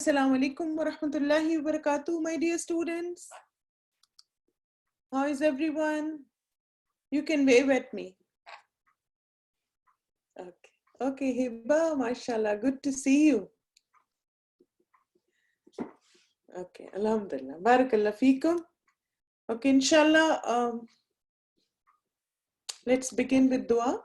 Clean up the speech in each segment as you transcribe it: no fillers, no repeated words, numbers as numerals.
Assalamu alaikum wa rahmatullahi wa barakatuh, my dear students. How is everyone? You can wave at me. Okay, Hiba, mashallah, good to see you. Okay, alhamdulillah, barakallah feekum. Okay, inshallah, let's begin with dua.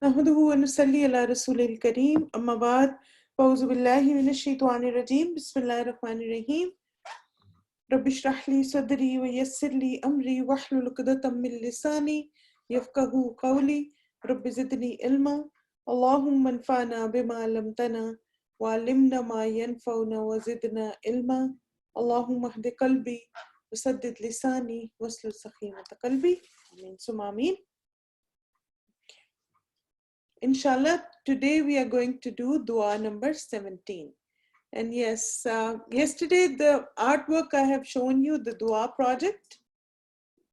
نحمده ونصلي على رسول الكريم أما بعد فأعوذ بالله من الشيطان الرجيم بسم الله الرحمن الرحيم رب اشرح لي صدري ويسر لي أمري واحلل عقدة من لساني يفقهوا قولي رب زدني علما اللهم انفعنا بما علمتنا وعلمنا ما ينفعنا وزدنا علما اللهم اهد قلبي وسدد لساني واسلل سخيمة قلبي آمين ثم آمين. Inshallah, today we are going to do dua number 17. And yes, yesterday the artwork I have shown you, the dua project.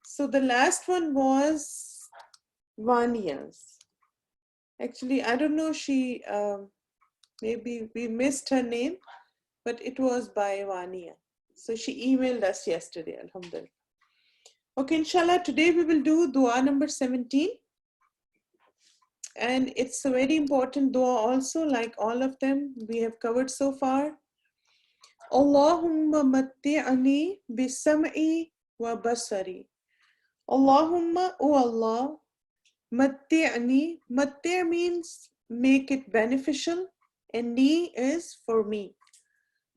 So the last one was Vania's. Actually, I don't know, she, maybe we missed her name, but it was by Vania. So she emailed us yesterday, alhamdulillah. Okay, inshallah, today we will do dua number 17. And it's a very important dua also, like all of them we have covered so far. Allahumma matti'ani bisam'i wa basari. Allahumma, O Allah, matti'ani. Matti' means make it beneficial, and ni is for me.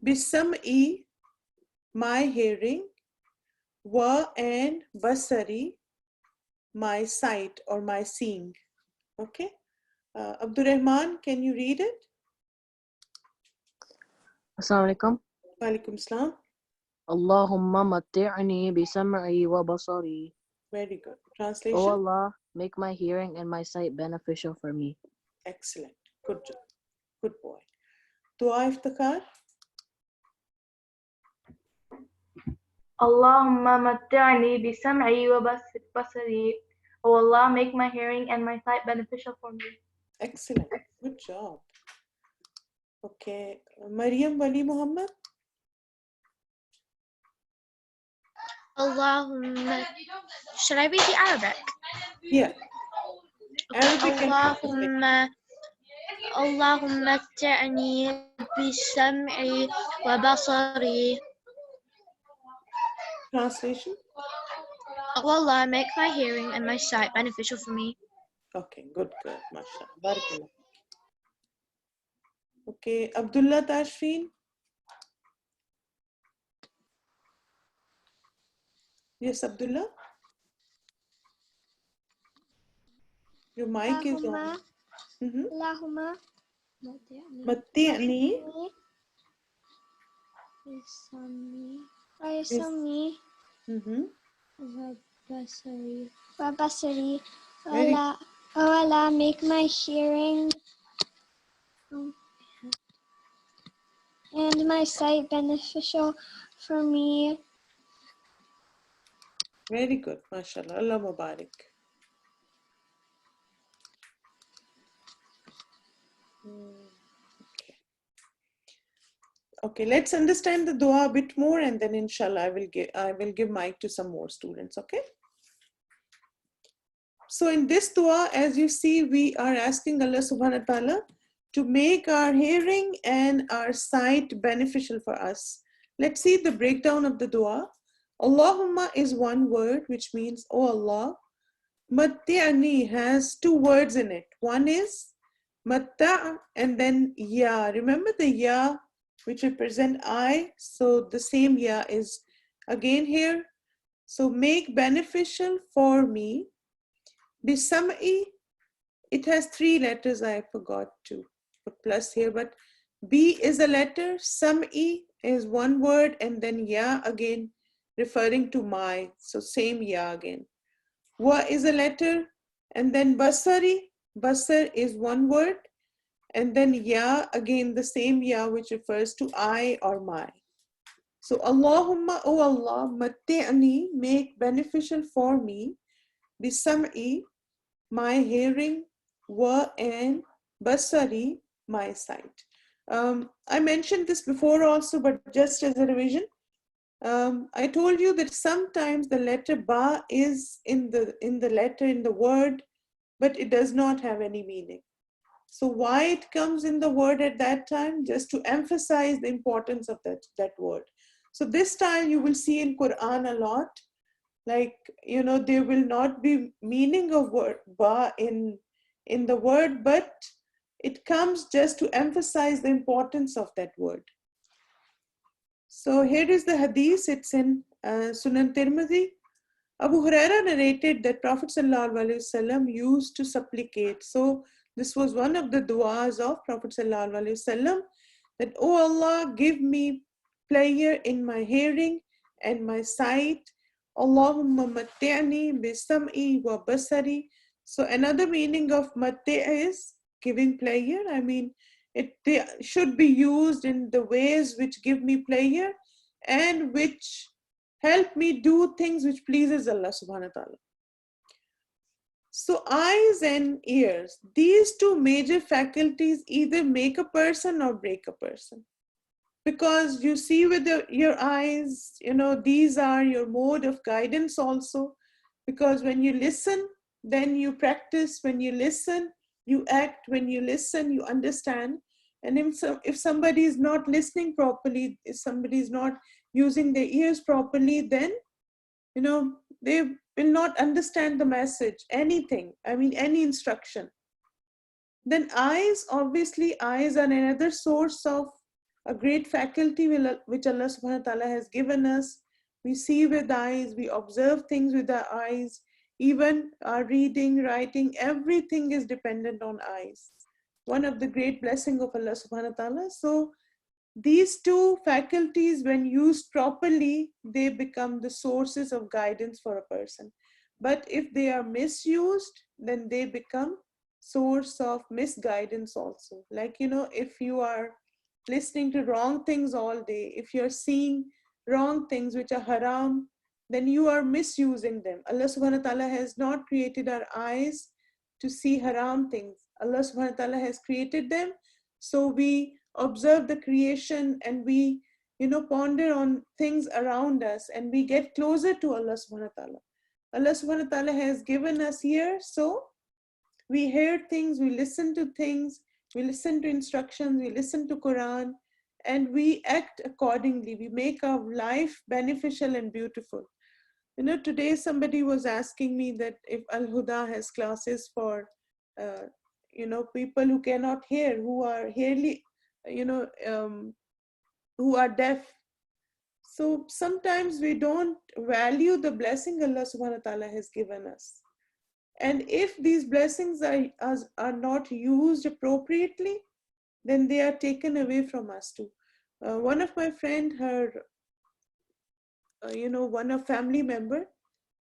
Bisam'i, my hearing, wa and basari, my sight or my seeing. Okay, Abdul Rahman, can you read it? Assalamu alaikum. Walaikum salam. Allahumma matti'ni bi sam'i wa basari. Very good. Translation? O Allah, make my hearing and my sight beneficial for me. Excellent. Good job. Good boy. Dua iftikhar? Allahumma matti'ni bi sam'i wa basari. O Allah, make my hearing and my sight beneficial for me. Excellent. Good job. Okay. Maryam Wali Muhammad? Allahumma. Should I read the Arabic? Yeah. Arabic Allahumma. Allahumma ta'ni bi sam'i wa basari. Translation? O Allah, make my hearing and my sight beneficial for me. Okay, good. MashaAllah. Barakallah. Okay, Abdullah Tashfeen? Yes, Abdullah? Your mic is on. Allahumma Matti'ni Bisami wa basari. O Allah, make my hearing and my sight beneficial for me. Very good. MashaAllah. Allah Mubarak. Okay, let's understand the dua a bit more, and then inshallah I will give mic to some more students, okay? So in this dua, as you see, we are asking Allah subhanahu wa ta'ala to make our hearing and our sight beneficial for us. Let's see the breakdown of the dua. Allahumma is one word, which means, Oh Allah. Matti'ani has two words in it. One is matta' and then ya. Remember the ya, which represent I, so the same ya is again here. So make beneficial for me. Bisam'i, it has three letters, I forgot to put plus here, but B is a letter, sam'i is one word, and then ya again referring to my, so same ya again. Wa is a letter, and then basari, basar is one word, and then ya again the same ya which refers to I or my. So Allahumma, O Allah, matti'ni, make beneficial for me, bisam'i, my hearing, wa and basari, my sight. I mentioned this before also, but just as a revision, I told you that sometimes the letter ba is in the letter in the word, but it does not have any meaning. So why it comes in the word at that time? Just to emphasize the importance of that word. So this time you will see in Qur'an a lot, like, there will not be meaning of word ba in the word, but it comes just to emphasize the importance of that word. So here is the hadith. It's in Sunan Tirmidhi. Abu Huraira narrated that Prophet ﷺ used to supplicate. So this was one of the du'as of Prophet ﷺ, that, "Oh Allah, give me pleasure in my hearing and my sight. Allahumma matti'ni bisam'i wa basari." So another meaning of matti' is giving pleasure. I mean, they should be used in the ways which give me pleasure and which help me do things which pleases Allah subhanahu wa ta'ala. So eyes and ears, these two major faculties either make a person or break a person. Because you see with your eyes, these are your mode of guidance also. Because when you listen, then you practice. When you listen, you act. When you listen, you understand. And if somebody is not listening properly, if somebody is not using their ears properly, then they will not understand the message, anything, any instruction. Then eyes, obviously eyes are another source of a great faculty which Allah subhanahu wa ta'ala has given us. We see with eyes, we observe things with our eyes, even our reading, writing, everything is dependent on eyes. One of the great blessings of Allah subhanahu wa ta'ala. So these two faculties, when used properly, they become the sources of guidance for a person. But if they are misused, then they become source of misguidance also. Like, if you are listening to wrong things all day, if you're seeing wrong things which are haram, then you are misusing them. Allah subhanahu wa ta'ala has not created our eyes to see haram things. Allah subhanahu wa ta'ala has created them, so we observe the creation and we ponder on things around us and we get closer to Allah subhanahu wa ta'ala. Allah subhanahu wa ta'ala has given us ears, so we hear things, we listen to things, we listen to instructions, we listen to Qur'an, and we act accordingly. We make our life beneficial and beautiful. Today somebody was asking me that if Al-Huda has classes for people who cannot hear, who are who are deaf. So sometimes we don't value the blessing Allah subhanahu wa ta'ala has given us. And if these blessings are not used appropriately, then they are taken away from us too. One of my friend, one of family member,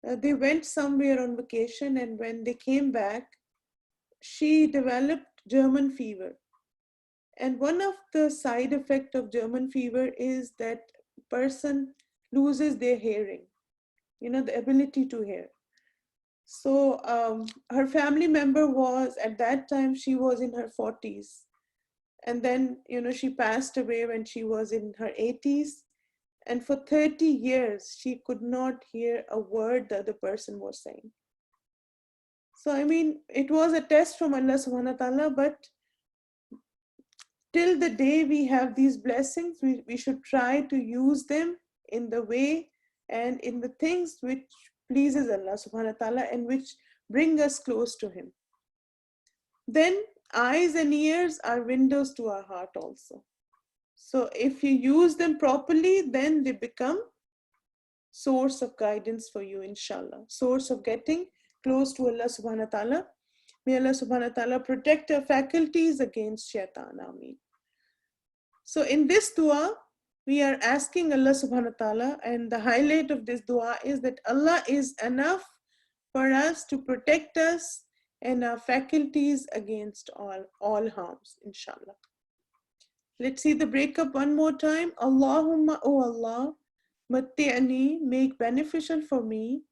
they went somewhere on vacation, and when they came back, she developed German fever. And one of the side effects of German fever is that person loses their hearing, the ability to hear. So her family member was, at that time, she was in her 40s. And then, she passed away when she was in her 80s. And for 30 years, she could not hear a word the other person was saying. So, it was a test from Allah subhanahu wa ta'ala, but till the day we have these blessings, we should try to use them in the way and in the things which pleases Allah subhanahu wa ta'ala and which bring us close to Him. Then eyes and ears are windows to our heart also. So if you use them properly, then they become source of guidance for you, inshallah. Source of getting close to Allah subhanahu wa ta'ala. May Allah subhanahu wa ta'ala protect our faculties against shaitan. Ameen. So in this dua, we are asking Allah subhanahu wa ta'ala, and the highlight of this dua is that Allah is enough for us to protect us and our faculties against all harms, inshallah. Let's see the breakup one more time. Allahumma, oh Allah, matti'ni, make beneficial for me,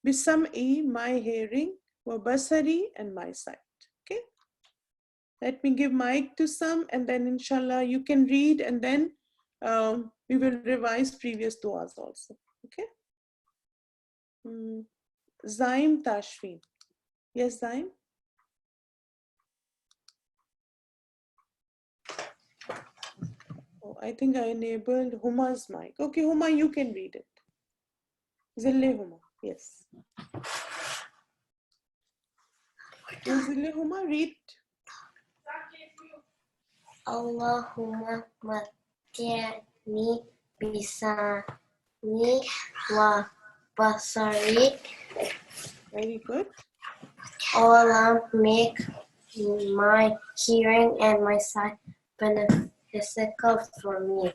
bisam'i, my hearing, wa basari, and my sight. Okay. Let me give mic to some, and then inshallah you can read, and then we will revise previous du'as also. Okay. Zaim Tashfeen. Yes, Zaim? Oh, I think I enabled Huma's mic. Okay, Huma, you can read it. Zille Huma, yes. Zille Huma, read. Allahumma matti'ni bisani wa basari. Very good. O Allah, make my hearing and my sight beneficial for me.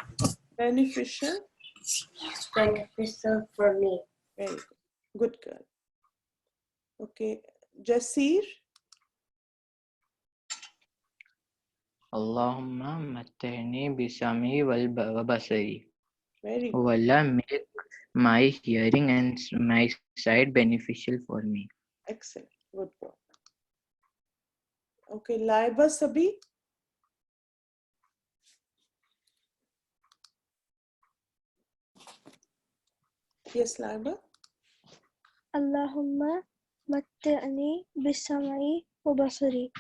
Beneficial. Beneficial for me. Very good. Good girl. Okay, Jasir. Allahumma matti'ni bisami wal basari. Very good. O Allah, make my hearing and my sight beneficial for me. Excellent. Good work. Okay, Laiba Sabi. Yes, Laiba. Allahumma matti'ni bisam'i wa basari.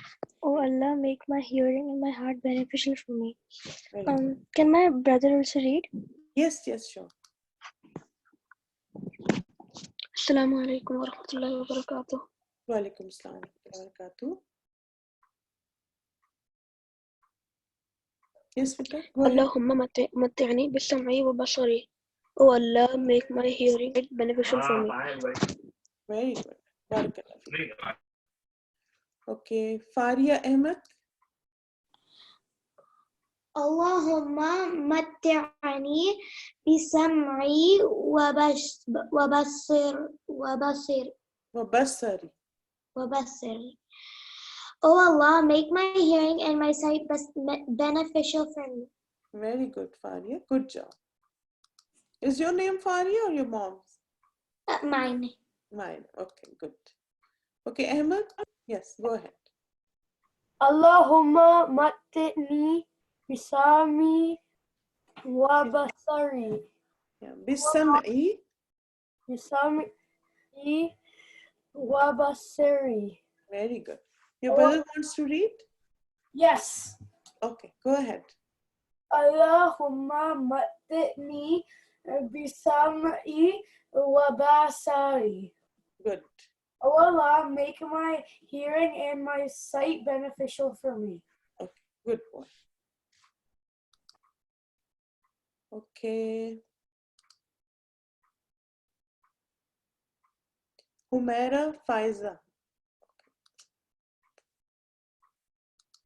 Oh Allah, make my hearing and my heart beneficial for me. Very good. Can my brother also read? Yes, yes, sure. Assalamu alaikum wa rahmatullahi wa barakatuh. Wa alaikum assalam wa barakatuh. Yes, Vita. Go ahead. Allahumma matti'ni bisam'i wa basari. Oh Allah, make my hearing beneficial for me. Very good. Barakallah. Okay, Faria Ahmed. Allahumma matti'ni bisam'i wa basari. Wabasari. Oh Allah, make my hearing and my sight beneficial for me. Very good, Faria. Good job. Is your name Faria or your mom's? Mine. Mine. Okay, good. Okay, Ahmed. Yes, go ahead. Allahumma matti'ni bisami wa basari. Yeah. Bisam'i. Bisami wa basari. Very good. Your brother wants to read? Yes. Okay, go ahead. Allahumma matti'ni bisami wa basari. Good. O Allah, make my hearing and my sight beneficial for me. Okay, good boy. Okay. Humaira Faiza.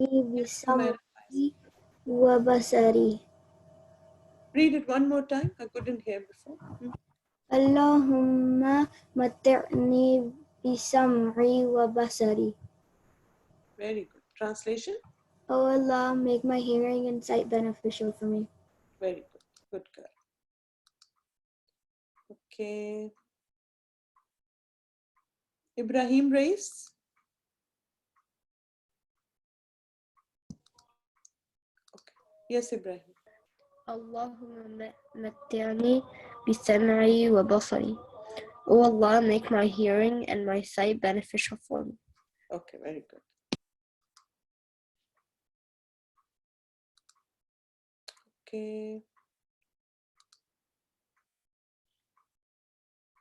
Bisam'i wa basari. Read it one more time. I couldn't hear before. Allahumma matti'ni bisam'i wa basari. Very good. Translation? Oh Allah, make my hearing and sight beneficial for me. Very good. Good girl. Okay. Ibrahim Reis. Okay. Yes, Ibrahim. Allahumma matti'ni bisam'i wa basari. Oh Allah, make my hearing and my sight beneficial for me. Okay, very good. Okay.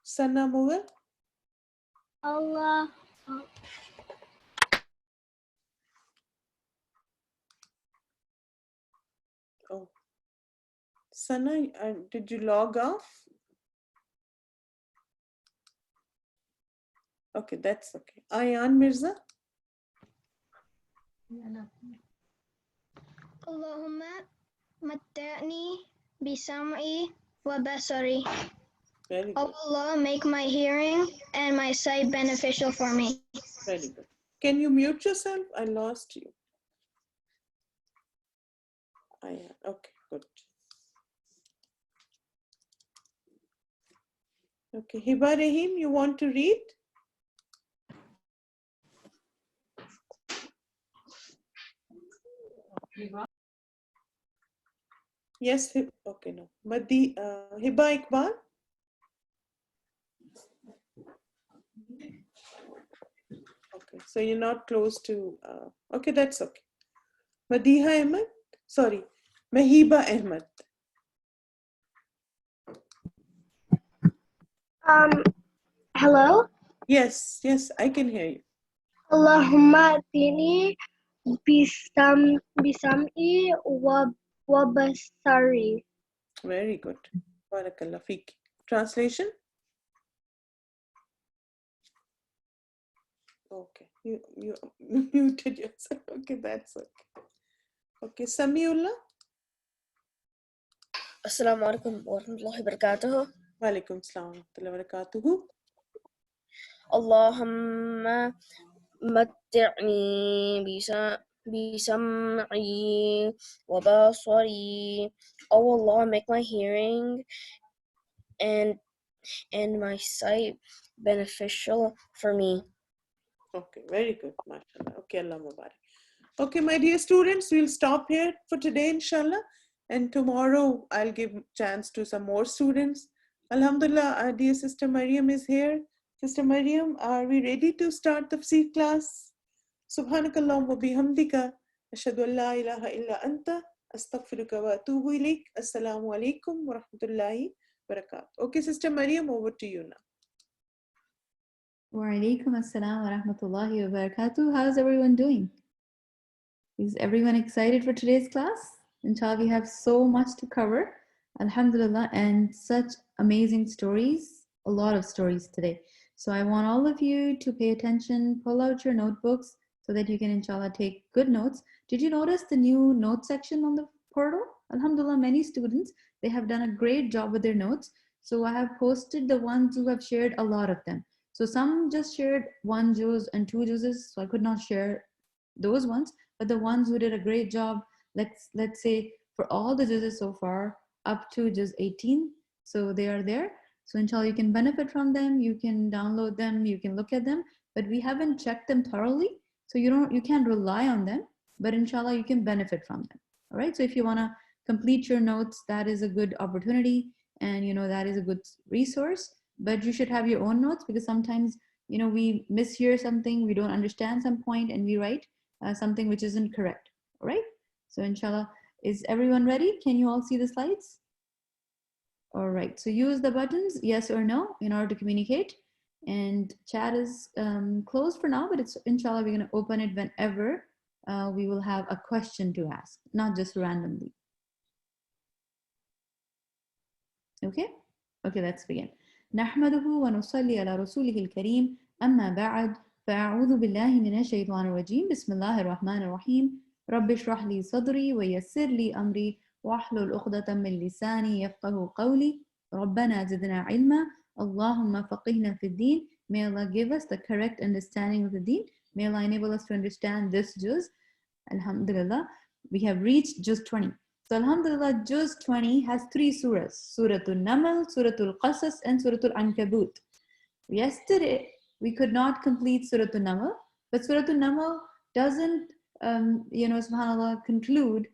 Sana Mughal. Allah. Oh. Sana, did you log off? Okay, that's okay. Ayan Mirza. Allahumma matti'ni bisam'i wa basari. Very Oh good. Allah, make my hearing and my sight beneficial for me. Very good. Can you mute yourself? I lost you. Ayan. Okay, good. Okay, Hiba Rahim, you want to read? Yes, okay, no. Hiba Iqbal? Okay, so you're not close to, okay, that's okay. Madiha Ahmed? Sorry, Mahiba Ahmed. Hello. Yes, yes, I can hear you. Allahumma atini bisam'i wa basari. Very good. Barakallah Fiki. Translation? Okay, you muted yourself. Okay, that's okay. Okay, Samiullah? Assalamu alaikum wa rahmatullahi wa barakatuh. Wa alaikum assalam wa rahmatullahi wa barakatuhu. Allahumma matti'ni bisam'i wa basari. Oh Allah, make my hearing and my sight beneficial for me. Okay, very good. MashaAllah. Okay, Allah Mubarak. Okay, my dear students, we'll stop here for today, inshallah. And tomorrow I'll give chance to some more students. Alhamdulillah, our dear Sister Mariam is here. Sister Mariam, are we ready to start the tafsir class? Subhanakallah wa bihamdika. Ashhadu an la ilaha illa anta. Astaghfiruka wa atubu ilayk. Assalamu alaikum wa rahmatullahi wa barakatuh. Okay, Sister Mariam, over to you now. Wa alaikum assalam wa rahmatullahi wa barakatuh. How's everyone doing? Is everyone excited for today's class? Inshallah, we have so much to cover. Alhamdulillah, and such amazing stories, a lot of stories today. So I want all of you to pay attention, pull out your notebooks so that you can inshallah take good notes. Did you notice the new note section on the portal? Alhamdulillah, many students, they have done a great job with their notes. So I have posted the ones who have shared a lot of them. So some just shared 1 juz and 2 juzes, so I could not share those ones, but the ones who did a great job, let's say for all the juzes so far, up to juz 18, so they are there. So inshallah, you can benefit from them, you can download them, you can look at them, but we haven't checked them thoroughly, so you can't rely on them, but inshallah, you can benefit from them. All right, so if you want to complete your notes, that is a good opportunity, and that is a good resource, but you should have your own notes, because sometimes we mishear something, we don't understand some point, and we write something which isn't correct. All right, so inshallah, is everyone ready? Can you all see the slides? All right, so use the buttons yes or no in order to communicate, and chat is closed for now, but it's inshallah we're going to open it whenever we will have a question to ask, not just randomly. Okay, let's begin. نحمده ونصلي على رسوله الكريم أما بعد فأعوذ بالله من الشيطان الرجيم بسم الله الرحمن الرحيم رب اشرح لي صدري ويسر لي أمري واحلل عقدة من لساني يفقه قولي ربنا زدنا علما اللهم فقهنا في الدين. May Allah give us the correct understanding of the deen. May Allah enable us to understand this juz. Alhamdulillah, we have reached juz 20. So Alhamdulillah, juz 20 has 3 surahs: Suratul Naml, Suratul Qasas, and Suratul Ankabut. Yesterday, we could not complete Suratul Naml, but Suratul Naml doesn't, subhanAllah, conclude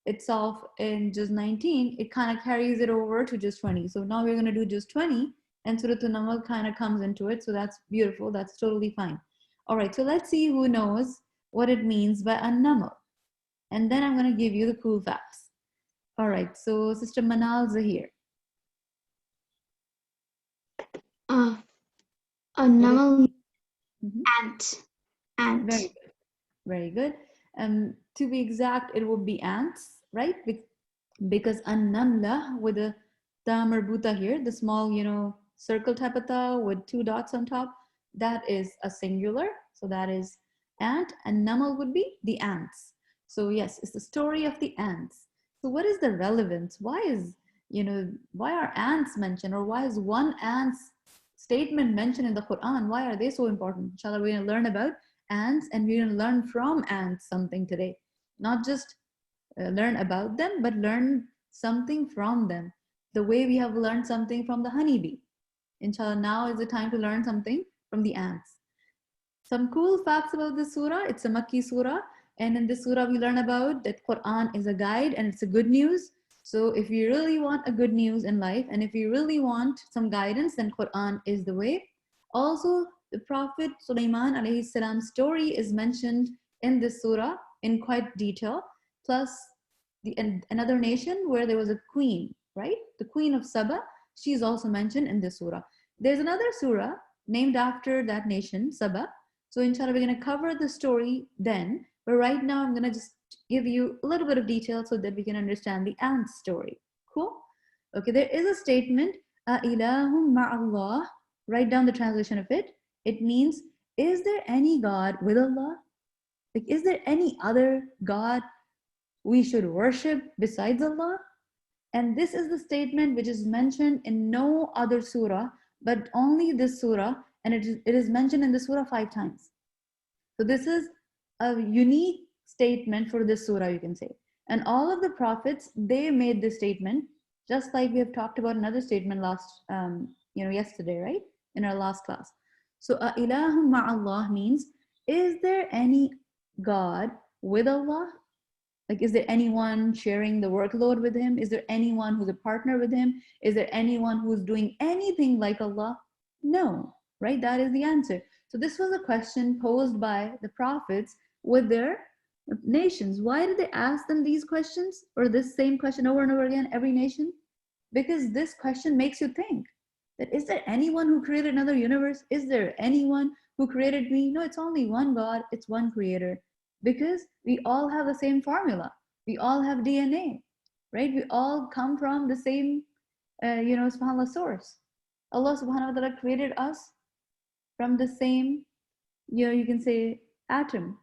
itself in juz 19. It kind of carries it over to juz 20. So now we're going to do juz 20, and Suratul Naml kind of comes into it. So that's beautiful. That's totally fine. All right, so let's see who knows what it means by an-Naml. And then I'm going to give you the cool facts. All right, so Sister Manal Zahir. Naml, ant. Very good. Very good. To be exact, it would be ants, right? Because an-namla with a ta marbuta here, the small, circle type of ta with 2 dots on top, that is a singular. So that is ant, and namal would be the ants. So yes, it's the story of the ants. So what is the relevance? Why are ants mentioned, or why is one ant's statement mentioned in the Qur'an? Why are they so important? Inshallah, we're going to learn about ants, and we're going to learn from ants something today. Not just learn about them, but learn something from them. The way we have learned something from the honeybee. Inshallah, now is the time to learn something from the ants. Some cool facts about this surah. It's a Makki surah. And in this surah, we learn about that Qur'an is a guide and it's a good news. So if you really want a good news in life, and if you really want some guidance, then Qur'an is the way. Also, the Prophet Sulaiman alayhi salam's story is mentioned in this surah in quite detail. Plus, another nation where there was a queen, right? The queen of Saba, she is also mentioned in this surah. There's another surah named after that nation, Saba. So inshallah, we're going to cover the story then. But right now, I'm going to just give you a little bit of detail so that we can understand the ant story. Cool? Okay, there is a statement, Ilahum ma'allah. Write down the translation of it. It means, is there any God with Allah? Like, is there any other God we should worship besides Allah? And this is the statement which is mentioned in no other surah, but only this surah, and it is mentioned in the surah 5 times. So this is a unique statement for this surah, you can say. And all of the prophets, they made this statement, just like we have talked about another statement yesterday, right? In our last class. So ilahum ma'allah means, is there any God with Allah? Like, is there anyone sharing the workload with him? Is there anyone who's a partner with him? Is there anyone who's doing anything like Allah? No, right? That is the answer. So this was a question posed by the prophets with their nations. Why did they ask them these questions, or this same question over and over again, every nation? Because this question makes you think that, is there anyone who created another universe? Is there anyone who created me? No, it's only one God, it's one creator. Because we all have the same formula. We all have DNA, right? We all come from the same, subhanAllah, source. Allah subhanahu wa ta'ala created us from the same, you can say, atom,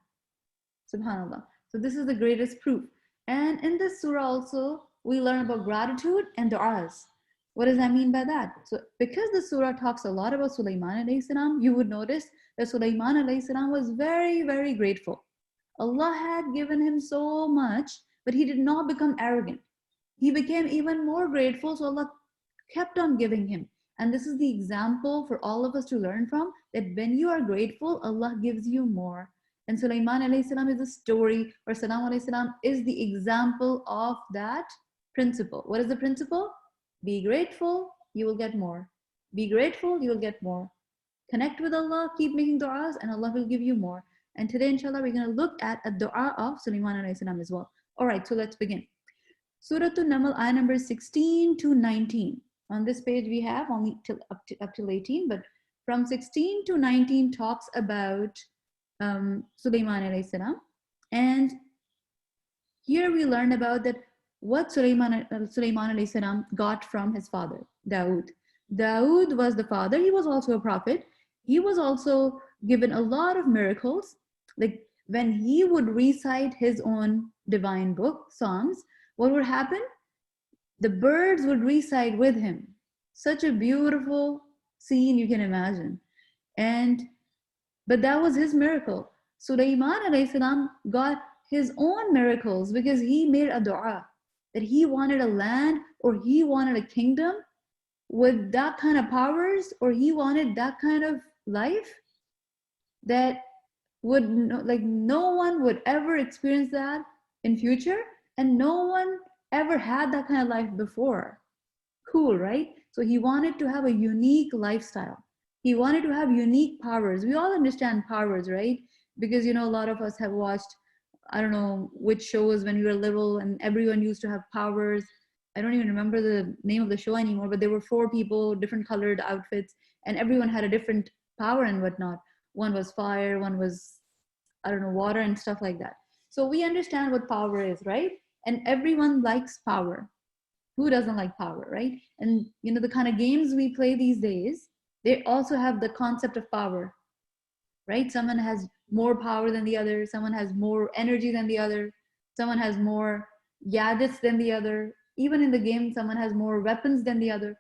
subhanAllah. So this is the greatest proof. And in this surah also, we learn about gratitude and du'as. What does that mean by that? So because the surah talks a lot about Sulaiman alayhi salam, you would notice that Sulaiman alayhi salam was very, very grateful. Allah had given him so much, but he did not become arrogant. He became even more grateful, so Allah kept on giving him. And this is the example for all of us to learn from, that when you are grateful, Allah gives you more. And Sulaiman alayhi salam is the story, or Salam alayhi salam is the example of that principle. What is the principle? Be grateful, you will get more. Be grateful, you will get more. Connect with Allah, keep making du'as, and Allah will give you more. And today, inshallah, we're going to look at a dua of Sulaiman alayhi salam as well. All right, so let's begin. Surah An-Naml, ayah number 16 to 19. On this page, we have only up till 18, but from 16 to 19 talks about Sulaiman alayhi salam. And here we learn about that what Sulaiman alayhi salam got from his father, Dawood. Dawood was the father. He was also a prophet. He was also given a lot of miracles. Like when he would recite his own divine book, Psalms, what would happen? The birds would recite with him. Such a beautiful scene you can imagine. But that was his miracle. Sulaiman alayhi salam got his own miracles because he made a dua that he wanted a land, or he wanted a kingdom with that kind of powers, or he wanted that kind of life that would no one would ever experience that in future, and no one ever had that kind of life before. Cool, right? So he wanted to have a unique lifestyle. He wanted to have unique powers. We all understand powers, right? Because a lot of us have watched, I don't know which shows when we were little, and everyone used to have powers. I don't even remember the name of the show anymore, but there were 4 people, different colored outfits, and everyone had a different power and whatnot. One was fire, one was, I don't know, water and stuff like that. So we understand what power is, right? And everyone likes power. Who doesn't like power, right? And the kind of games we play these days, they also have the concept of power, right? Someone has more power than the other. Someone has more energy than the other. Someone has more gadgets than the other. Even in the game, someone has more weapons than the other.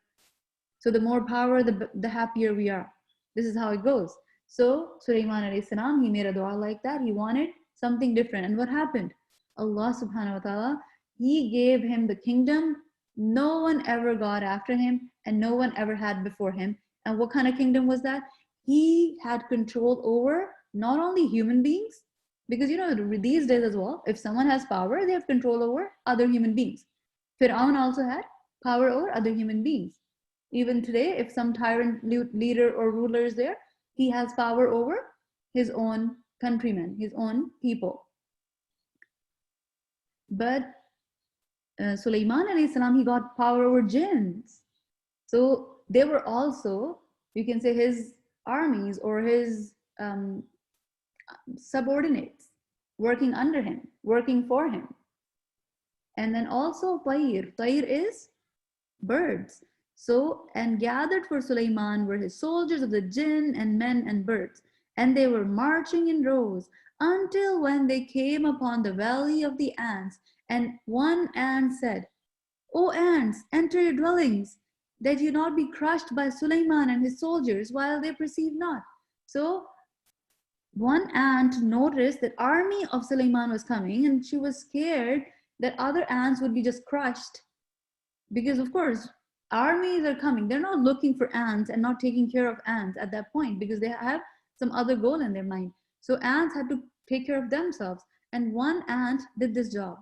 So the more power, the happier we are. This is how it goes. So Sulaiman alayhi salam, he made a dua like that. He wanted something different. And what happened? Allah subhanahu wa ta'ala, He gave him the kingdom no one ever got after him and no one ever had before him. And what kind of kingdom was that? He had control over not only human beings, because these days as well, if someone has power, they have control over other human beings. Fir'aun also had power over other human beings. Even today, if some tyrant leader or ruler is there, he has power over his own countrymen, his own people. But Sulaiman alayhi salam, he got power over jinns. So they were also, you can say, his armies or his subordinates working under him, working for him. And then also Tayr. Tayr is birds. So, and gathered for Sulaiman were his soldiers of the jinn and men and birds. And they were marching in rows until when they came upon the valley of the ants. And one ant said, O ants, enter your dwellings, that you not be crushed by Sulaiman and his soldiers while they perceive not. So one ant noticed that army of Sulaiman was coming, and she was scared that other ants would be just crushed. Because of course, armies are coming. They're not looking for ants and not taking care of ants at that point because they have some other goal in their mind. So ants had to take care of themselves. And one ant did this job.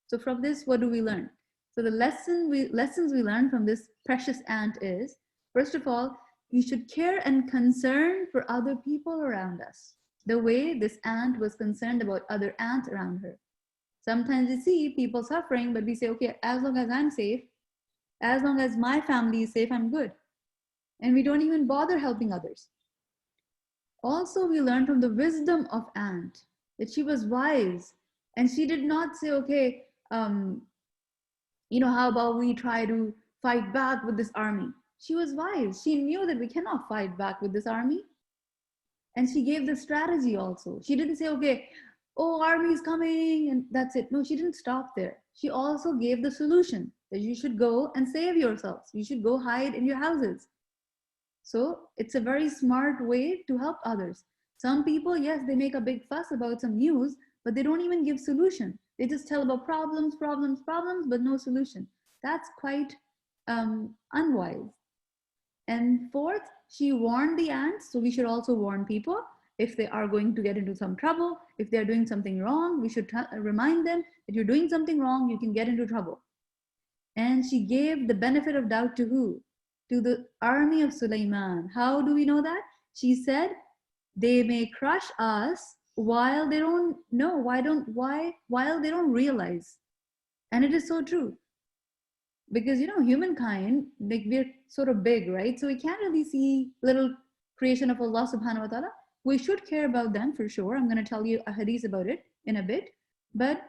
So from this, what do we learn? So the lessons we learn from this precious ant is, first of all, we should care and concern for other people around us. The way this ant was concerned about other ants around her. Sometimes we see people suffering, but we say, okay, as long as I'm safe, as long as my family is safe, I'm good. And we don't even bother helping others. Also, we learn from the wisdom of ant that she was wise. And she did not say, okay, how about we try to fight back with this army? She was wise. She knew that we cannot fight back with this army. And she gave the strategy also. She didn't say, okay, oh, army is coming, and that's it. No, she didn't stop there. She also gave the solution that you should go and save yourselves. You should go hide in your houses. So it's a very smart way to help others. Some people, yes, they make a big fuss about some news, but they don't even give solution. They just tell about problems, but no solution. That's quite unwise. And fourth, she warned the ants, so we should also warn people if they are going to get into some trouble. If they're doing something wrong, we should remind them that you're doing something wrong, you can get into trouble. And she gave the benefit of doubt to who? To the army of Sulaiman. How do we know that? She said, they may crush us while they don't know, while they don't realize. And it is so true. Because, humankind, like we're sort of big, right? So we can't really see little creation of Allah subhanahu wa ta'ala. We should care about them for sure. I'm going to tell you a hadith about it in a bit. But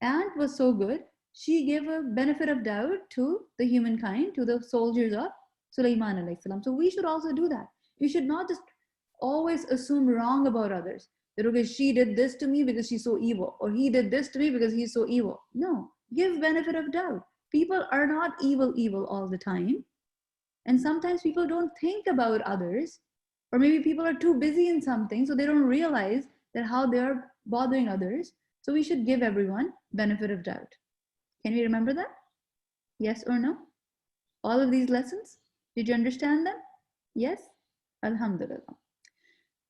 ant was so good. She gave a benefit of doubt to the humankind, to the soldiers of Sulaiman alayhi salam. So we should also do that. We should not just always assume wrong about others. That, okay, she did this to me because she's so evil. Or he did this to me because he's so evil. No, give benefit of doubt. People are not evil all the time. And sometimes people don't think about others. Or maybe people are too busy in something, so they don't realize that how they're bothering others. So we should give everyone benefit of doubt. Can we remember that? Yes or no? All of these lessons? Did you understand them? Yes? Alhamdulillah.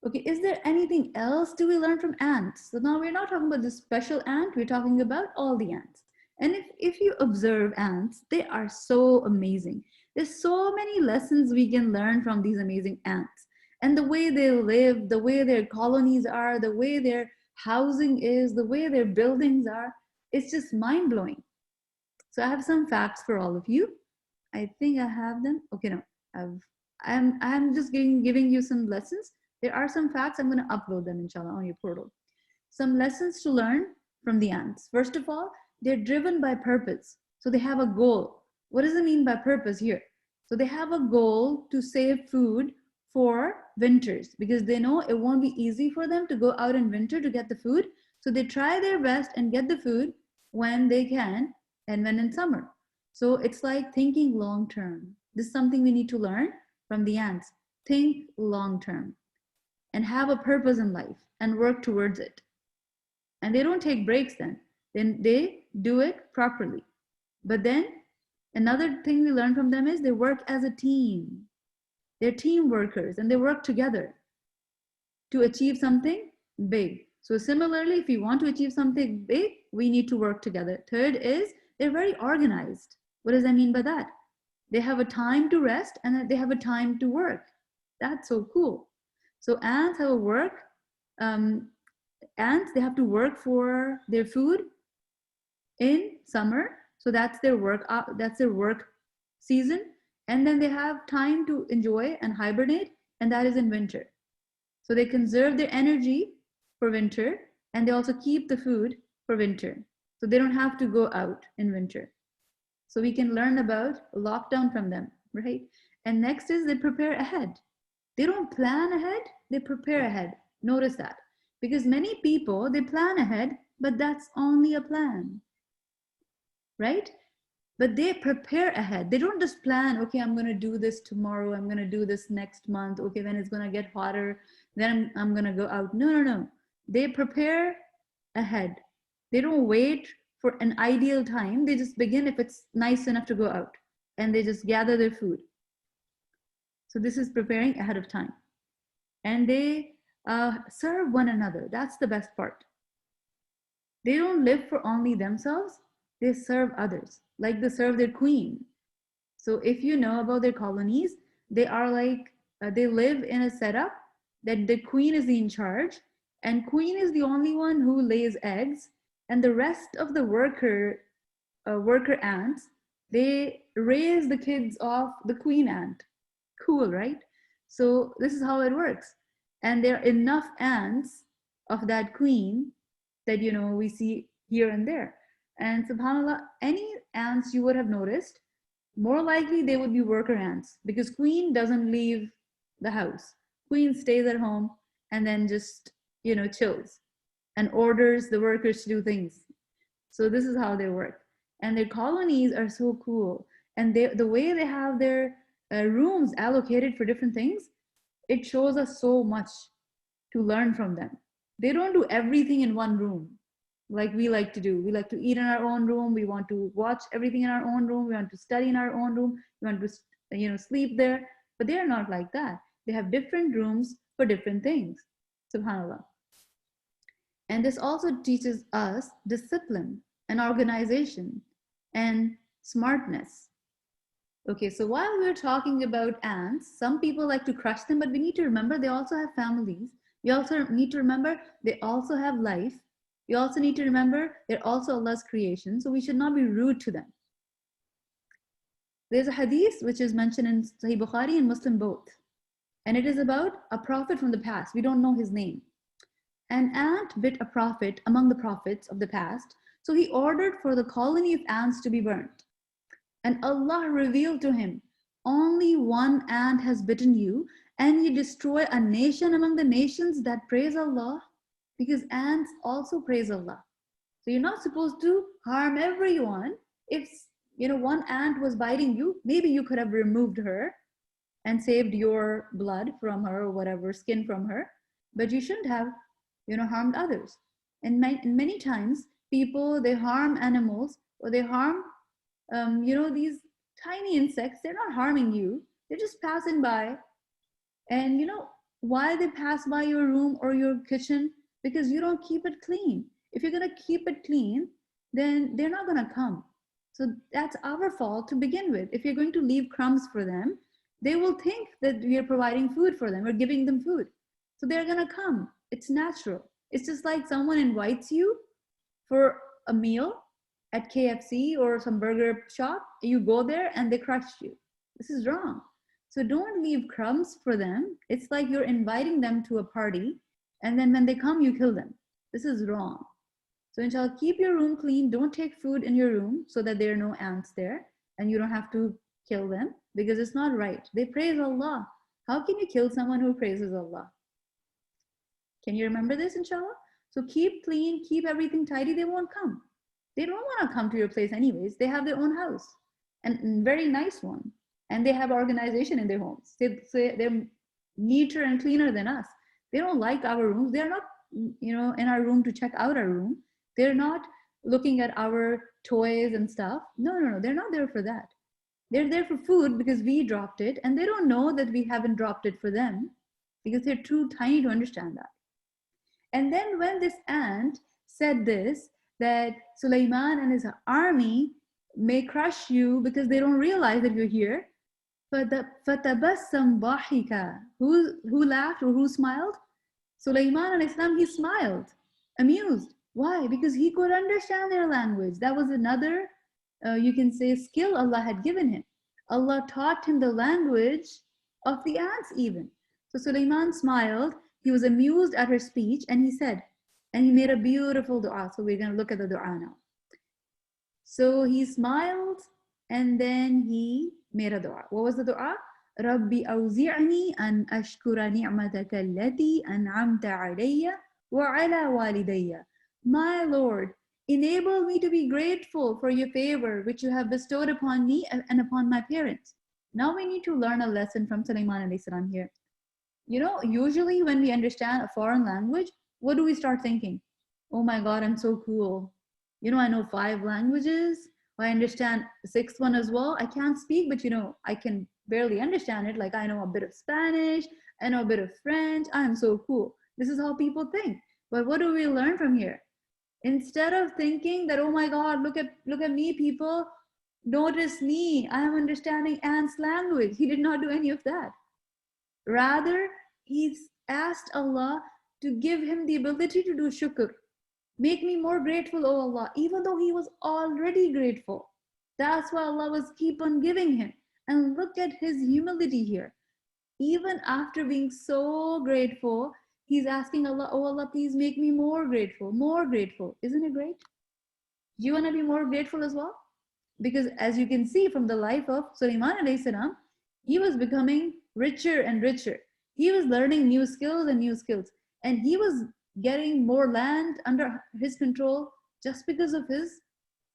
Okay, is there anything else do we learn from ants? So now we're not talking about this special ant, we're talking about all the ants. And if you observe ants, they are so amazing. There's so many lessons we can learn from these amazing ants. And the way they live, the way their colonies are, the way their housing is, the way their buildings are, it's just mind-blowing. So I have some facts for all of you. I think I have them. Okay, no, I'm just giving you some lessons. There are some facts. I'm going to upload them, inshallah, on your portal. Some lessons to learn from the ants. First of all, they're driven by purpose. So they have a goal. What does it mean by purpose here? So they have a goal to save food for winters because they know it won't be easy for them to go out in winter to get the food. So they try their best and get the food when they can and when in summer. So it's like thinking long term. This is something we need to learn from the ants. Think long term and have a purpose in life and work towards it. And they don't take breaks then. then they do it properly. But then another thing we learn from them is they work as a team. They're team workers and they work together to achieve something big. So similarly, if we want to achieve something big, we need to work together. Third is they're very organized. What does that mean by that? They have a time to rest and they have a time to work. That's so cool. So ants have a work, ants, they have to work for their food in summer. So that's their work season. And then they have time to enjoy and hibernate, and that is in winter. So they conserve their energy for winter, and they also keep the food for winter. So they don't have to go out in winter. So we can learn about lockdown from them, right? And next is they prepare ahead. They don't plan ahead, they prepare ahead. Notice that. Because many people, they plan ahead, but that's only a plan, right? But they prepare ahead. They don't just plan, okay, I'm gonna do this tomorrow, I'm gonna do this next month, okay, when it's gonna get hotter, then I'm gonna go out. No. They prepare ahead. They don't wait for an ideal time. They just begin if it's nice enough to go out, and they just gather their food. So this is preparing ahead of time. And they serve one another. That's the best part. They don't live for only themselves, they serve others, like they serve their queen. So if you know about their colonies, they are like, they live in a setup that the queen is in charge, and queen is the only one who lays eggs, and the rest of the worker ants, they raise the kids of the queen ant. Cool, right? So this is how it works. And there are enough ants of that queen that, you know, we see here and there. And subhanAllah, any ants you would have noticed, more likely they would be worker ants, because queen doesn't leave the house. Queen stays at home and then just, you know, chills and orders the workers to do things. So this is how they work. And their colonies are so cool. And the way they have their rooms allocated for different things, it shows us so much to learn from them. They don't do everything in one room like we like to do. We like to eat in our own room. We want to watch everything in our own room. We want to study in our own room. We want to, you know, sleep there. But they are not like that. They have different rooms for different things. SubhanAllah. And this also teaches us discipline and organization and smartness. Okay, so while we're talking about ants, some people like to crush them, but we need to remember they also have families. We also need to remember they also have life. We also need to remember they're also Allah's creation, so we should not be rude to them. There's a hadith which is mentioned in Sahih Bukhari and Muslim both, and it is about a prophet from the past. We don't know his name. An ant bit a prophet among the prophets of the past, so he ordered for the colony of ants to be burnt. And Allah revealed to him, only one ant has bitten you, and you destroy a nation among the nations that praise Allah, because ants also praise Allah. So you're not supposed to harm everyone. If, you know, one ant was biting you, maybe you could have removed her and saved your blood from her or whatever, skin from her, but you shouldn't have, you know, harmed others. And many times people, they harm animals, or they harm you know, these tiny insects. They're not harming you, they're just passing by. And you know why they pass by your room or your kitchen? Because you don't keep it clean. If you're going to keep it clean, then they're not going to come. So that's our fault to begin with. If you're going to leave crumbs for them, they will think that we are providing food for them or giving them food, so they're going to come. It's natural. It's just like someone invites you for a meal at KFC or some burger shop, you go there and they crush you. This is wrong. So don't leave crumbs for them. It's like you're inviting them to a party, and then when they come, you kill them. This is wrong. So inshallah, keep your room clean. Don't take food in your room so that there are no ants there and you don't have to kill them, because it's not right. They praise Allah. How can you kill someone who praises Allah? Can you remember this, inshallah? So keep clean, keep everything tidy. They won't come. They don't want to come to your place anyways. They have their own house, and very nice one. And they have organization in their homes. They're neater and cleaner than us. They don't like our rooms. They're not, you know, in our room to check out our room. They're not looking at our toys and stuff. No, they're not there for that. They're there for food because we dropped it, and they don't know that we haven't dropped it for them because they're too tiny to understand that. And then when this ant said this, that Sulaiman and his army may crush you because they don't realize that you're here. فَتَبَسَّمْ ضَاحِكًا. Who laughed or who smiled? Sulaiman alayhi salam, he smiled, amused. Why? Because he could understand their language. That was another, you can say, skill Allah had given him. Allah taught him the language of the ants even. So Sulaiman smiled, he was amused at her speech, and he said, and he made a beautiful dua. So we're going to look at the dua now. So he smiled, and then he made a dua. What was the dua? رَبِّ أَوْزِعْنِي أَنْ أَشْكُرَ نِعْمَتَكَ الَّتِي أَنْعَمْتَ عَلَيَّ وَعَلَى وَالِدَيَّ. My Lord, enable me to be grateful for your favor which you have bestowed upon me and upon my parents. Now we need to learn a lesson from Sulaiman alayhi salam here. You know, usually when we understand a foreign language, what do we start thinking? Oh my God, I'm so cool. You know, I know 5 languages. I understand the 6th one as well. I can't speak, but you know, I can barely understand it. Like I know a bit of Spanish, I know a bit of French. I'm so cool. This is how people think. But what do we learn from here? Instead of thinking that, oh my God, look at me, people, notice me, I am understanding Ant's language. He did not do any of that. Rather, he's asked Allah to give him the ability to do shukr. Make me more grateful, oh Allah, even though he was already grateful. That's why Allah was keep on giving him. And look at his humility here. Even after being so grateful, he's asking Allah, oh Allah, please make me more grateful, more grateful. Isn't it great? Do you want to be more grateful as well? Because as you can see from the life of Sulaiman alayhi salam, he was becoming richer and richer. He was learning new skills and new skills. And he was getting more land under his control just because of his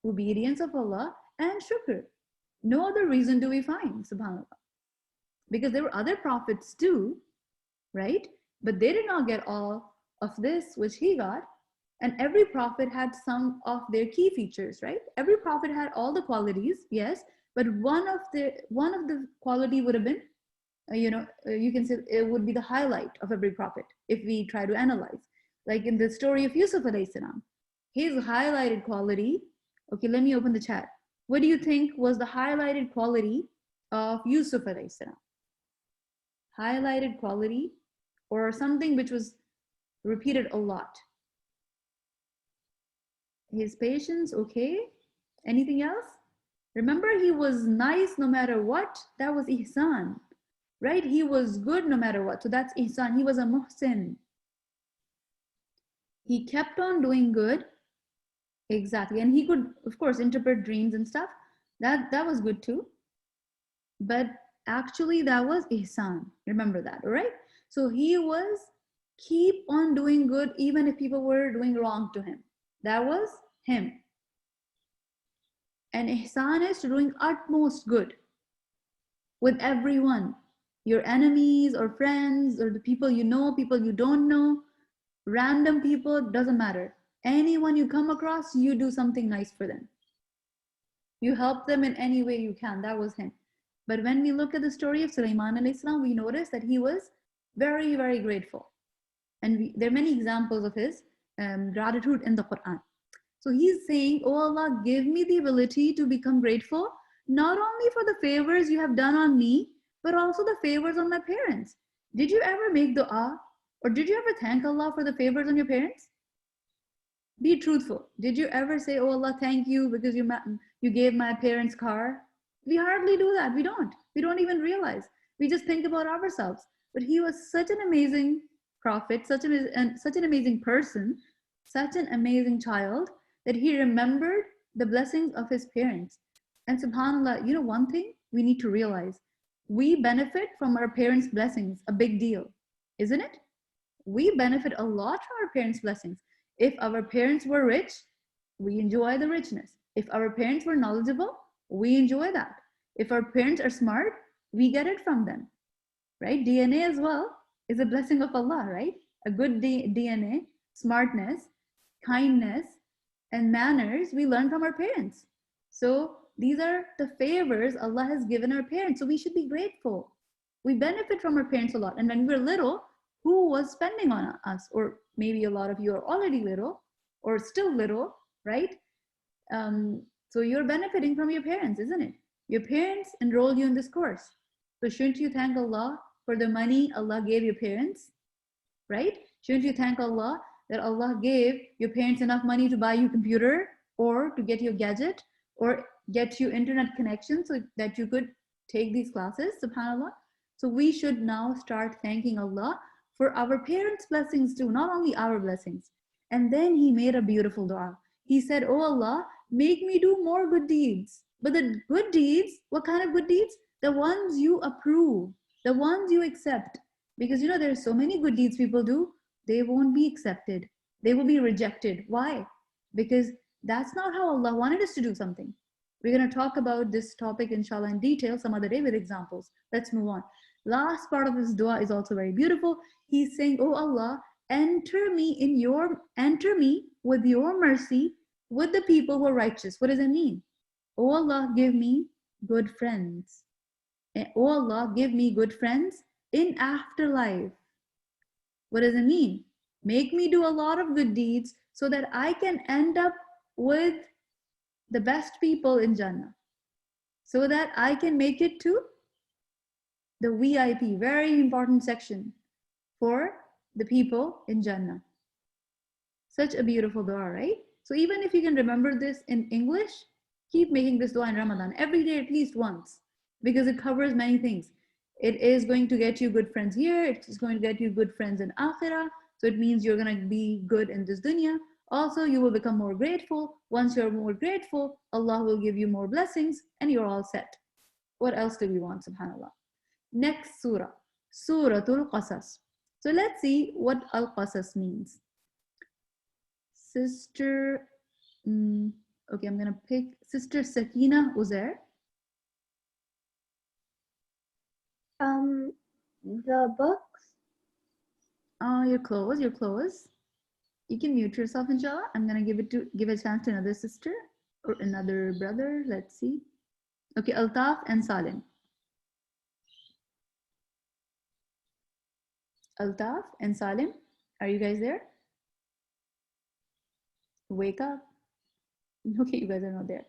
obedience of Allah and shukr. No other reason do we find, subhanAllah. Because there were other prophets too, right? But they did not get all of this which he got. And every prophet had some of their key features, right? Every prophet had all the qualities, yes, but one of the quality would have been, you can say it would be the highlight of every prophet if we try to analyze. Like in the story of Yusuf alayhi salam, his highlighted quality. Okay, let me open the chat. What do you think was the highlighted quality of Yusuf alayhi salam? Highlighted quality or something which was repeated a lot? His patience, okay. Anything else? Remember, he was nice no matter what. That was ihsan, right? He was good no matter what. So that's ihsan. He was a muhsin. He kept on doing good. Exactly. And he could, of course, interpret dreams and stuff. That was good too. But actually, that was ihsan. Remember that, all right? So he was keep on doing good even if people were doing wrong to him. That was him. And ihsan is doing utmost good with everyone. Your enemies or friends or the people you know, people you don't know, random people, doesn't matter. Anyone you come across, you do something nice for them. You help them in any way you can. That was him. But when we look at the story of Sulaiman alayhi salam, we notice that he was very, very grateful. And there are many examples of his gratitude in the Qur'an. So he's saying, oh Allah, give me the ability to become grateful, not only for the favors you have done on me, but also the favors on my parents. Did you ever make dua? Or did you ever thank Allah for the favors on your parents? Be truthful. Did you ever say, oh Allah, thank you because you gave my parents car? We hardly do that. We don't even realize. We just think about ourselves. But he was such an amazing prophet, such an amazing person, such an amazing child that he remembered the blessings of his parents. And subhanAllah, you know one thing we need to realize, we benefit from our parents' blessings, a big deal, isn't it? We benefit a lot from our parents' blessings. If our parents were rich, we enjoy the richness. If our parents were knowledgeable, we enjoy that. If our parents are smart, we get it from them, right? DNA as well is a blessing of Allah, right? A good DNA, smartness, kindness, and manners we learn from our parents. So these are the favors Allah has given our parents. So we should be grateful. We benefit from our parents a lot. And when we were little, who was spending on us? Or maybe a lot of you are already little or still little, right? So you're benefiting from your parents, isn't it? Your parents enrolled you in this course. So shouldn't you thank Allah for the money Allah gave your parents, right? Shouldn't you thank Allah that Allah gave your parents enough money to buy you a computer or to get you a gadget or get you internet connection so that you could take these classes, subhanAllah. So we should now start thanking Allah for our parents' blessings too, not only our blessings. And then he made a beautiful dua. He said, oh Allah, make me do more good deeds. But the good deeds, what kind of good deeds? The ones you approve, the ones you accept. Because you know, there are so many good deeds people do, they won't be accepted. They will be rejected. Why? Because that's not how Allah wanted us to do something. We're going to talk about this topic, inshallah, in detail some other day with examples. Let's move on. Last part of his dua is also very beautiful. He's saying, oh Allah, enter me with your mercy with the people who are righteous. What does it mean? Oh Allah, give me good friends. Oh Allah, give me good friends in afterlife. What does it mean? Make me do a lot of good deeds so that I can end up with the best people in Jannah. So that I can make it to the VIP, very important section for the people in Jannah. Such a beautiful dua, right? So even if you can remember this in English, keep making this dua in Ramadan every day at least once, because it covers many things. It is going to get you good friends here. It's going to get you good friends in Akhirah. So it means you're going to be good in this dunya. Also, you will become more grateful. Once you're more grateful, Allah will give you more blessings and you're all set. What else do we want, subhanAllah? Next surah, Suratul Qasas. So let's see what Al-Qasas means. Sister, okay, I'm going to pick Sister Sakina Uzair. The books. You're close. You can mute yourself, inshallah. I'm going to give a chance to another sister or another brother. Let's see. Okay, Altaf and Salim. Altaf and Salim, are you guys there? Wake up. Okay, you guys are not there.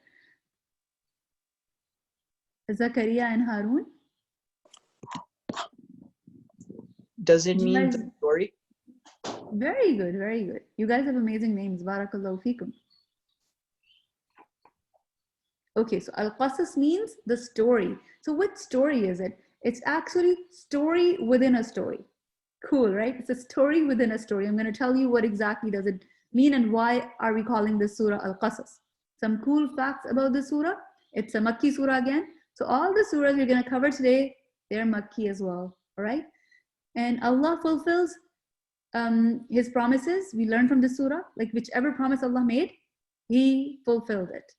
Zakaria and Harun. Does it mean the story? Very good, very good. You guys have amazing names. Barakallahu feekum. Okay, so Al-Qasas means the story. So what story is it? It's actually story within a story. Cool, right? It's a story within a story. I'm going to tell you what exactly does it mean and why are we calling this surah Al-Qasas. Some cool facts about the surah. It's a Makki surah again. So all the surahs we're going to cover today, they're Makki as well, all right? And Allah fulfills His promises. We learn from this surah, like whichever promise Allah made, He fulfilled it.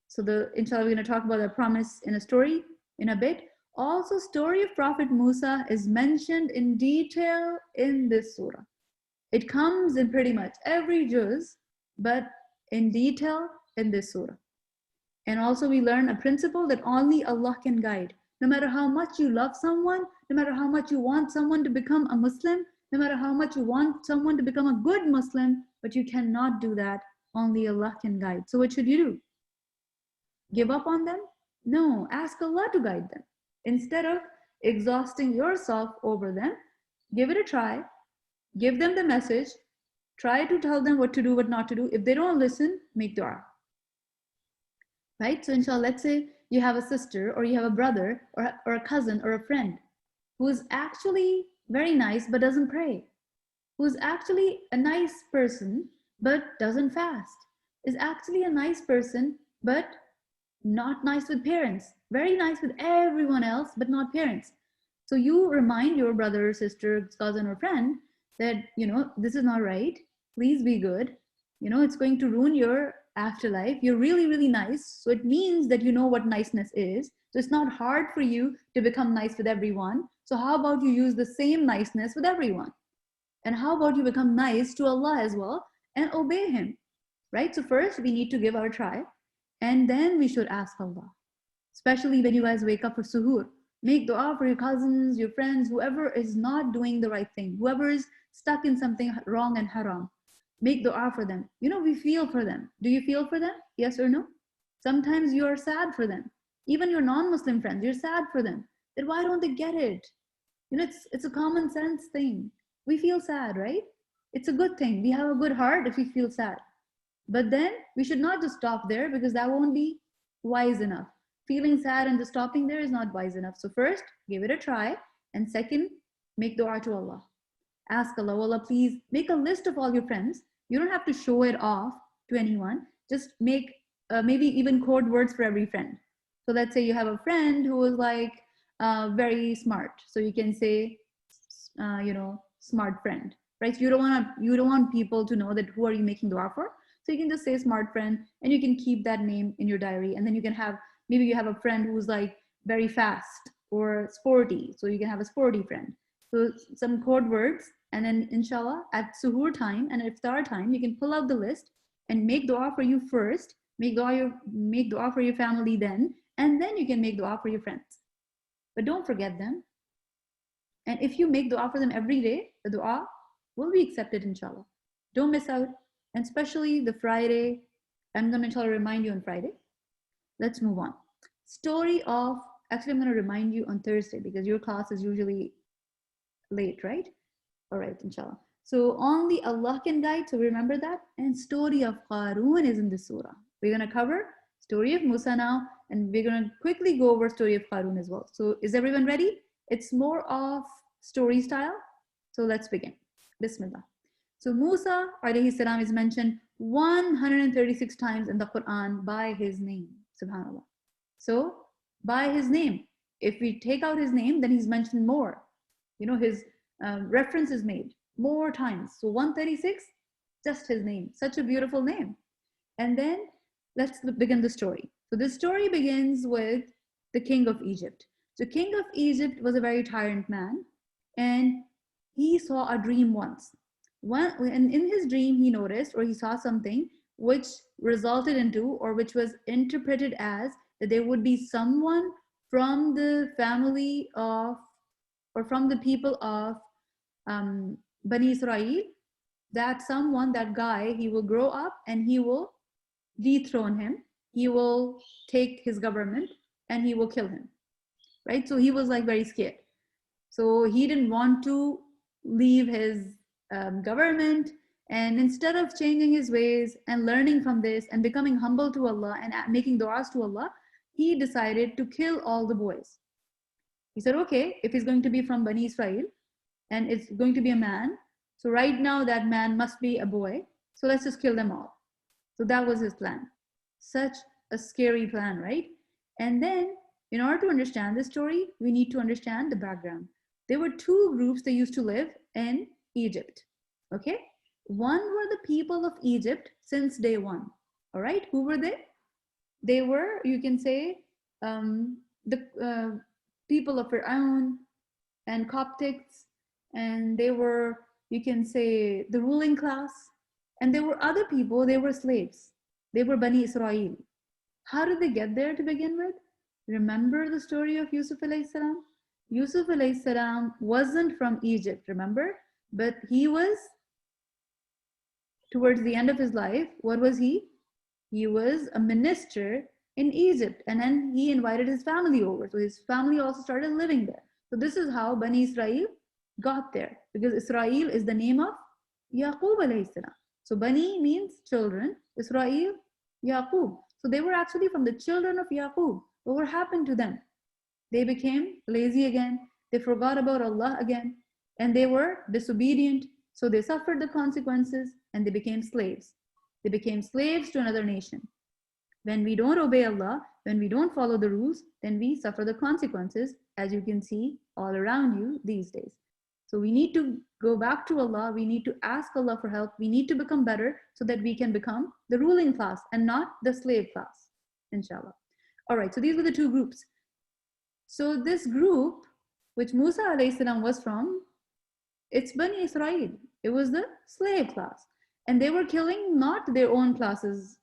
So inshallah, we're going to talk about the promise in a story in a bit. Also, story of Prophet Musa is mentioned in detail in this surah. It comes in pretty much every juz, but in detail in this surah. And also we learn a principle that only Allah can guide. No matter how much you love someone, no matter how much you want someone to become a Muslim, no matter how much you want someone to become a good Muslim, but you cannot do that. Only Allah can guide. So what should you do? Give up on them? No, ask Allah to guide them. Instead of exhausting yourself over them, give it a try. Give them the message. Try to tell them what to do, what not to do. If they don't listen, make dua. Right? So inshallah, let's say you have a sister or you have a brother or a cousin or a friend who is actually very nice but doesn't pray. Who is actually a nice person but doesn't fast. Is actually a nice person but not nice with parents. Very nice with everyone else but not parents. So you remind your brother, sister, cousin or friend that, this is not right. Please be good. It's going to ruin your afterlife. You're really, really nice. So it means that you know what niceness is. So it's not hard for you to become nice with everyone. So how about you use the same niceness with everyone? And how about you become nice to Allah as well and obey Him? right? So first we need to give our try, and then we should ask Allah. Especially when you guys wake up for suhoor. Make dua for your cousins, your friends, whoever is not doing the right thing, whoever is stuck in something wrong and haram. Make dua for them. You know, we feel for them. Do you feel for them? Yes or no? Sometimes you are sad for them. Even your non-Muslim friends, you're sad for them. Then why don't they get it? You know, it's a common sense thing. We feel sad, right? It's a good thing. We have a good heart if we feel sad. But then we should not just stop there, because that won't be wise enough. Feeling sad and just stopping there is not wise enough. So first, give it a try. And second, make dua to Allah. Ask Allah, Allah, please make a list of all your friends. You don't have to show it off to anyone. Just make maybe even code words for every friend. So let's say you have a friend who is like very smart. So you can say, smart friend, right? So you don't want people to know that who are you making dua for. So you can just say smart friend, and you can keep that name in your diary. And then you can have, maybe you have a friend who's like very fast or sporty. So you can have a sporty friend. So some code words, and then inshallah at suhoor time and iftar time, you can pull out the list and make dua for you first, make dua for your family then, and then you can make dua for your friends. But don't forget them. And if you make dua for them every day, the dua will be accepted inshallah. Don't miss out. And especially the Friday, I'm going to inshallah remind you on Friday. Let's move on. Story of, actually I'm going to remind you on Thursday because your class is usually late, right? All right, inshallah. So only Allah can guide, so remember that. And story of Qarun is in this surah. We're going to cover story of Musa now, and we're going to quickly go over story of Qarun as well. So is everyone ready? It's more of story style. So let's begin. Bismillah. So Musa alayhi salam is mentioned 136 times in the Quran by his name, subhanAllah. So by his name, if we take out his name, then he's mentioned more. You know, his reference is made more times. So 136, just his name, such a beautiful name. And then let's begin the story. So this story begins with the king of Egypt. So king of Egypt was a very tyrant man, and he saw a dream once. And in his dream, he noticed, or he saw something which resulted into, or which was interpreted as, that there would be someone from the family of, or from the people of Bani Israel, that someone, that guy, he will grow up and he will dethrone him. He will take his government and he will kill him, right? So he was like very scared. So he didn't want to leave his government, and instead of changing his ways and learning from this and becoming humble to Allah and making du'as to Allah, he decided to kill all the boys. He said, okay, if he's going to be from Bani Israel and it's going to be a man, so right now that man must be a boy, so let's just kill them all. So that was his plan. Such a scary plan, right? And then in order to understand this story, we need to understand the background. There were two groups that used to live in Egypt, okay? One were the people of Egypt since day one, all right? Who were they? They were, you can say, the people of Fir'aun and Coptics, and they were, you can say, the ruling class. And there were other people, they were slaves. They were Bani Israel. How did they get there to begin with? Remember the story of Yusuf alayhi salam? Yusuf alayhi salam wasn't from Egypt, remember? But he was, towards the end of his life, what was he? He was a minister in Egypt, and then he invited his family over. So his family also started living there. So this is how Bani Israel got there, because Israel is the name of Yaqub alayhi salam. So Bani means children, Israel, Yaqub. So they were actually from the children of Yaqub. But what happened to them? They became lazy again. They forgot about Allah again. And they were disobedient. So they suffered the consequences and they became slaves. They became slaves to another nation. When we don't obey Allah, when we don't follow the rules, then we suffer the consequences, as you can see all around you these days. So we need to go back to Allah. We need to ask Allah for help. We need to become better so that we can become the ruling class and not the slave class, inshallah. All right, so these were the two groups. So this group, which Musa alayhi salam was from, it's Bani Israel. It was the slave class. And they were killing not their own classes,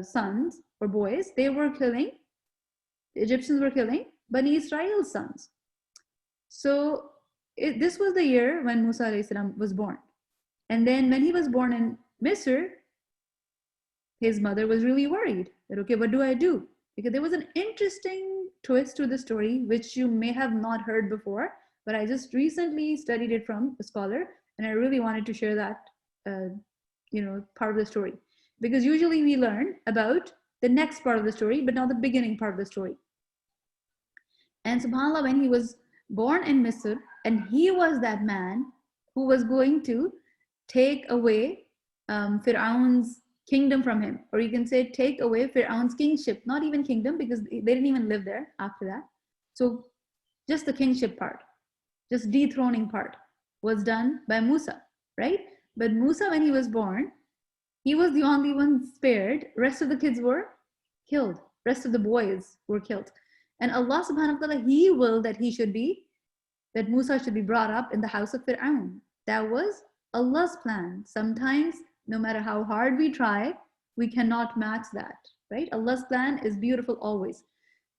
sons or boys. They were killing, the Egyptians were killing Bani Israel's sons. So this was the year when Musa alayhi salam was born. And then when he was born in Misr, his mother was really worried that, okay, what do I do? Because there was an interesting twist to the story, which you may have not heard before, but I just recently studied it from a scholar, and I really wanted to share that, part of the story. Because usually we learn about the next part of the story, but not the beginning part of the story. And subhanAllah, when he was born in Misr, and he was that man who was going to take away Fir'aun's kingdom from him, or you can say take away Fir'aun's kingship, not even kingdom, because they didn't even live there after that. So just the kingship part, just dethroning part was done by Musa, right? But Musa, when he was born, he was the only one spared. Rest of the kids were killed. Rest of the boys were killed. And Allah subhanahu wa ta'ala, he willed that that Musa should be brought up in the house of Fir'aun. That was Allah's plan. Sometimes, no matter how hard we try, we cannot match that, right? Allah's plan is beautiful always.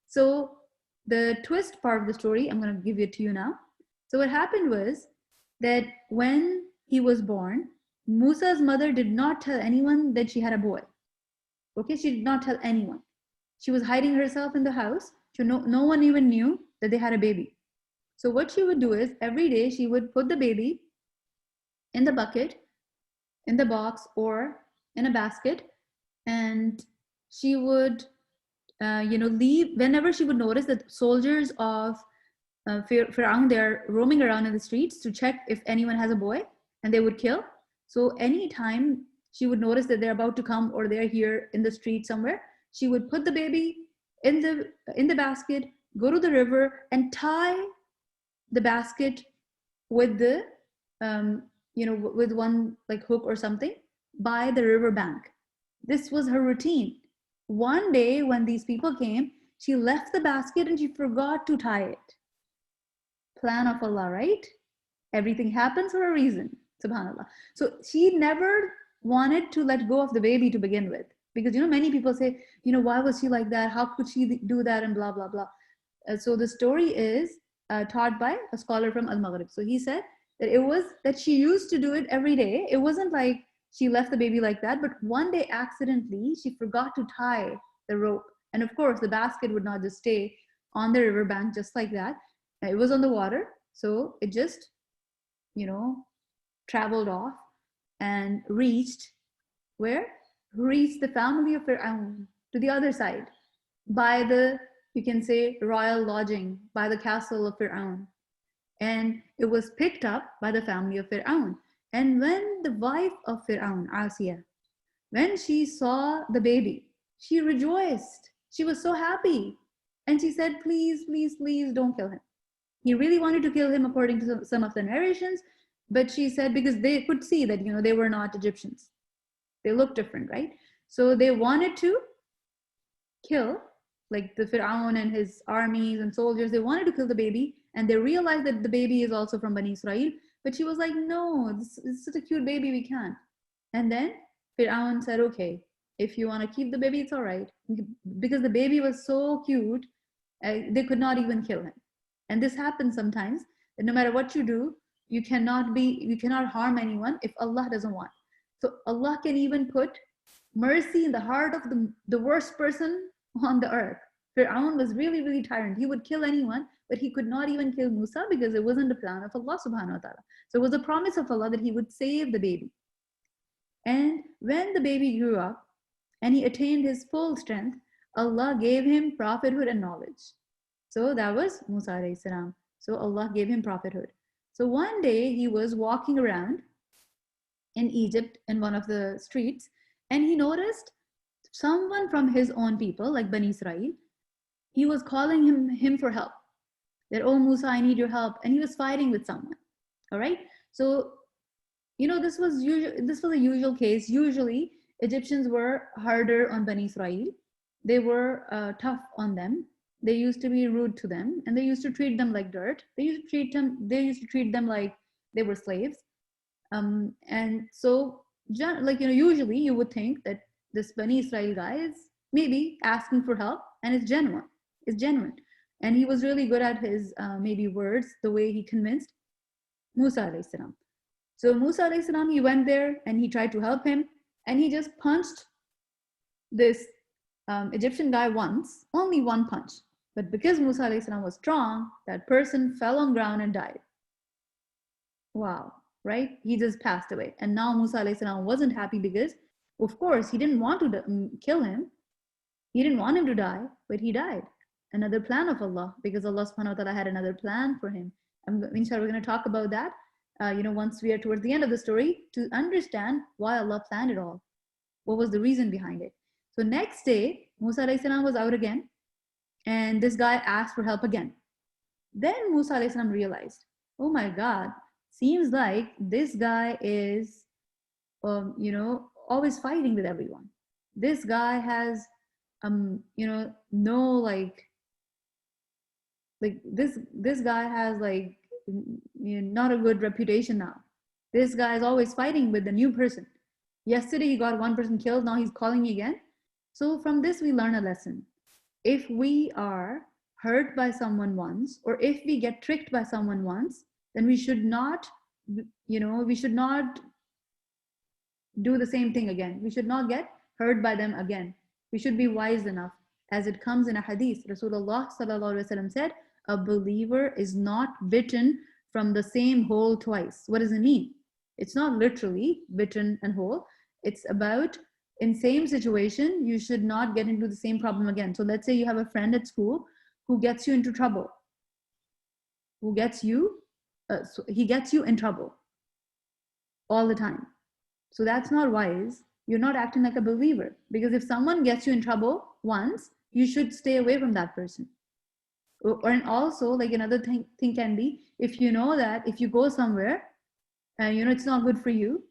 So the twist part of the story, I'm going to give it to you now. So what happened was that when he was born, Musa's mother did not tell anyone that she had a boy. Okay, she did not tell anyone. She was hiding herself in the house. So no one even knew that they had a baby. So what she would do is every day she would put the baby in the bucket, in the box, or in a basket, and she would leave whenever she would notice that soldiers of Fir'aun, they're roaming around in the streets to check if anyone has a boy, and they would kill. So anytime she would notice that they're about to come or they're here in the street somewhere, she would put the baby in the basket, go to the river, and tie the basket with the with one like hook or something by the river bank. This was her routine. One day when these people came, she left the basket and she forgot to tie it. Plan of Allah, right? Everything happens for a reason, subhanAllah. So she never wanted to let go of the baby to begin with, because many people say, why was she like that? How could she do that? And blah blah blah. So the story is taught by a scholar from Al-Maghrib. So he said that it was that she used to do it every day. It wasn't like she left the baby like that, but one day accidentally she forgot to tie the rope. And of course the basket would not just stay on the riverbank just like that. It was on the water, so it just traveled off and reached where? Reached the family of Fir'aun, to the other side, by the, you can say, royal lodging, by the castle of Fir'aun. And it was picked up by the family of Fir'aun. And when the wife of Fir'aun, Asiya, when she saw the baby, she rejoiced. She was so happy. And she said, please, please, please don't kill him. He really wanted to kill him according to some of the narrations, but she said, because they could see that, they were not Egyptians. They looked different, right? So they wanted to kill, like the Fir'aun and his armies and soldiers, they wanted to kill the baby, and they realized that the baby is also from Bani Israel, but she was like, no, this is such a cute baby, we can't. And then Fir'aun said, okay, if you want to keep the baby, it's all right. Because the baby was so cute, they could not even kill him. And this happens sometimes, that no matter what you do, you cannot harm anyone if Allah doesn't want. So Allah can even put mercy in the heart of the worst person on the earth. Fir'aun was really, really tyrant. He would kill anyone, but he could not even kill Musa because it wasn't the plan of Allah subhanahu wa ta'ala. So it was a promise of Allah that he would save the baby. And when the baby grew up and he attained his full strength, Allah gave him prophethood and knowledge. So that was Musa alayhi salam. So Allah gave him prophethood. So one day he was walking around in Egypt in one of the streets, and he noticed someone from his own people, like Bani Israel. He was calling him for help. That, oh Musa, I need your help. And he was fighting with someone. All right. So, this was a usual case. Usually Egyptians were harder on Bani Israel. They were tough on them. They used to be rude to them, and they used to treat them like dirt. They used to treat them like they were slaves. And so like, usually you would think that this Bani Israel guy is maybe asking for help and it's genuine. It's genuine. And he was really good at his maybe words, the way he convinced Musa alayhi salam. So Musa alayhi salam, he went there and he tried to help him, and he just punched this Egyptian guy once, only one punch. But because Musa alayhi salam was strong, that person fell on ground and died. Wow, right? He just passed away. And now Musa alayhi salam wasn't happy because, of course, he didn't want to kill him. He didn't want him to die, but he died. Another plan of Allah, because Allah subhanahu wa ta'ala had another plan for him. Inshallah, we're going to talk about that, once we are towards the end of the story, to understand why Allah planned it all. What was the reason behind it? So next day, Musa alayhi salam was out again, and this guy asked for help again. Then Musa alayhi salam realized, oh my God, seems like this guy is, always fighting with everyone. This guy has, no this guy has not a good reputation now. This guy is always fighting with the new person. Yesterday he got one person killed, now he's calling me again. So from this we learn a lesson. If we are hurt by someone once, or if we get tricked by someone once, then we should not, we should not do the same thing again. We should not get hurt by them again. We should be wise enough. As it comes in a hadith, Rasulullah sallallahu alaihi wasallam said, a believer is not bitten from the same hole twice. What does it mean? It's not literally bitten and whole. It's about, in same situation, you should not get into the same problem again. So let's say you have a friend at school who gets you into trouble. He gets you in trouble all the time. So that's not wise. You're not acting like a believer, because if someone gets you in trouble once, you should stay away from that person. And also, like, another thing can be, if you know that if you go somewhere and it's not good for you,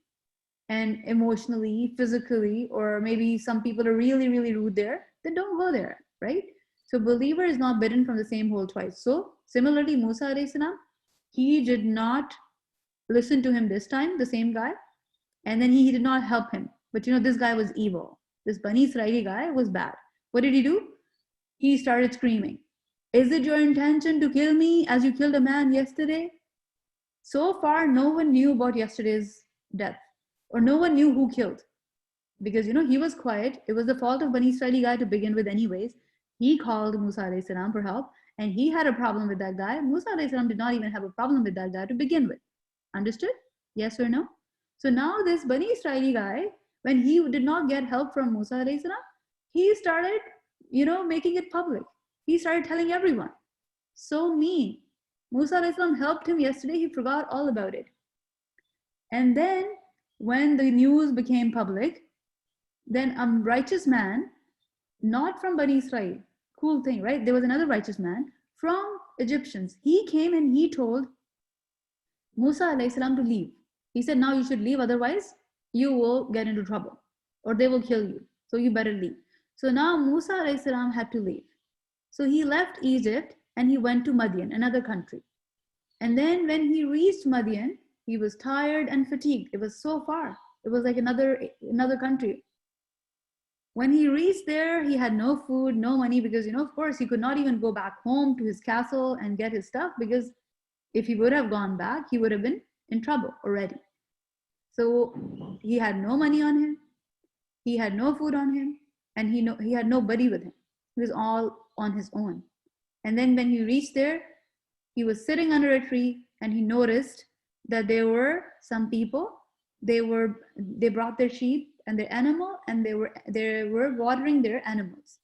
and emotionally, physically, or maybe some people are really, really rude there, then don't go there, right? So believer is not bitten from the same hole twice. So similarly, Musa alayhi salam, he did not listen to him this time, the same guy, and then he did not help him. But this guy was evil. This Bani Israeli guy was bad. What did he do? He started screaming, is it your intention to kill me as you killed a man yesterday? So far, no one knew about yesterday's death, or no one knew who killed, because he was quiet. It was the fault of Bani Israeli guy to begin with anyways. He called Musa alayhi salam for help, and he had a problem with that guy. Musa alayhi salam did not even have a problem with that guy to begin with. Understood? Yes or no? So now this Bani Israeli guy, when he did not get help from Musa alayhi salam, he started, making it public. He started telling everyone. So mean. Musa alayhi salam helped him yesterday, he forgot all about it. And then when the news became public, then a righteous man, not from Bani Israel, cool thing, right? There was another righteous man from Egyptians. He came and he told Musa alayhi salam to leave. He said, now you should leave, otherwise you will get into trouble, or they will kill you. So you better leave. So now Musa alayhi salam had to leave. So he left Egypt and he went to Madian, another country. And then when he reached Madian, he was tired and fatigued. It was so far. It was like another country. When he reached there, he had no food, no money, because, of course, he could not even go back home to his castle and get his stuff, because if he would have gone back, he would have been in trouble already. So he had no money on him, he had no food on him, and he had nobody with him. He was all on his own. And then when he reached there, he was sitting under a tree, and he noticed that there were some people. They brought their sheep and their animal, and they were watering their animals.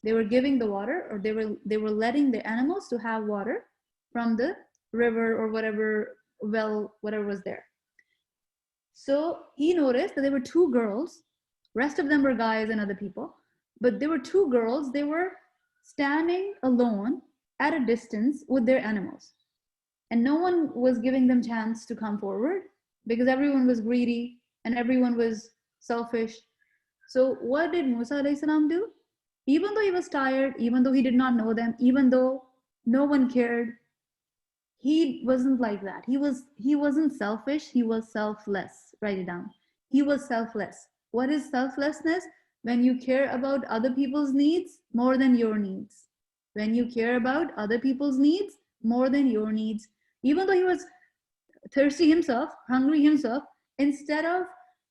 They were giving the water, or they were letting their animals to have water from the river or whatever well, whatever was there. So he noticed that there were two girls. Rest of them were guys and other people, but there were two girls. They were standing alone at a distance with their animals, and no one was giving them chance to come forward, because everyone was greedy and everyone was selfish. So what did Musa alayhi salam do? Even though he was tired, even though he did not know them, even though no one cared, he wasn't like that. He wasn't selfish, he was selfless. Write it down. He was selfless. What is selflessness? When you care about other people's needs more than your needs. When you care about other people's needs more than your needs. Even though he was thirsty himself, hungry himself, instead of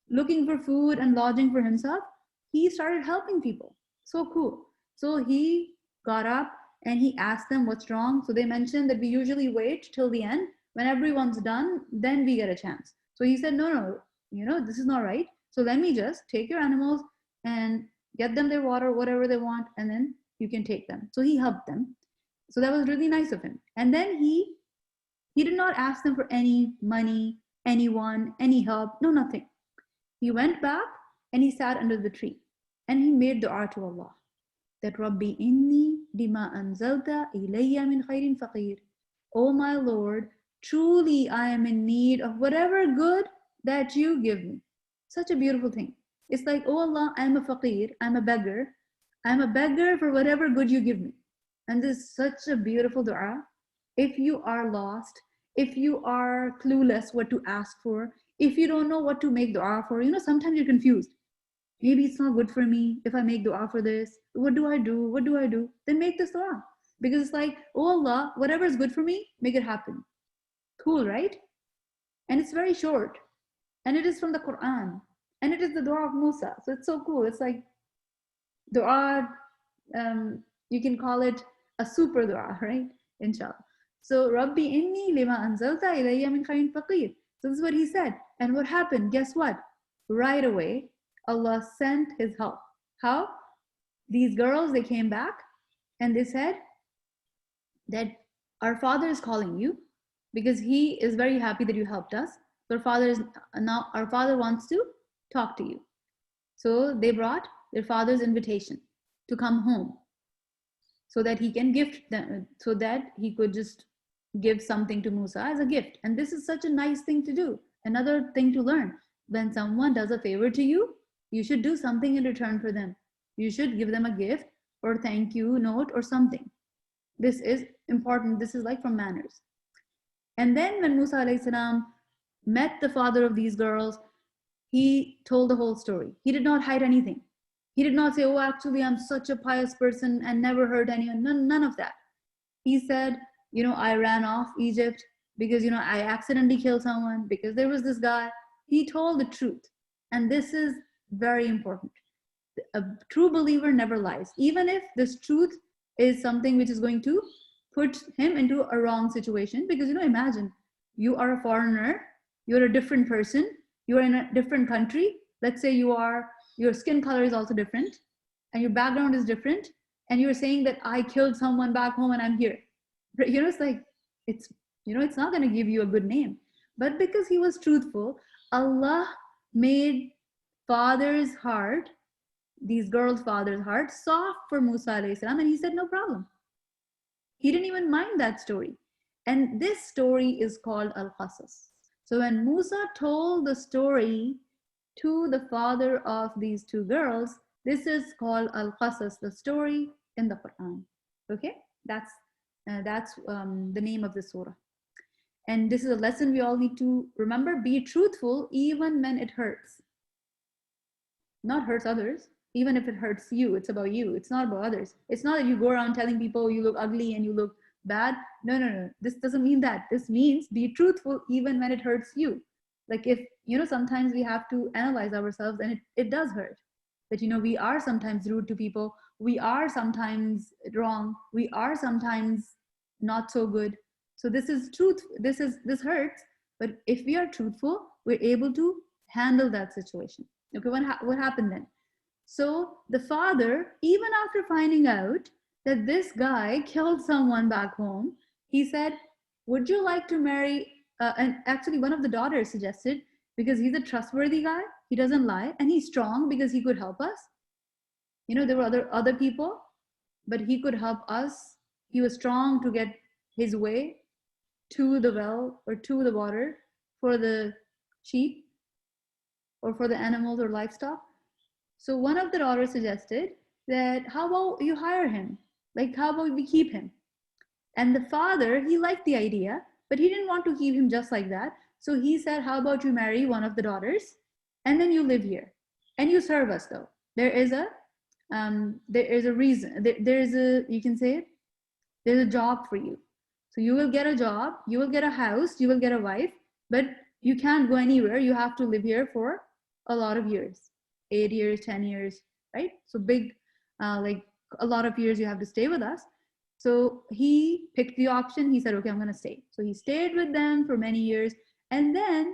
looking for food and lodging for himself, he started helping people. So cool. So he got up and he asked them what's wrong. So they mentioned that we usually wait till the end. When everyone's done, then we get a chance. So he said, no, this is not right. So let me just take your animals and get them their water, whatever they want, and then you can take them. So he helped them. So that was really nice of him. And then he did not ask them for any money, anyone, any help, no, nothing. He went back and he sat under the tree and he made dua to Allah that Rabbi inni lima anzalta ilayya min khairin faqir. Oh my Lord, truly I am in need of whatever good that you give me. Such a beautiful thing. It's like, oh Allah, I'm a faqir, I'm a beggar. I'm a beggar for whatever good you give me. And this is such a beautiful dua. If you are lost, if you are clueless what to ask for, if you don't know what to make dua for, sometimes you're confused. Maybe it's not good for me if I make dua for this. What do I do? What do I do? Then make this dua. Because it's like, oh Allah, whatever is good for me, make it happen. Cool, right? And it's very short. And it is from the Qur'an. And it is the dua of Musa. So it's so cool. It's like dua, you can call it a super dua, right? Inshallah. So, Rabbi inni lima anzalta ilayya min khairin faqir. So this is what he said. And what happened? Guess what? Right away, Allah sent his help. How? These girls, they came back and they said that our father is calling you because he is very happy that you helped us. So our father wants to talk to you. So they brought their father's invitation to come home so that he can gift them, so that he could just give something to Musa as a gift. And this is such a nice thing to do. Another thing to learn. When someone does a favor to you, you should do something in return for them. You should give them a gift or thank you note or something. This is important. This is like from manners. And then when Musa alayhi salam met the father of these girls, he told the whole story. He did not hide anything. He did not say, oh, actually, I'm such a pious person and never hurt anyone. None of that. He said, I ran off Egypt because, I accidentally killed someone because there was this guy. He told the truth. And this is very important. A true believer never lies. Even if this truth is something which is going to put him into a wrong situation. Because, imagine you are a foreigner, you're a different person, you're in a different country. Let's say your skin color is also different and your background is different. And you're saying that I killed someone back home and I'm here. It's like, it's not going to give you a good name. But because he was truthful, Allah made father's heart, these girls' father's heart, soft for Musa alayhi salam, and he said, no problem. He didn't even mind that story. And this story is called Al-Qasas. So when Musa told the story to the father of these two girls, this is called Al-Qasas, the story in the Quran. Okay, that's the name of the surah. And this is a lesson we all need to remember. Be truthful even when it hurts. Not hurts others. Even if it hurts you, it's about you. It's not about others. It's not that you go around telling people you look ugly and you look bad. No. This doesn't mean that. This means be truthful even when it hurts you. Like if, sometimes we have to analyze ourselves and it does hurt. That, we are sometimes rude to people. We are sometimes wrong. We are sometimes not so good. So this is truth. This hurts. But if we are truthful, we're able to handle that situation. Okay, what happened then? So the father, even after finding out that this guy killed someone back home, he said, would you like to marry, and actually one of the daughters suggested, because he's a trustworthy guy, he doesn't lie, and he's strong because he could help us. There were other people, but he could help us. He was strong to get his way to the well or to the water for the sheep or for the animals or livestock. So one of the daughters suggested that, how about you hire him? Like, how about we keep him? And the father, he liked the idea, but he didn't want to keep him just like that. So he said, how about you marry one of the daughters and then you live here and you serve us though. There is a reason. There is a, you can say it, there's a job for you. So you will get a job, you will get a house, you will get a wife, but you can't go anywhere. You have to live here for a lot of years, 8 years, 10 years, right? So big, like a lot of years you have to stay with us. So he picked the option. He said, okay, I'm going to stay. So he stayed with them for many years. And then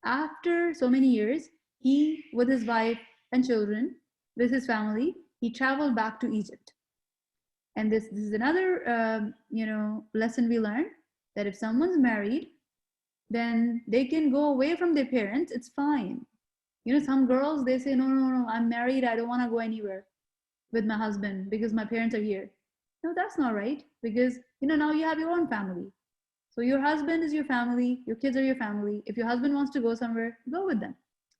after so many years, he, with his wife and children, with his family, he traveled back to Egypt. And this is another, lesson we learned, that if someone's married, then they can go away from their parents. It's fine. Some girls, they say, no, I'm married. I don't want to go anywhere with my husband because my parents are here. No, that's not right, because, now you have your own family. So your husband is your family, your kids are your family. If your husband wants to go somewhere, go with them.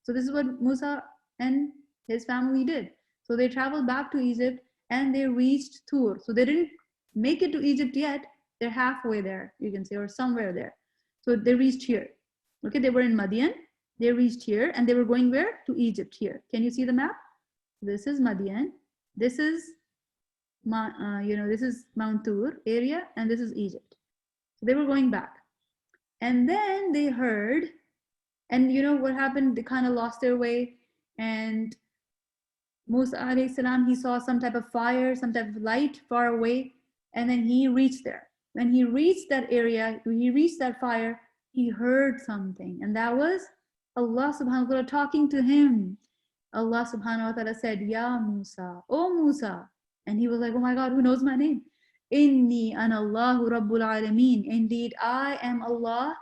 So this is what Musa and his family did. So they traveled back to Egypt and they reached Tur. So they didn't make it to Egypt yet. They're halfway there, you can say, or somewhere there. So they reached here. Okay, they were in Madian. They reached here and they were going where? To Egypt here. Can you see the map? This is Madian. This is, this is Mount Tur area, and this is Egypt. So they were going back. And then they heard, and what happened? They kind of lost their way. And Musa alayhi salam, he saw some type of fire, some type of light far away, and then he reached there. When he reached that area, when he reached that fire, he heard something, and that was Allah subhanahu wa ta'ala talking to him. Allah subhanahu wa ta'ala said, Ya Musa, oh Musa. And he was like, oh my God, who knows my name? Inni ana Allahu Rabbul Alameen. Indeed, I am Allah,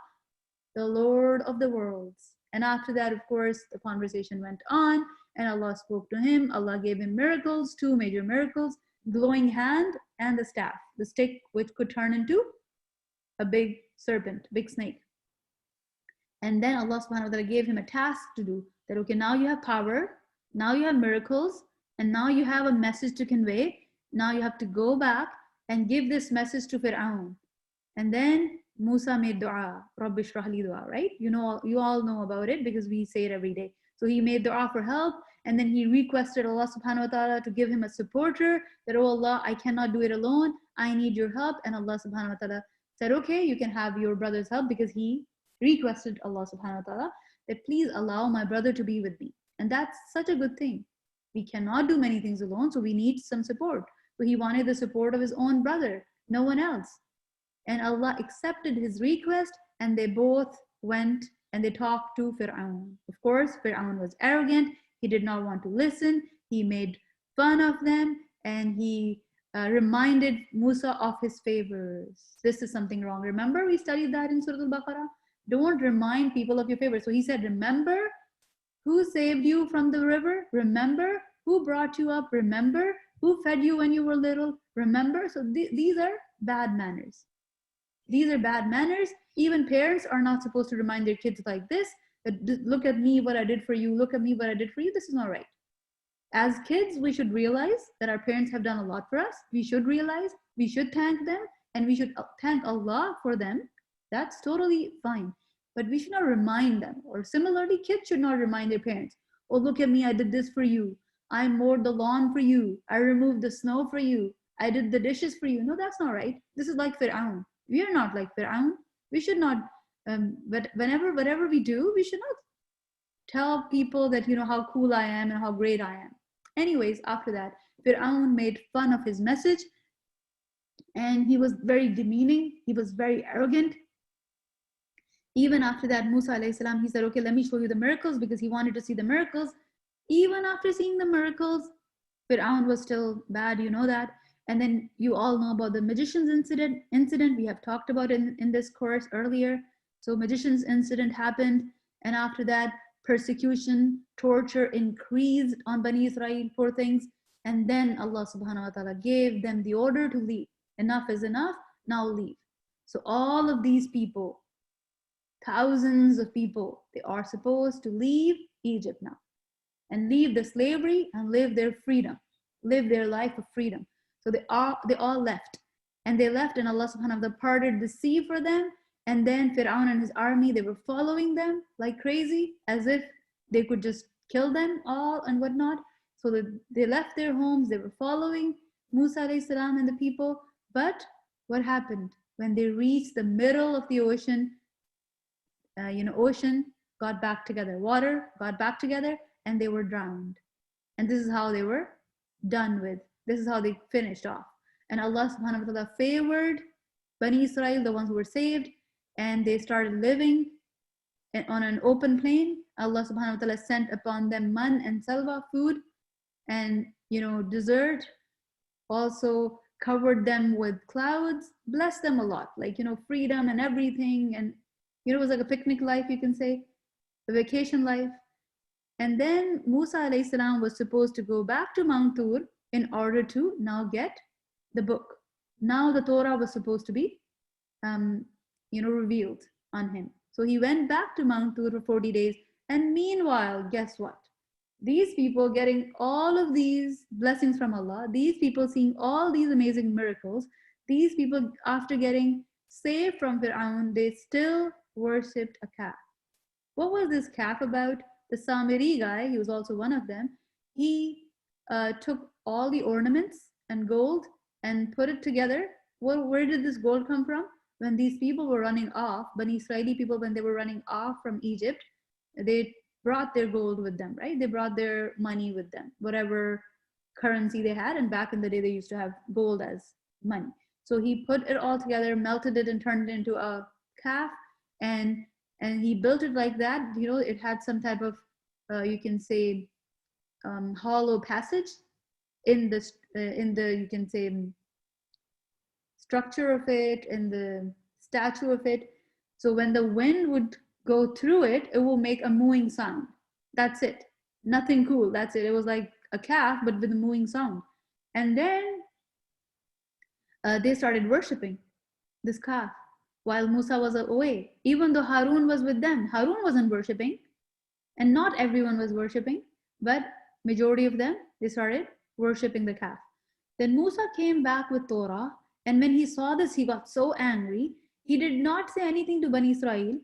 the Lord of the worlds. And after that, of course, the conversation went on, and Allah spoke to him. Allah gave him miracles, 2 major miracles, glowing hand and the staff, the stick which could turn into a big serpent, big snake. And then Allah subhanahu wa ta'ala gave him a task to do, that okay, now you have power, now you have miracles, and now you have a message to convey. Now you have to go back and give this message to Fir'aun. And then Musa made dua, Rabbi shrah li dua, right? You all know about it because we say it every day. So he made dua for help, and then he requested Allah subhanahu wa ta'ala to give him a supporter, that, oh Allah, I cannot do it alone, I need your help. And Allah subhanahu wa ta'ala said, okay, you can have your brother's help, because he requested Allah subhanahu wa ta'ala that please allow my brother to be with me. And that's such a good thing. We cannot do many things alone, so we need some support. So he wanted the support of his own brother, no one else. And Allah accepted his request, and they both went and they talked to Fir'aun. Of course, Fir'aun was arrogant. He did not want to listen. He made fun of them, and he reminded Musa of his favors. This is something wrong. Remember, we studied that in Surah Al-Baqarah? Don't remind people of your favors. So he said, remember who saved you from the river? Remember who brought you up? Remember who fed you when you were little? Remember? So these are bad manners. These are bad manners. Even parents are not supposed to remind their kids like this. Look at me, what I did for you. Look at me, what I did for you. This is not right. As kids, we should realize that our parents have done a lot for us. We should realize, we should thank them, and we should thank Allah for them. That's totally fine. But we should not remind them. Or similarly, kids should not remind their parents, oh, look at me, I did this for you. I mowed the lawn for you. I removed the snow for you. I did the dishes for you. No, that's not right. This is like Fir'aun. We are not like Fir'aun. We should not, but whatever we do, we should not tell people that, how cool I am and how great I am. Anyways, after that, Fir'aun made fun of his message, and he was very demeaning. He was very arrogant. Even after that, Musa alayhi salam, he said, okay, let me show you the miracles, because he wanted to see the miracles. Even after seeing the miracles, Fir'aun was still bad, you know that. And then you all know about the magician's incident. We have talked about it in this course earlier. So magician's incident happened, and after that, persecution, torture increased on Bani Israel for things. And then Allah subhanahu wa ta'ala gave them the order to leave. Enough is enough, now leave. So all of these people, thousands of people, they are supposed to leave Egypt now and leave the slavery and live their freedom, live their life of freedom. So they all left, and they left, and Allah subhanahu wa ta'ala parted the sea for them. And then Fir'aun and his army, they were following them like crazy, as if they could just kill them all and whatnot. So they left their homes, they were following Musa alayhi salam and the people. But what happened? When they reached the middle of the ocean, ocean got back together, water got back together, and they were drowned. And this is how they were done with. This is how they finished off. And Allah subhanahu wa ta'ala favored Bani Israel, the ones who were saved, and they started living on an open plain. Allah subhanahu wa ta'ala sent upon them man and salwa, food, and dessert. Also covered them with clouds, blessed them a lot, like freedom and everything. And it was like a picnic life, you can say, a vacation life. And then Musa alayhi salam was supposed to go back to Mount Tur in order to now get the book. Now the Torah was supposed to be revealed on him. So he went back to Mount Tur for 40 days. And meanwhile, guess what? These people getting all of these blessings from Allah, these people seeing all these amazing miracles, these people, after getting saved from Fir'aun, they still worshipped a calf. What was this calf about? The Samiri guy, he was also one of them, he took all the ornaments and gold and put it together. Well, where did this gold come from? When these people were running off, Bani Israeli people, when they were running off from Egypt, they brought their gold with them, right? They brought their money with them, whatever currency they had. And back in the day, they used to have gold as money. So he put it all together, melted it, and turned it into a calf. And he built it like that. It had some type of, you can say, hollow passage in the you can say, structure of it, in the statue of it. So when the wind would go through it, it will make a mooing sound. That's it. Nothing cool. That's it. It was like a calf, but with a mooing sound. And then they started worshiping this calf while Musa was away. Even though Harun was with them, Harun wasn't worshiping, and not everyone was worshiping, but majority of them, they started worshiping the calf. Then Musa came back with Torah, and when he saw this, he got so angry. He did not say anything to Bani Israel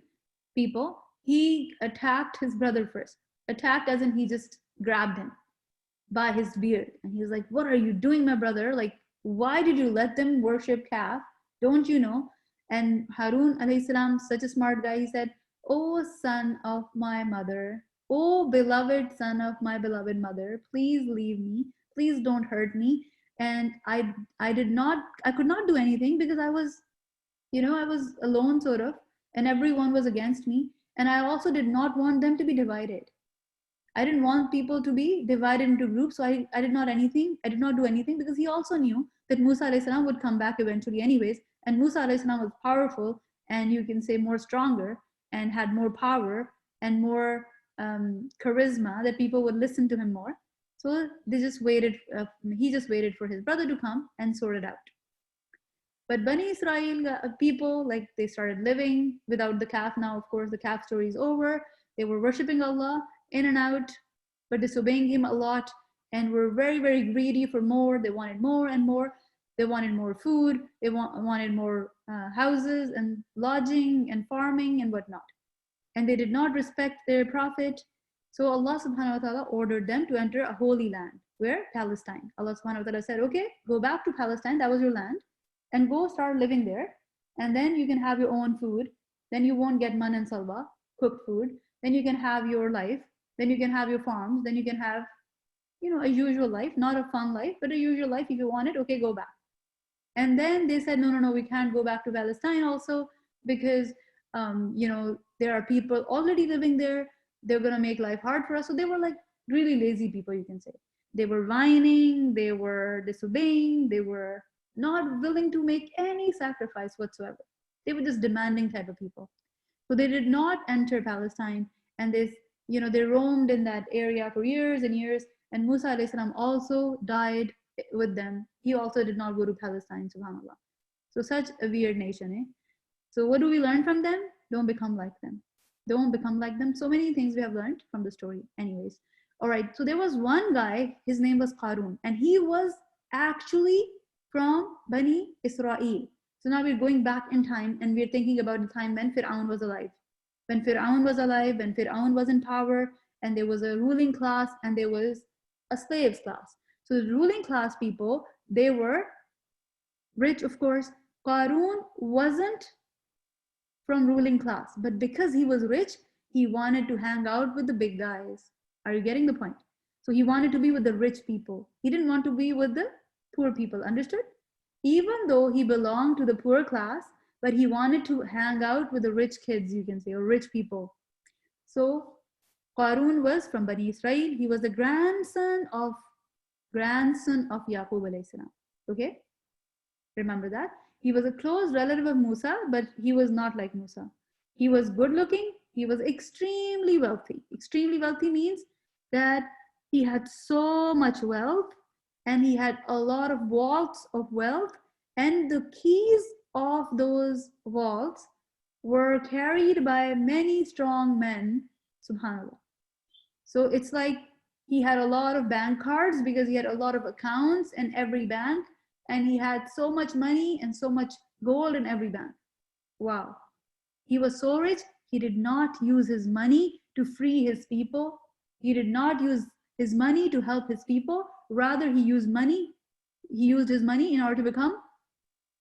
people. He attacked his brother first. Attacked as in he just grabbed him by his beard. And he was like, what are you doing, my brother? Like, why did you let them worship calf? Don't you know? And Harun alayhi salam, such a smart guy, he said, "O son of my mother, O beloved son of my beloved mother, please leave me. Please don't hurt me." And I could not do anything because I was alone sort of, and everyone was against me. And I also did not want them to be divided. I didn't want people to be divided into groups. So I did not do anything because he also knew that Musa alayhi salam would come back eventually anyways. And Musa alayhi salam was powerful, and you can say more stronger, and had more power and more charisma, that people would listen to him more. So they just waited, he just waited for his brother to come and sort it out. But Bani Israel people, like, they started living without the calf. Now, of course, the calf story is over. They were worshiping Allah in and out, but disobeying him a lot, and were very, very greedy for more. They wanted more and more. They wanted more food. They wanted more houses and lodging and farming and whatnot. And they did not respect their prophet. So Allah subhanahu wa ta'ala ordered them to enter a holy land. Where? Palestine. Allah subhanahu wa ta'ala said, okay, go back to Palestine. That was your land. And go start living there. And then you can have your own food. Then you won't get man and salwa, cooked food. Then you can have your life. Then you can have your farms. Then you can have, a usual life, not a fun life, but a usual life. If you want it, okay, go back. And then they said, no, we can't go back to Palestine also because, there are people already living there. They're going to make life hard for us. So they were like really lazy people, you can say. They were whining, they were disobeying, they were not willing to make any sacrifice whatsoever. They were just demanding type of people. So they did not enter Palestine, and they roamed in that area for years and years. And Musa alayhi salam also died with them. He also did not go to Palestine, subhanAllah. So such a weird nation, eh? So what do we learn from them? Don't become like them. Don't become like them. So many things we have learned from the story. Anyways. All right. So there was one guy, his name was Qarun, and he was actually from Bani Israel. So now we're going back in time, and we're thinking about the time when Fir'aun was alive. When Fir'aun was alive, when Fir'aun was in power, and there was a ruling class, and there was a slaves class. So the ruling class people, they were rich, of course. Qarun wasn't from ruling class, but because he was rich, he wanted to hang out with the big guys. Are you getting the point? So he wanted to be with the rich people. He didn't want to be with the poor people, understood? Even though he belonged to the poor class, but he wanted to hang out with the rich kids, you can say, or rich people. So Qarun was from Bani Israel. He was the grandson of Yaqub alayhi salam. Okay? Remember that? He was a close relative of Musa, but he was not like Musa. He was good looking. He was extremely wealthy. Extremely wealthy means that he had so much wealth, and he had a lot of vaults of wealth, and the keys of those vaults were carried by many strong men, subhanAllah. So it's like he had a lot of bank cards because he had a lot of accounts in every bank, and he had so much money and so much gold in every bank. Wow. He was so rich, he did not use his money to free his people. He did not use his money to help his people. Rather, he used his money in order to become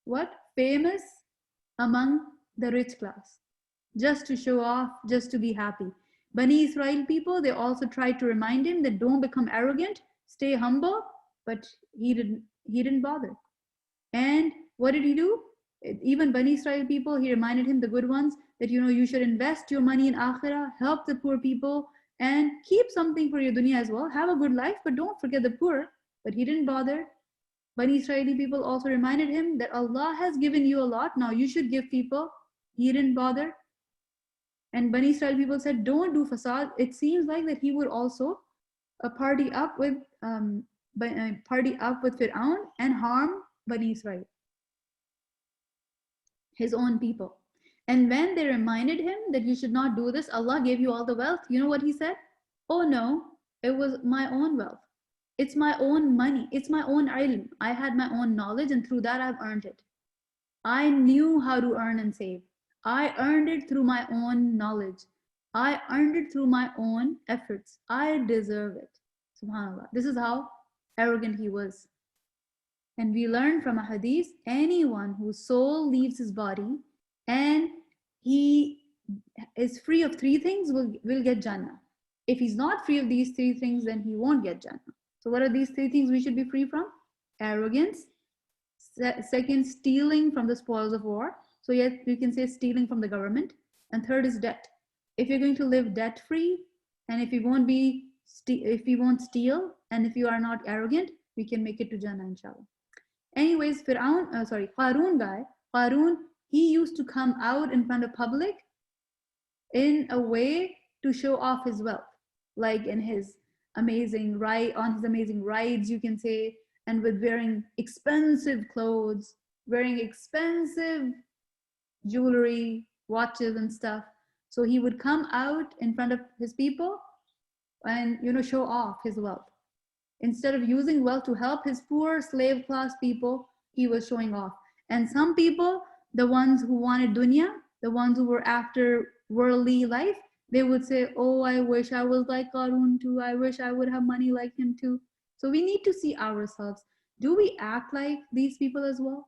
what? Famous among the rich class. Just to show off, just to be happy. Bani Israel people, they also tried to remind him that don't become arrogant, stay humble, but he didn't bother. And what did he do? Even Bani Israel people, he reminded him, the good ones, that you should invest your money in akhirah, help the poor people, and keep something for your dunya as well. Have a good life, but don't forget the poor. But he didn't bother. Bani Israeli people also reminded him that Allah has given you a lot, now you should give people. He didn't bother. And Bani Israel people said, don't do fasad. It seems like that he would also party up with Fir'aun and harm Bani Israel, his own people. And when they reminded him that you should not do this, Allah gave you all the wealth. You know what he said? Oh no, it was my own wealth. It's my own money. It's my own ilm. I had my own knowledge, and through that I've earned it. I knew how to earn and save. I earned it through my own knowledge. I earned it through my own efforts. I deserve it. SubhanAllah. This is how arrogant he was. And we learn from a hadith, anyone whose soul leaves his body and he is free of three things will get Jannah. If he's not free of these three things, then he won't get Jannah. So what are these three things we should be free from? Arrogance. Second, stealing from the spoils of war. So yes, we can say stealing from the government. And third is debt. If you're going to live debt free, and if you won't steal, and if you are not arrogant, we can make it to Jannah, inshallah. Anyways, Qarun, he used to come out in front of public in a way to show off his wealth, like on his amazing rides, you can say, and with wearing expensive clothes, wearing expensive jewelry, watches and stuff. So he would come out in front of his people and show off his wealth. Instead of using wealth to help his poor slave class people, he was showing off. And some people, the ones who wanted dunya, the ones who were after worldly life, they would say, oh, I wish I was like Qarun too. I wish I would have money like him too. So we need to see ourselves. Do we act like these people as well?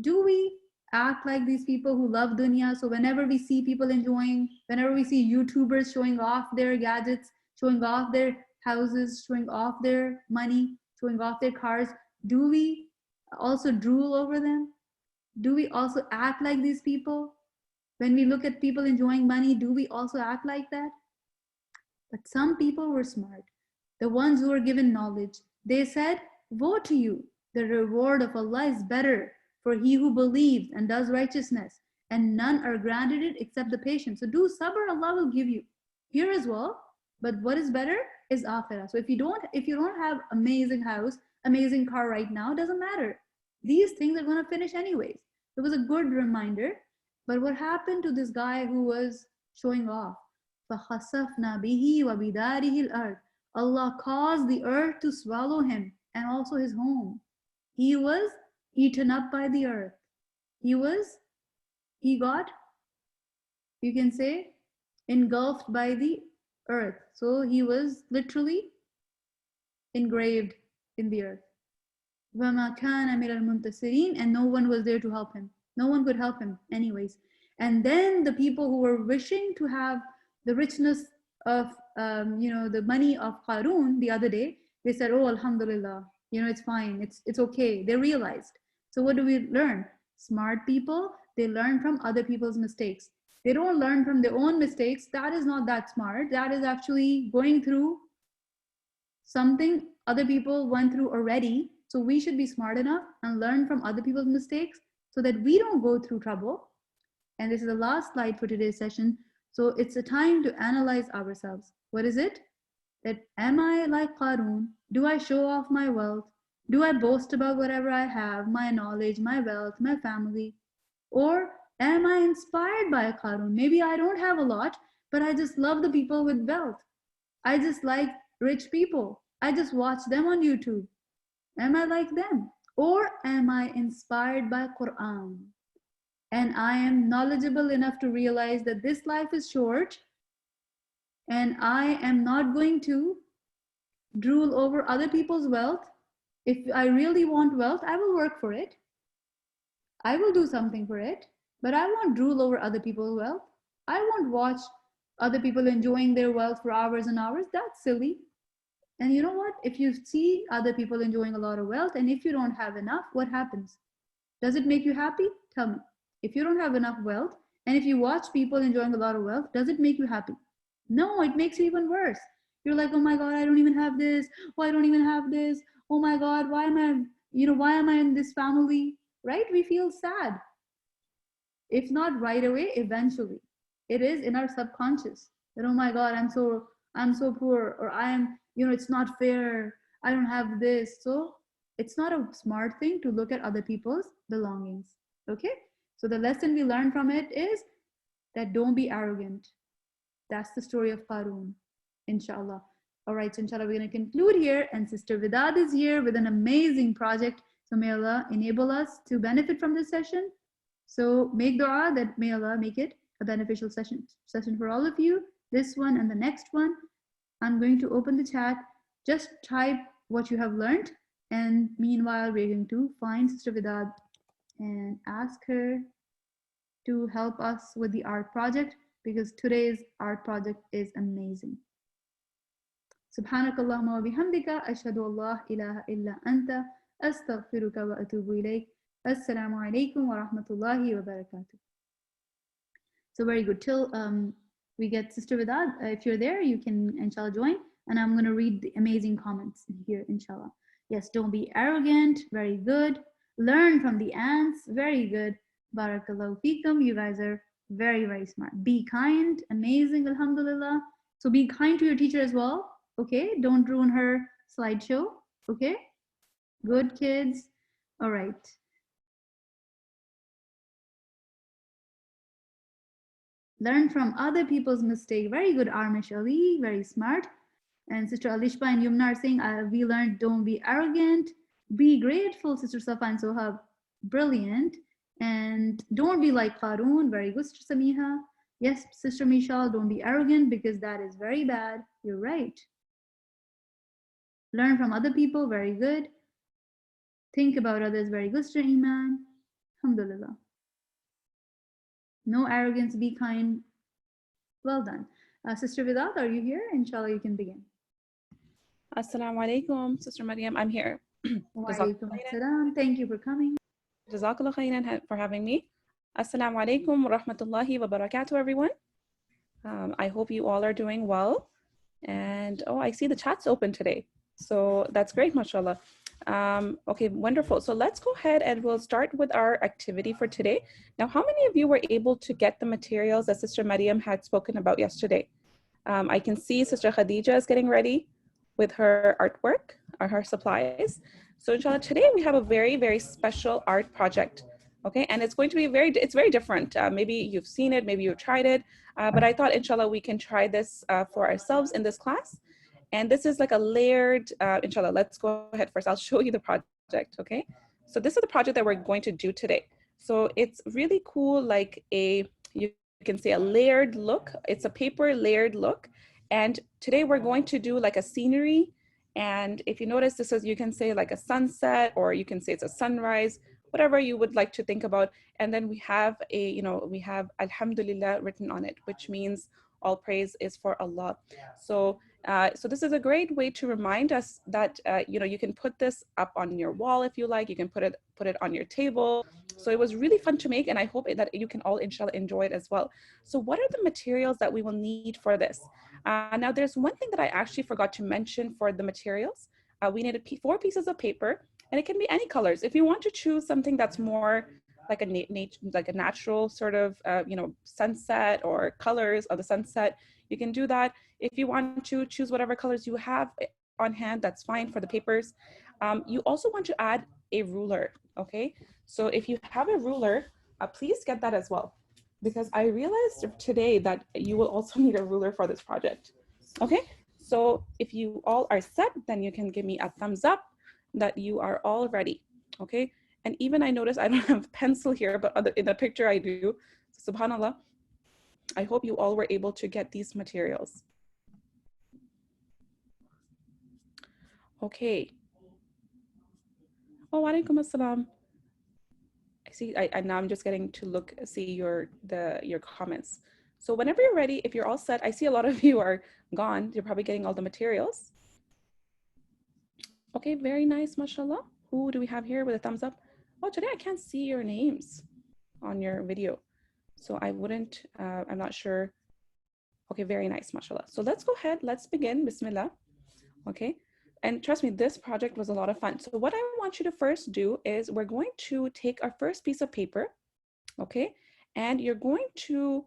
Do we act like these people who love dunya? So whenever we see people enjoying, whenever we see YouTubers showing off their gadgets, showing off their houses, showing off their money, showing off their cars, do we also drool over them? Do we also act like these people? When we look at people enjoying money, do we also act like that? But some people were smart. The ones who were given knowledge, they said, woe to you, the reward of Allah is better for he who believes and does righteousness, and none are granted it except the patient. So do sabr, Allah will give you here as well. But what is better is akhirah. So if you don't have amazing house, amazing car right now, doesn't matter. These things are going to finish anyways. It was a good reminder. But what happened to this guy who was showing off? فَخَسَفْنَا بِهِ وَبِدَارِهِ الْأَرْضِ. Allah caused the earth to swallow him and also his home. He was eaten up by the earth. He got, you can say, engulfed by the earth. So he was literally engraved in the earth. وَمَا كَانَ مِنَ الْمُنْتَصِرِينَ, and no one was there to help him. No one could help him anyways. And then the people who were wishing to have the richness of, the money of Qarun the other day, they said, oh, alhamdulillah, it's fine, it's okay. They realized. So what do we learn? Smart people, they learn from other people's mistakes. They don't learn from their own mistakes. That is not that smart. That is actually going through something other people went through already. So we should be smart enough and learn from other people's mistakes so that we don't go through trouble. And this is the last slide for today's session. So it's a time to analyze ourselves. What is it? That am I like Qarun? Do I show off my wealth? Do I boast about whatever I have, my knowledge, my wealth, my family? Or am I inspired by a Qarun? Maybe I don't have a lot, but I just love the people with wealth. I just like rich people. I just watch them on YouTube. Am I like them? Or am I inspired by Qur'an? And I am knowledgeable enough to realize that this life is short and I am not going to drool over other people's wealth. If I really want wealth, I will work for it. I will do something for it, but I won't drool over other people's wealth. I won't watch other people enjoying their wealth for hours and hours. That's silly. And you know what? If you see other people enjoying a lot of wealth and if you don't have enough, what happens? Does it make you happy? Tell me. If you don't have enough wealth and if you watch people enjoying a lot of wealth, does it make you happy? No, it makes it even worse. You're like, oh my God, I don't even have this. Oh, I don't even have this. Oh my God, why am I in this family? Right? We feel sad. If not right away, eventually. It is in our subconscious that, oh my God, I'm so poor, or I am, it's not fair. I don't have this. So it's not a smart thing to look at other people's belongings. Okay? So the lesson we learn from it is that don't be arrogant. That's the story of Qarun, inshallah. All right, so inshallah, we're going to conclude here. And Sister Vidad is here with an amazing project. So may Allah enable us to benefit from this session. So make dua that may Allah make it a beneficial session for all of you. This one and the next one. I'm going to open the chat. Just type what you have learned. And meanwhile, we're going to find Sister Vidad and ask her to help us with the art project, because today's art project is amazing. Subhanakallahumma wa bihamdika ashhadu an la ilaha illa anta astaghfiruka wa atubu ilayk. Assalamu alaikum wa rahmatullahi wa barakatuh. So very good. Till we get Sister Vidad, if you're there, you can inshallah join. And I'm going to read the amazing comments here, inshallah. Yes, don't be arrogant. Very good. Learn from the ants. Very good. Barakallahu feekum. You guys are very, very smart. Be kind. Amazing. Alhamdulillah. So be kind to your teacher as well. Okay. Don't ruin her slideshow. Okay. Good kids. All right. Learn from other people's mistake. Very good, Armish Ali. Very smart. And Sister Alishba and Yumna are saying, we learned don't be arrogant. Be grateful, Sister Safa and Sohab. Brilliant. And don't be like Qarun. Very good, Sister Samiha. Yes, Sister Mishal, don't be arrogant because that is very bad. You're right. Learn from other people. Very good. Think about others. Very good, Sister Iman. Alhamdulillah. No arrogance. Be kind. Well done. Sister Vidad, are you here? Inshallah, you can begin. Assalamu alaikum, Sister Maryam. I'm here. Wa alaikum assalam. Thank you for coming. Jazakallah khairan for having me. Assalamu alaikum wa rahmatullahi wa barakatuh, everyone. I hope you all are doing well. And I see the chat's open today. So that's great, mashallah. Okay, wonderful. So let's go ahead and we'll start with our activity for today. Now, how many of you were able to get the materials that Sister Maryam had spoken about yesterday? I can see Sister Khadija is getting ready with her artwork or her supplies. So inshallah, today we have a very, very special art project. Okay, and it's going to be it's very different. Maybe you've seen it, maybe you've tried it, but I thought inshallah we can try this for ourselves in this class. And this is like a layered, inshallah, let's go ahead first. I'll show you the project, okay? So this is the project that we're going to do today. So it's really cool, like you can say a layered look. It's a paper layered look. And today we're going to do like a scenery. And if you notice, this is, you can say like a sunset, or you can say it's a sunrise, whatever you would like to think about. And then we have a, you know, we have Alhamdulillah written on it, which means all praise is for Allah. So so this is a great way to remind us that you know, you can put this up on your wall if you like. You can put it on your table. So it was really fun to make, and I hope that you can all inshallah enjoy it as well. So what are the materials that we will need for this? Now there's one thing that I actually forgot to mention for the materials. We needed 4 pieces of paper, and it can be any colors. If you want to choose something that's more like a natural sort of you know, sunset or colors of the sunset, you can do that. If you want to choose whatever colors you have on hand, that's fine for the papers. You also want to add a ruler, okay? So if you have a ruler, please get that as well, because I realized today that you will also need a ruler for this project, okay? So if you all are set, then you can give me a thumbs up that you are all ready, okay? And even I noticed I don't have a pencil here, but in the picture I do. So subhanAllah, I hope you all were able to get these materials. Okay. Oh, walaikum assalam. I see, now I'm just getting to see your comments. So whenever you're ready, if you're all set, I see a lot of you are gone. You're probably getting all the materials. Okay, very nice, mashallah. Who do we have here with a thumbs up? Oh, today I can't see your names on your video. So I wouldn't, I'm not sure. Okay, very nice, mashallah. So let's go ahead, let's begin, bismillah. Okay, and trust me, this project was a lot of fun. So what I want you to first do is we're going to take our first piece of paper, okay? And you're going to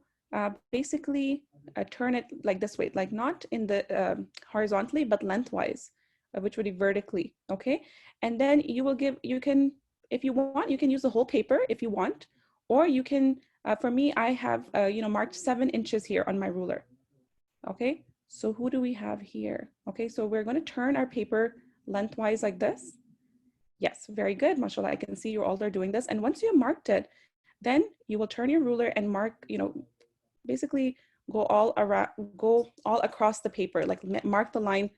basically turn it like this way, like not in the horizontally, but lengthwise, which would be vertically, okay? And then you will you can, if you want, you can use the whole paper if you want, or you can, for me, I have, you know, marked 7 inches here on my ruler, okay? So who do we have here? Okay, so we're going to turn our paper lengthwise like this. Yes, very good, mashallah. I can see you all are doing this. And once you have marked it, then you will turn your ruler and mark, you know, basically go all around, go all across the paper, like mark the line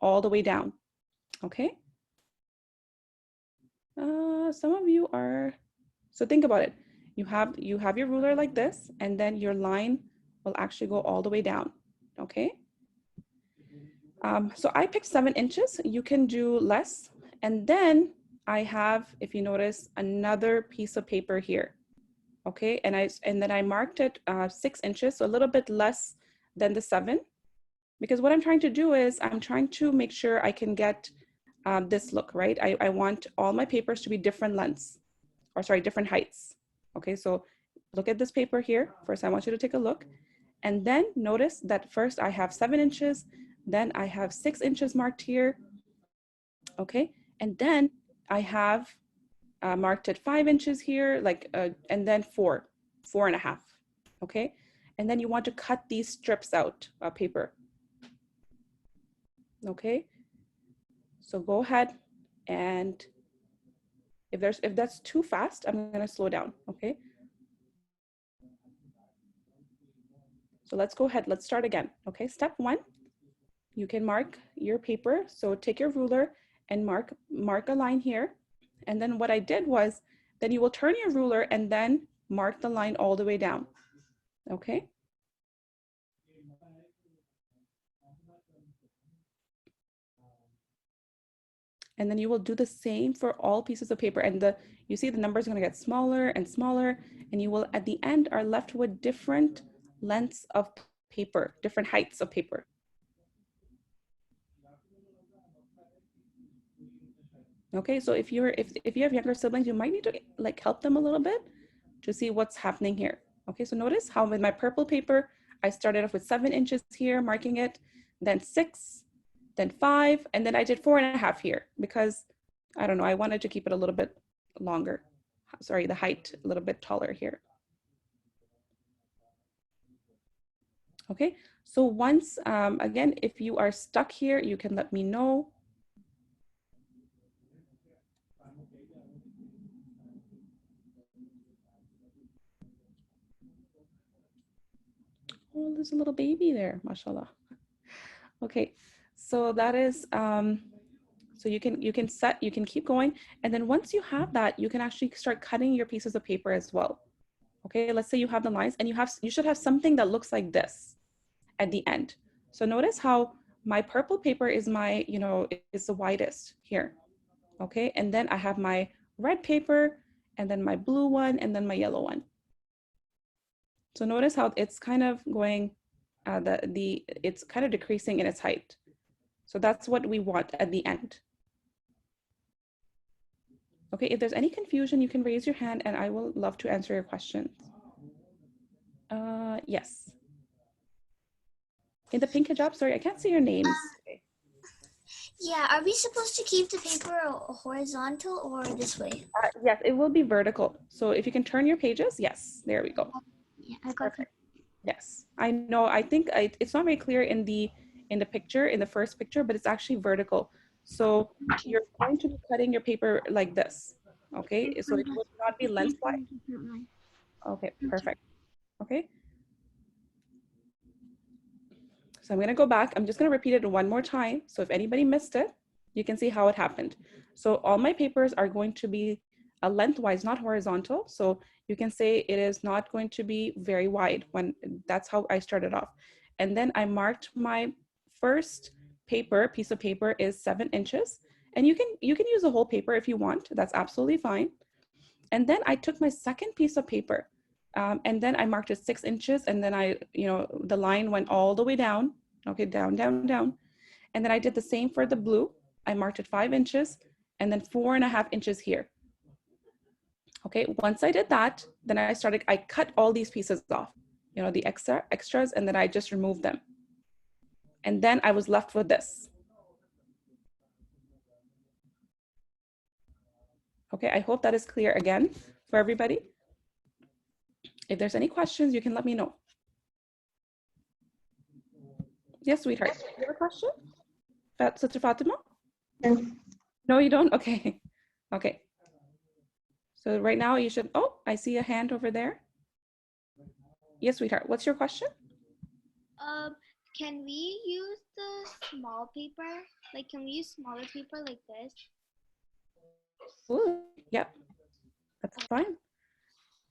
all the way down. Okay. Some of you are, so think about it. You have your ruler like this, and then your line will actually go all the way down. Okay. So I picked 7 inches. You can do less. And then I have, if you notice, another piece of paper here. Okay, and then I marked it 6 inches, so a little bit less than the 7, because what I'm trying to do is I'm trying to make sure I can get this look, right? I want all my papers to be different lengths, or sorry, different heights. Okay, so look at this paper here. First, I want you to take a look, and then notice that first I have 7 inches, then I have 6 inches marked here. Okay, and then I have marked at 5 inches here, like, and then 4.5, okay? And then you want to cut these strips out of paper, okay? So go ahead, and if that's too fast, I'm gonna slow down, okay? So let's go ahead, let's start again, okay? Step 1, you can mark your paper. So take your ruler and mark a line here. And then what I did was, then you will turn your ruler and then mark the line all the way down, okay? And then you will do the same for all pieces of paper. And you see the numbers are gonna get smaller and smaller, and you will, at the end, are left with different lengths of paper, different heights of paper. Okay, so if you have younger siblings, you might need to like help them a little bit to see what's happening here. Okay, so notice how with my purple paper, I started off with 7 inches here, marking it, then 6, then 5, and then I did 4.5 here because, I don't know, I wanted to keep it a little bit longer. Sorry, the height a little bit taller here. Okay, so once, again, if you are stuck here, you can let me know. Oh, there's a little baby there, mashallah. Okay, so that is, so you can keep going. And then once you have that, you can actually start cutting your pieces of paper as well. Okay, let's say you have the lines and you should have something that looks like this at the end. So notice how my purple paper is my, is the widest here. Okay, and then I have my red paper and then my blue one and then my yellow one. So notice how it's kind of going, it's kind of decreasing in its height. So that's what we want at the end. Okay, if there's any confusion, you can raise your hand and I will love to answer your questions. Yes. In the pink hijab, sorry, I can't see your names. Yeah, are we supposed to keep the paper horizontal or this way? Yes, it will be vertical. So if you can turn your pages, yes, there we go. Yeah, I got it. Yes, I know. I think it's not very clear in the picture, in the first picture, but it's actually vertical. So you're going to be cutting your paper like this. Okay, so it will not be lengthwise. Okay, perfect. Okay. So I'm going to go back. I'm just going to repeat it one more time. So if anybody missed it, you can see how it happened. So all my papers are going to be lengthwise, not horizontal. So you can say it is not going to be very wide when that's how I started off. And then I marked my first piece of paper is 7 inches. And you can use the whole paper if you want. That's absolutely fine. And then I took my second piece of paper and then I marked it 6 inches and then the line went all the way down, okay, down, down, down. And then I did the same for the blue. I marked it 5 inches and then 4.5 inches here. Okay, once I did that, then I cut all these pieces off, the extras, and then I just removed them. And then I was left with this. Okay, I hope that is clear again for everybody. If there's any questions, you can let me know. Yes, sweetheart. You have a question? Sister Fatima? No, you don't? Okay. Okay. So right now you should, oh, I see a hand over there. Yes, sweetheart. What's your question? Can we use the small paper? Like, can we use smaller paper like this? Ooh, yep. That's fine.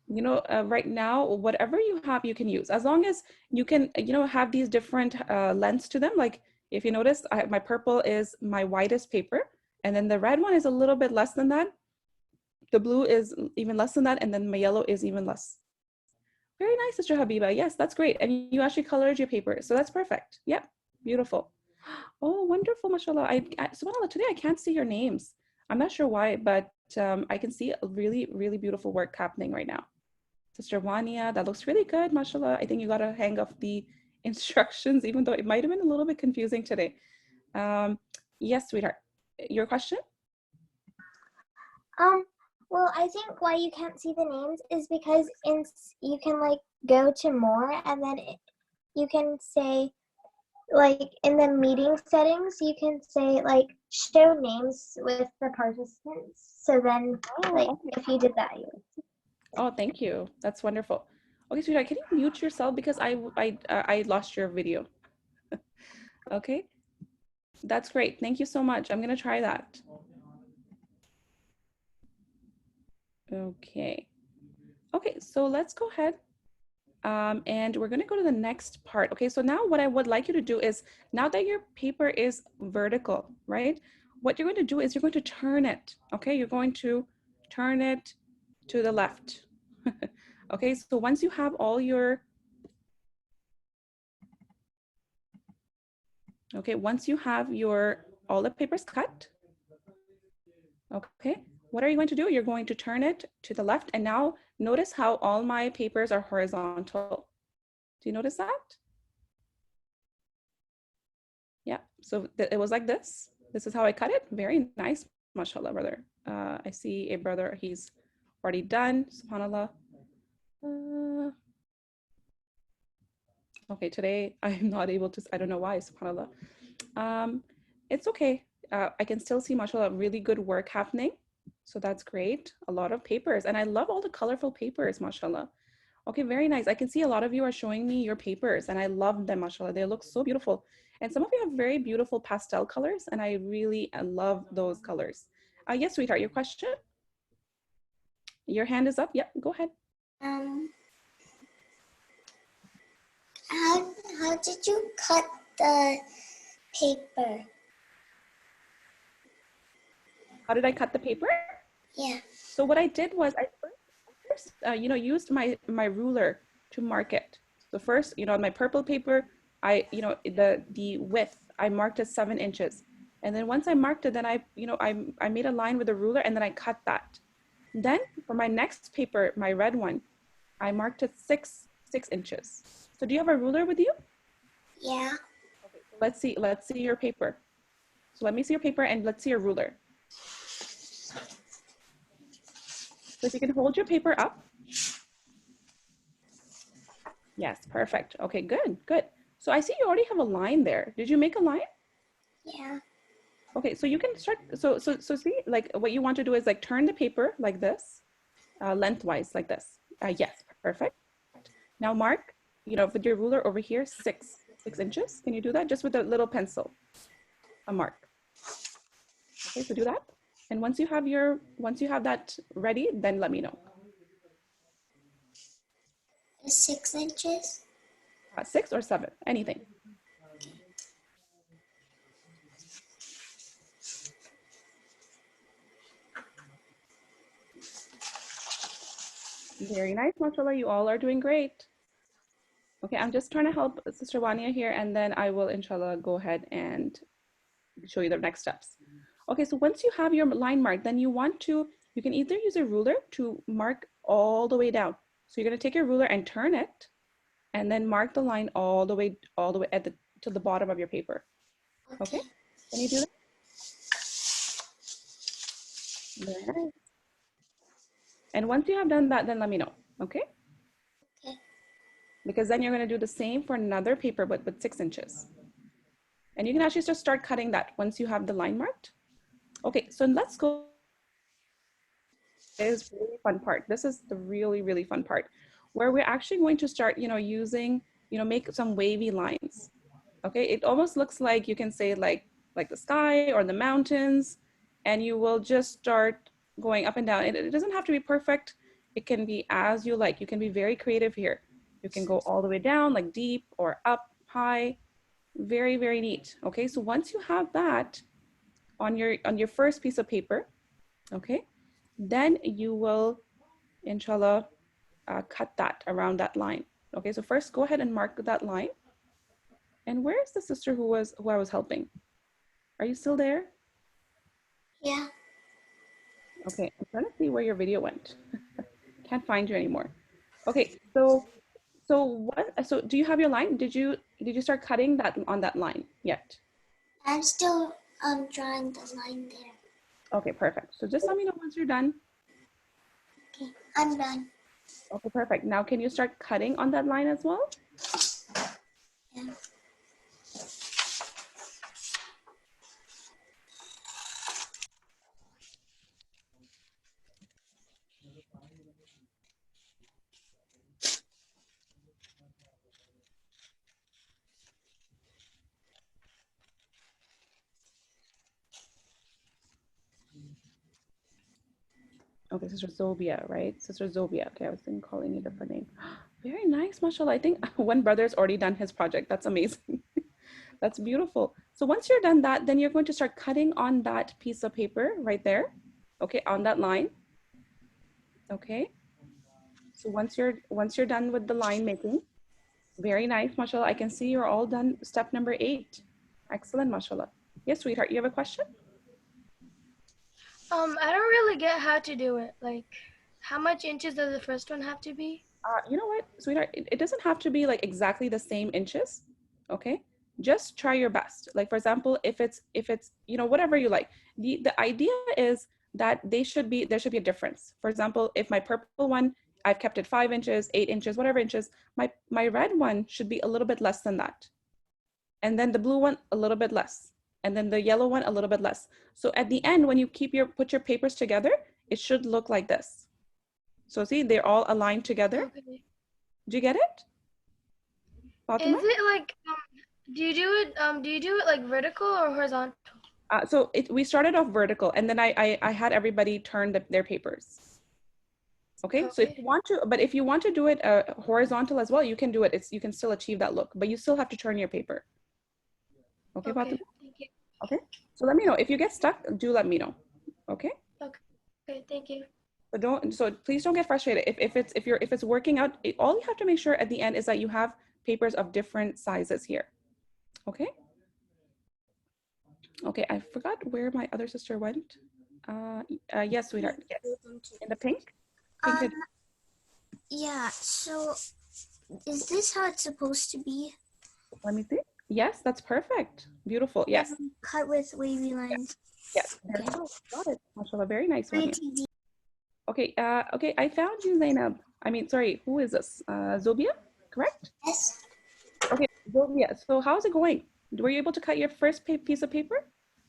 Right now, whatever you have, you can use. As long as you can, have these different lengths to them. Like if you notice, my purple is my widest paper. And then the red one is a little bit less than that. The blue is even less than that. And then my yellow is even less. Very nice, Sister Habiba. Yes, that's great. And you actually colored your paper. So that's perfect. Yep, beautiful. Oh, wonderful, mashallah. SubhanAllah, today I can't see your names. I'm not sure why, but I can see a really, really beautiful work happening right now. Sister Wania, that looks really good, mashallah. I think you got to hang up the instructions, even though it might have been a little bit confusing today. Yes, sweetheart. Your question? Well, I think why you can't see the names is because you can like go to more and then you can say like in the meeting settings, you can say like show names with the participants. So then if you did that, you would. Oh, thank you. That's wonderful. Okay, sweetheart, can you mute yourself because I lost your video. Okay, that's great. Thank you so much. I'm gonna try that. Okay. Okay, so let's go ahead and we're gonna go to the next part. Okay, so now what I would like you to do is, now that your paper is vertical, right? What you're going to do is you're going to turn it, okay? You're going to turn it to the left. Okay, so once you have all your, all the papers cut, okay, what are you going to do? You're going to turn it to the left, and now notice how all my papers are horizontal. Do you notice that? Yeah, so it was like this. This is how I cut it. Very nice, mashallah, brother. I see a brother, he's already done, subhanAllah. Okay, today I'm not able to, I don't know why, subhanAllah. It's okay. I can still see, mashallah, really good work happening. So that's great. A lot of papers. And I love all the colorful papers, mashallah. Okay, very nice. I can see a lot of you are showing me your papers and I love them, mashallah. They look so beautiful. And some of you have very beautiful pastel colors, and I really love those colors. Yes, sweetheart, your question? Your hand is up. Yep, go ahead. How did you cut the paper? How did I cut the paper? Yeah. So what I did was I first used my ruler to mark it. So first, on my purple paper, the width, I marked it 7 inches. And then once I marked it, then I made a line with a ruler and then I cut that. Then for my next paper, my red one, I marked it 6 inches. So do you have a ruler with you? Yeah. Okay, so let's see your paper. So let me see your paper and let's see your ruler. So if you can hold your paper up. Yes, perfect. Okay, good, good. So I see you already have a line there. Did you make a line? Yeah. Okay, so you can start, so see, like what you want to do is like turn the paper like this, lengthwise like this. Yes, perfect. Now mark, with your ruler over here, 6 inches. Can you do that? Just with a little pencil, a mark. Okay, so do that. And once you have that ready, then let me know. 6 inches? 6 or 7, anything. Very nice, mashallah. You all are doing great. Okay, I'm just trying to help Sister Wania here, and then I will, inshallah, go ahead and show you the next steps. Okay, so once you have your line marked, then you can either use a ruler to mark all the way down. So you're going to take your ruler and turn it, and then mark the line all the way to the bottom of your paper. Okay, can you do that? Very nice. And once you have done that, then let me know, okay? Okay. Because then you're going to do the same for another paper, but with 6 inches. And you can actually just start cutting that once you have the line marked. Okay, so let's go. This is really fun part. This is the really, really fun part where we're actually going to start, using, make some wavy lines. Okay, it almost looks like you can say like the sky or the mountains, and you will just start going up and down. It doesn't have to be perfect. It can be as you like. You can be very creative here. You can go all the way down, like deep, or up, high. Very, very neat. Okay, so once you have that on your first piece of paper, okay, then you will, inshallah, cut that around that line. Okay, so first go ahead and mark that line. And where is the sister who I was helping? Are you still there? Yeah. Okay, I'm trying to see where your video went. Can't find you anymore. Okay, so do you have your line? Did you start cutting that on that line yet? I'm still drawing the line there. Okay, perfect. So just let me know once you're done. Okay, I'm done. Okay, perfect. Now can you start cutting on that line as well? Yeah. Okay, Sister Zobia, right? Sister Zobia. Okay, I was calling you a different name. Very nice, mashallah. I think one brother's already done his project. That's amazing. That's beautiful. So once you're done that, then you're going to start cutting on that piece of paper right there. Okay, on that line. Okay. So once you're done with the line making, very nice, mashallah. I can see you're all done. Step number 8. Excellent, mashallah. Yes, sweetheart, you have a question? I don't really get how to do it. Like, how much inches does the first one have to be? You know what, sweetheart, it doesn't have to be like exactly the same inches. Okay, just try your best. Like for example, if it's whatever you like. The idea is that there should be a difference. For example, if my purple one, I've kept it 5 inches, 8 inches, whatever inches, my red one should be a little bit less than that, and then the blue one a little bit less, and then the yellow one a little bit less. So at the end, when you put your papers together, it should look like this. So see, they're all aligned together. Okay. Do you get it, Fatima? Is it like, Do you do it like vertical or horizontal? So we started off vertical, and then I had everybody turn their papers. Okay, so if you want to, but if you want to do it horizontal as well, you can do it. You can still achieve that look, but you still have to turn your paper. Okay, Fatima? Thank you. Okay, so let me know if you get stuck. Do let me know. Okay. Okay, thank you. So please don't get frustrated. If it's working out, all you have to make sure at the end is that you have papers of different sizes here. Okay. Okay, I forgot where my other sister went. Yes, sweetheart. Yes. In the pink? Pink Yeah, so is this how it's supposed to be? Let me see. Yes, that's perfect. Beautiful. Yes. Cut with wavy lines. Yes. Okay. Got it. MashaAllah, very nice one. TV. Okay, okay, I found you, Zainab. I mean, sorry, who is this? Zobia, correct? Yes. Okay, Zobia, so how's it going? Were you able to cut your first piece of paper?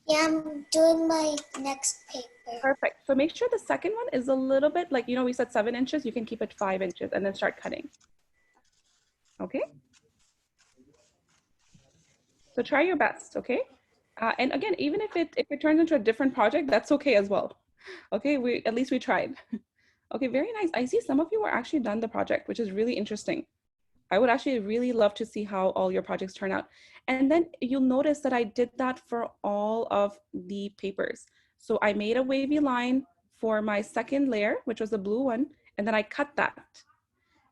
Yeah, I'm doing my next paper. Perfect. So make sure the second one is a little bit like, you know, we said 7 inches, you can keep it 5 inches and then start cutting. Okay? So try your best, okay? And again, even if it turns into a different project, that's okay as well. Okay, at least we tried. Okay, very nice. I see some of you are actually done the project, which is really interesting. I would actually really love to see how all your projects turn out. And then you'll notice that I did that for all of the papers. So I made a wavy line for my second layer, which was the blue one, and then I cut that.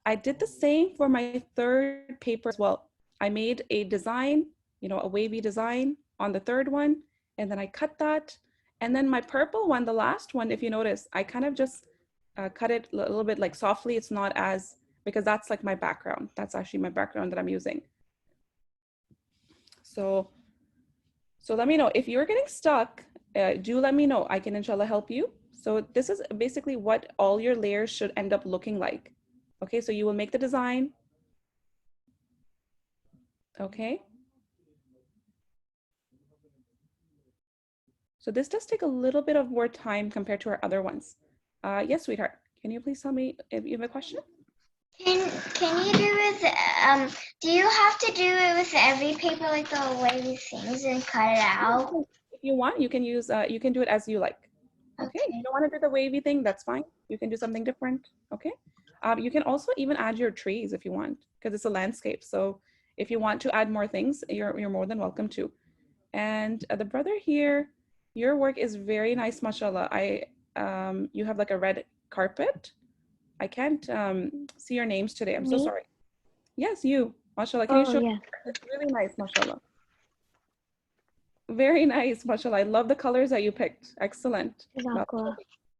I did the same for my third paper as well. I made a design, you know, a wavy design on the third one, and then I cut that. And then my purple one, the last one, if you notice, I kind of just cut it a little bit like softly. It's not as, because that's like my background. That's actually my background that I'm using. So let me know if you're getting stuck. Do let me know. I can inshallah help you. So this is basically what all your layers should end up looking like. Okay, so you will make the design. Okay. So this does take a little bit of more time compared to our other ones. Yes, sweetheart. Can you please tell me if you have a question? Can you do with do you have to do it with every paper like the way these things and cut it out? If you want, you can use you can do it as you like. Okay. If you don't want to do the wavy thing, that's fine. You can do something different. Okay. You can also even add your trees if you want, because it's a landscape. So if you want to add more things, you're more than welcome to. And the brother here, your work is very nice, mashallah. You have like a red carpet. I can't see your names today. I'm so sorry. Yes, you, mashallah. Can you show? Yeah. It's really nice, mashallah. Very nice, mashallah. I love the colors that you picked. Excellent.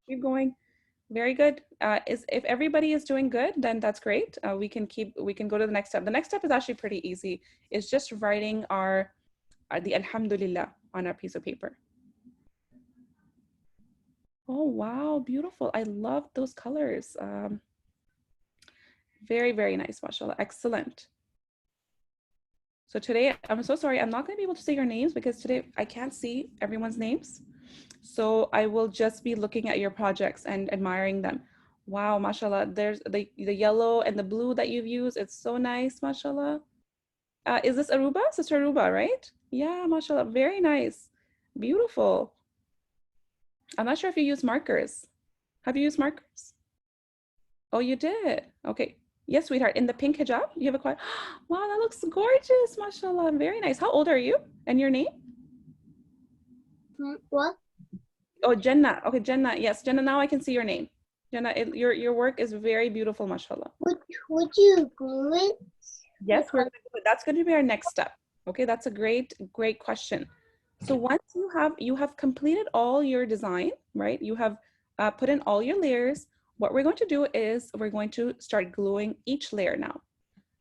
Keep going. Very good. If everybody is doing good, then that's great. We can go to the next step. The next step is actually pretty easy. It's just writing the alhamdulillah on our piece of paper. Oh, wow, beautiful. I love those colors. Very, very nice, mashallah. Excellent. So today, I'm so sorry, I'm not going to be able to say your names because today I can't see everyone's names. So I will just be looking at your projects and admiring them. Wow, mashallah. There's the yellow and the blue that you've used. It's so nice, mashallah. Is this Aruba? Sister Aruba, right? Yeah, mashallah. Very nice. Beautiful. I'm not sure if you use markers. Have you used markers? Oh, you did. Okay. Yes, sweetheart. In the pink hijab, you have a quiet. Wow, that looks gorgeous, mashallah. Very nice. How old are you? And your name? What? Oh, Jannah. Okay, Jannah. Yes, Jannah. Now I can see your name. Jannah, your work is very beautiful, mashallah. Would you glue it? Yes, that's going to be our next step. Okay, that's a great question. So once you have completed all your design, right? You have put in all your layers. What we're going to do is we're going to start gluing each layer now.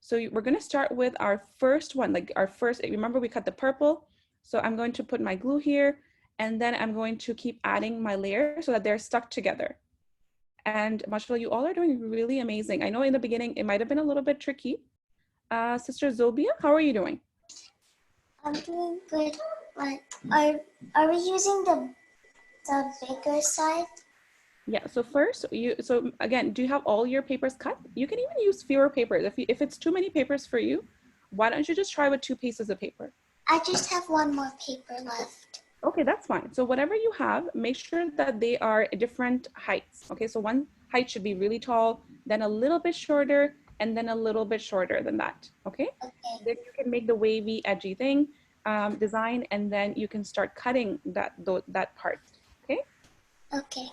So we're going to start with our first one, like our first. Remember, we cut the purple. So I'm going to put my glue here, and then I'm going to keep adding my layers so that they're stuck together. And mashallah, you all are doing really amazing. I know in the beginning it might have been a little bit tricky. Sister Zobia, how are you doing? I'm doing good. But are we using the bigger side? Yeah. So first, again, do you have all your papers cut? You can even use fewer papers. If it's too many papers for you, why don't you just try with 2 pieces of paper? I just have one more paper left. Okay, that's fine. So whatever you have, make sure that they are different heights. Okay, so one height should be really tall, then a little bit shorter, and then a little bit shorter than that. Okay, then you can make the wavy, edgy thing design, and then you can start cutting that part. Okay. Okay.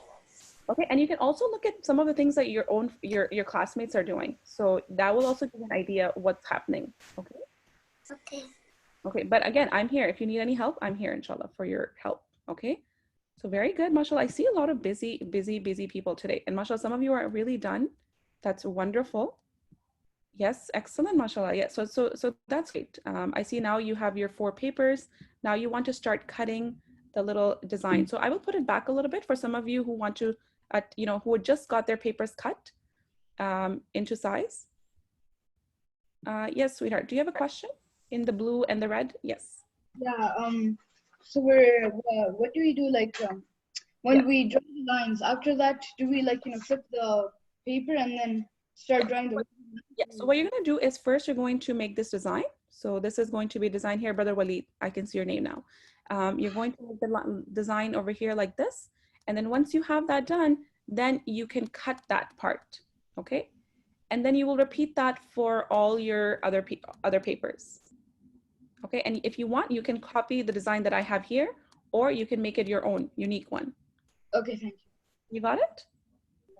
Okay, and you can also look at some of the things that your classmates are doing. So that will also give you an idea of what's happening. Okay. Okay. Okay, but again, I'm here. If you need any help, I'm here, inshallah, for your help. Okay. So very good, mashallah. I see a lot of busy people today. And mashallah, some of you are really done. That's wonderful. Yes, excellent, mashallah. Yeah, so that's great. I see now you have your 4 papers. Now you want to start cutting the little design. So I will put it back a little bit for some of you who want to, who had just got their papers cut into size. Yes, sweetheart. Do you have a question in the blue and the red? Yes. Yeah. So what do we do? Like when we draw the lines, after that, do we flip the paper and then start drawing the? Yeah. So what you're going to do is first you're going to make this design. So this is going to be design here, Brother Walid. I can see your name now. You're going to make the design over here like this. And then once you have that done, then you can cut that part. Okay. And then you will repeat that for all your other papers. Okay. And if you want, you can copy the design that I have here, or you can make it your own unique one. Okay. Thank you. You got it?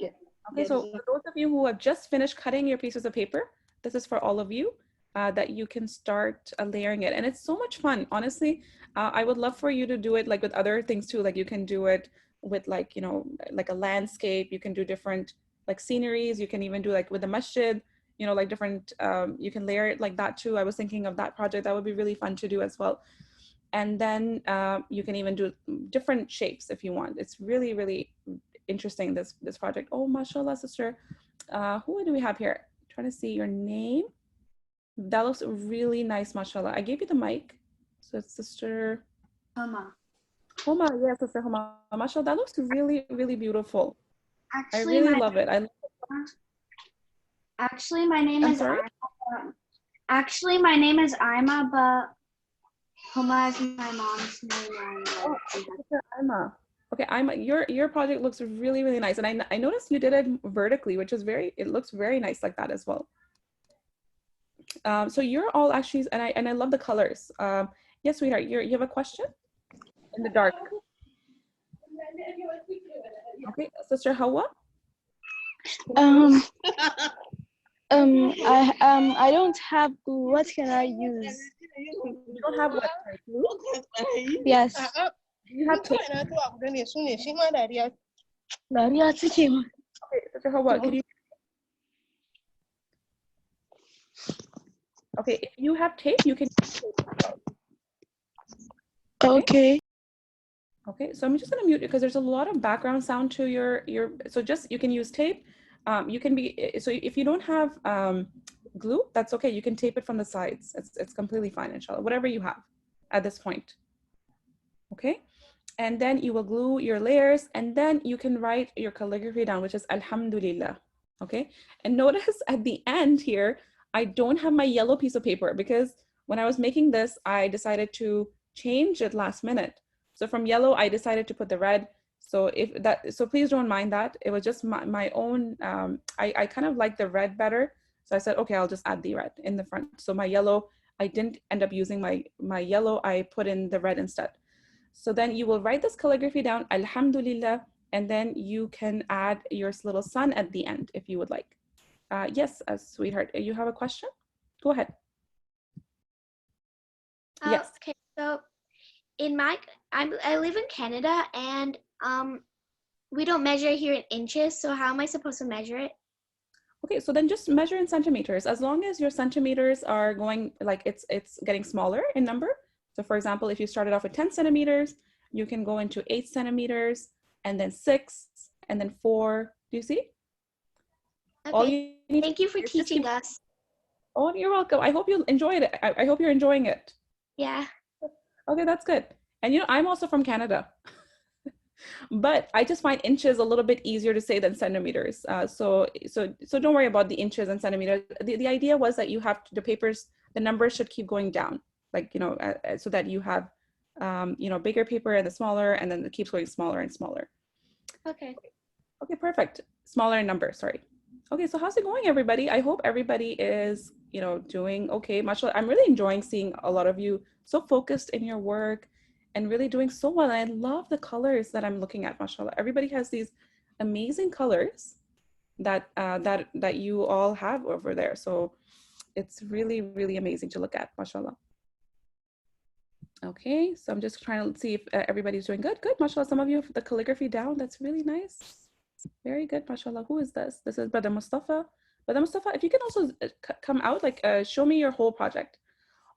Yeah. Okay, so for those of you who have just finished cutting your pieces of paper, this is for all of you that you can start layering it. And it's so much fun, honestly. I would love for you to do it like with other things too. Like you can do it with like a landscape. You can do different like sceneries. You can even do like with the masjid, like different, you can layer it like that too. I was thinking of that project. That would be really fun to do as well. And then you can even do different shapes if you want. It's really, really interesting, this project. Oh, mashallah, sister. Who do we have here? I'm trying to see your name. That looks really nice, mashallah. I gave you the mic. So it's Sister Homa. Homa, yes, Sister Homa. Mashallah, that looks really, really beautiful. Actually, I really love it. Actually, my name I'm is sorry? Ima. Actually, my name is Ima, but Homa is my mom's name. Oh, Sister Ima. Okay, your project looks really, really nice. And I noticed you did it vertically, which is it looks very nice like that as well. So you're all actually, and I love the colors. Yes, sweetheart, you have a question? In the dark. Okay, Sister Hawa? I don't have glue. What can I use? You don't have what? Glue? Yes. You have tape. Okay, Sister Hawa, could you? Okay, if you have tape, you can use tape as well. Okay. Okay, so I'm just gonna mute it because there's a lot of background sound to your, so just, you can use tape. You can so if you don't have glue, that's okay. You can tape it from the sides. It's completely fine, inshallah, whatever you have at this point. Okay, and then you will glue your layers, and then you can write your calligraphy down, which is Alhamdulillah. Okay, and notice at the end here, I don't have my yellow piece of paper because when I was making this, I decided to change it last minute. So from yellow, I decided to put the red. So so please don't mind that. It was just my own, I kind of like the red better. So I said, okay, I'll just add the red in the front. So my yellow, I didn't end up using my yellow, I put in the red instead. So then you will write this calligraphy down, Alhamdulillah, and then you can add your little sun at the end if you would like. Yes, sweetheart, you have a question? Go ahead. Yes. Okay, so I live in Canada, and we don't measure here in inches. So how am I supposed to measure it? Okay, so then just measure in centimeters. As long as your centimeters are going, like it's getting smaller in number. So for example, if you started off with 10 centimeters, you can go into 8 centimeters, and then 6, and then 4. Do you see? Okay. Thank you for teaching us. Oh, you're welcome. I hope you enjoyed it. I hope you're enjoying it. Yeah. Okay, that's good. And I'm also from Canada. But I just find inches a little bit easier to say than centimeters. So don't worry about the inches and centimeters. The idea was that you have the papers, the numbers should keep going down, like, you know, so that you have, you know, bigger paper and the smaller, and then it keeps going smaller and smaller. Okay. Okay, perfect. Smaller in number, sorry. Okay, so how's it going, everybody? I hope everybody is, you know, doing okay. Mashallah, I'm really enjoying seeing a lot of you so focused in your work and really doing so well. And I love the colors that I'm looking at, mashallah. Everybody has these amazing colors that that you all have over there. So it's really, really amazing to look at, mashallah. Okay, so I'm just trying to see if everybody's doing good. Good, mashallah. Some of you have the calligraphy down. That's really nice. Very good, mashallah. Who is this? This is Brother Mustafa. Brother Mustafa, if you can also come out, like show me your whole project.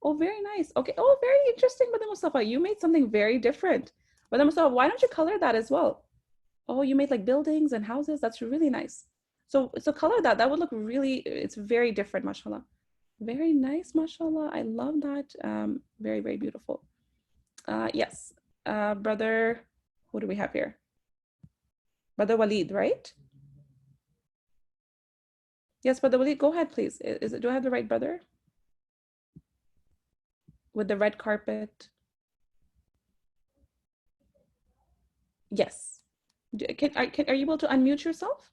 Oh, very nice. Okay. Oh, very interesting, Brother Mustafa. You made something very different. Brother Mustafa, why don't you color that as well? Oh, you made like buildings and houses. That's really nice. So color that. That would look really, it's very different, mashallah. Very nice, mashallah. I love that. Very, very beautiful. Yes. Brother, who do we have here? Brother Walid, right? Yes, Brother Walid, go ahead, please. Do I have the right brother? With the red carpet? Yes. Are you able to unmute yourself?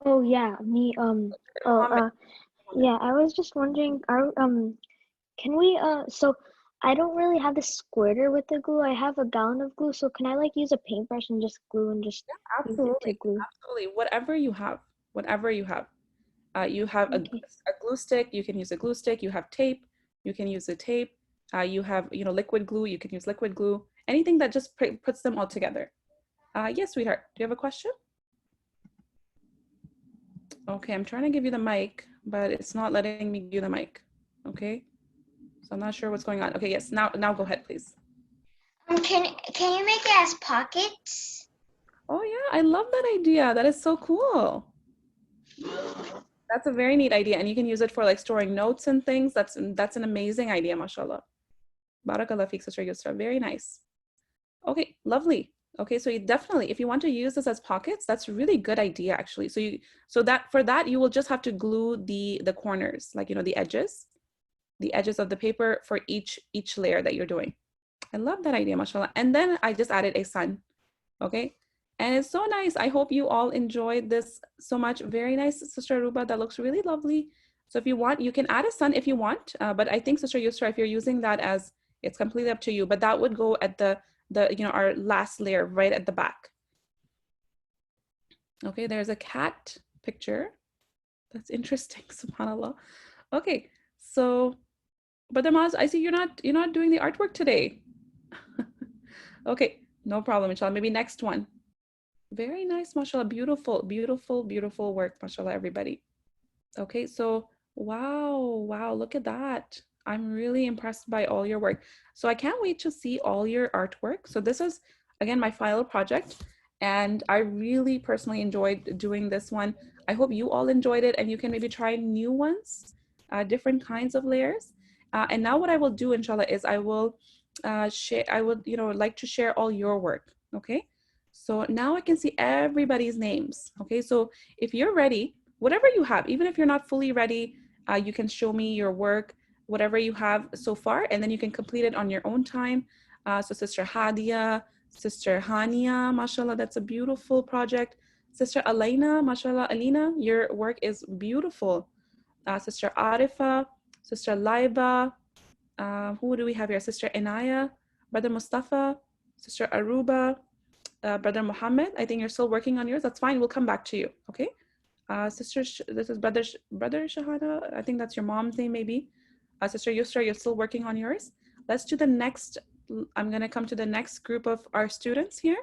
Oh yeah, me. Yeah. I was just wondering. Can we? So I don't really have the squirter with the glue. I have a gallon of glue. So can I like use a paintbrush and just glue and just use it to glue? Absolutely. Whatever you have. Whatever you have. You have a glue stick. You can use a glue stick. You have tape. You can use the tape. You have, you know, liquid glue. You can use liquid glue. Anything that just puts them all together. Yes, sweetheart. Do you have a question? Okay, I'm trying to give you the mic, but it's not letting me give you the mic. Okay, so I'm not sure what's going on. Okay, yes. Now go ahead, please. Can you make it as pockets? Oh yeah, I love that idea. That is so cool. That's a very neat idea, and you can use it for like storing notes and things. That's an amazing idea, mashallah. Barakallah feek, Sister Yusra. Very nice. Okay, lovely. Okay, so you definitely, if you want to use this as pockets, that's a really good idea, actually. So for that you will just have to glue the corners, like, you know, the edges of the paper for each layer that you're doing. I love that idea, mashallah. And then I just added a sun. Okay. And it's so nice. I hope you all enjoyed this so much. Very nice, Sister Ruba. That looks really lovely. So if you want, you can add a sun if you want. But I think, Sister Yusra, if you're using that as, it's completely up to you. But that would go at the you know, our last layer right at the back. Okay, there's a cat picture. That's interesting, subhanAllah. Okay, so Brother Maz, I see you're not doing the artwork today. Okay, no problem, inshallah. Maybe next one. Very nice, mashallah. Beautiful, beautiful, beautiful work, mashallah, everybody. Okay, so wow, look at that. I'm really impressed by all your work. So I can't wait to see all your artwork. So this is, again, my final project, and I really personally enjoyed doing this one. I hope you all enjoyed it, and you can maybe try new ones, different kinds of layers. And now what I will do, inshallah, is I will share, I would, you know, like to share all your work, okay? So now I can see everybody's names, okay? So if you're ready, whatever you have, even if you're not fully ready, you can show me your work, whatever you have so far, and then you can complete it on your own time. So Sister Hadia, Sister Hania, mashallah, that's a beautiful project. Sister Alaina, mashallah, Alina, your work is beautiful. Sister Arifa, Sister Laiba, who do we have here? Sister Inaya, Brother Mustafa, Sister Aruba, Brother Muhammad. I think you're still working on yours. That's fine. We'll come back to you. Okay. Sister, this is Brother Shahada. I think that's your mom's name, maybe. Sister Yusra, you're still working on yours. Let's do the next. I'm going to come to the next group of our students here.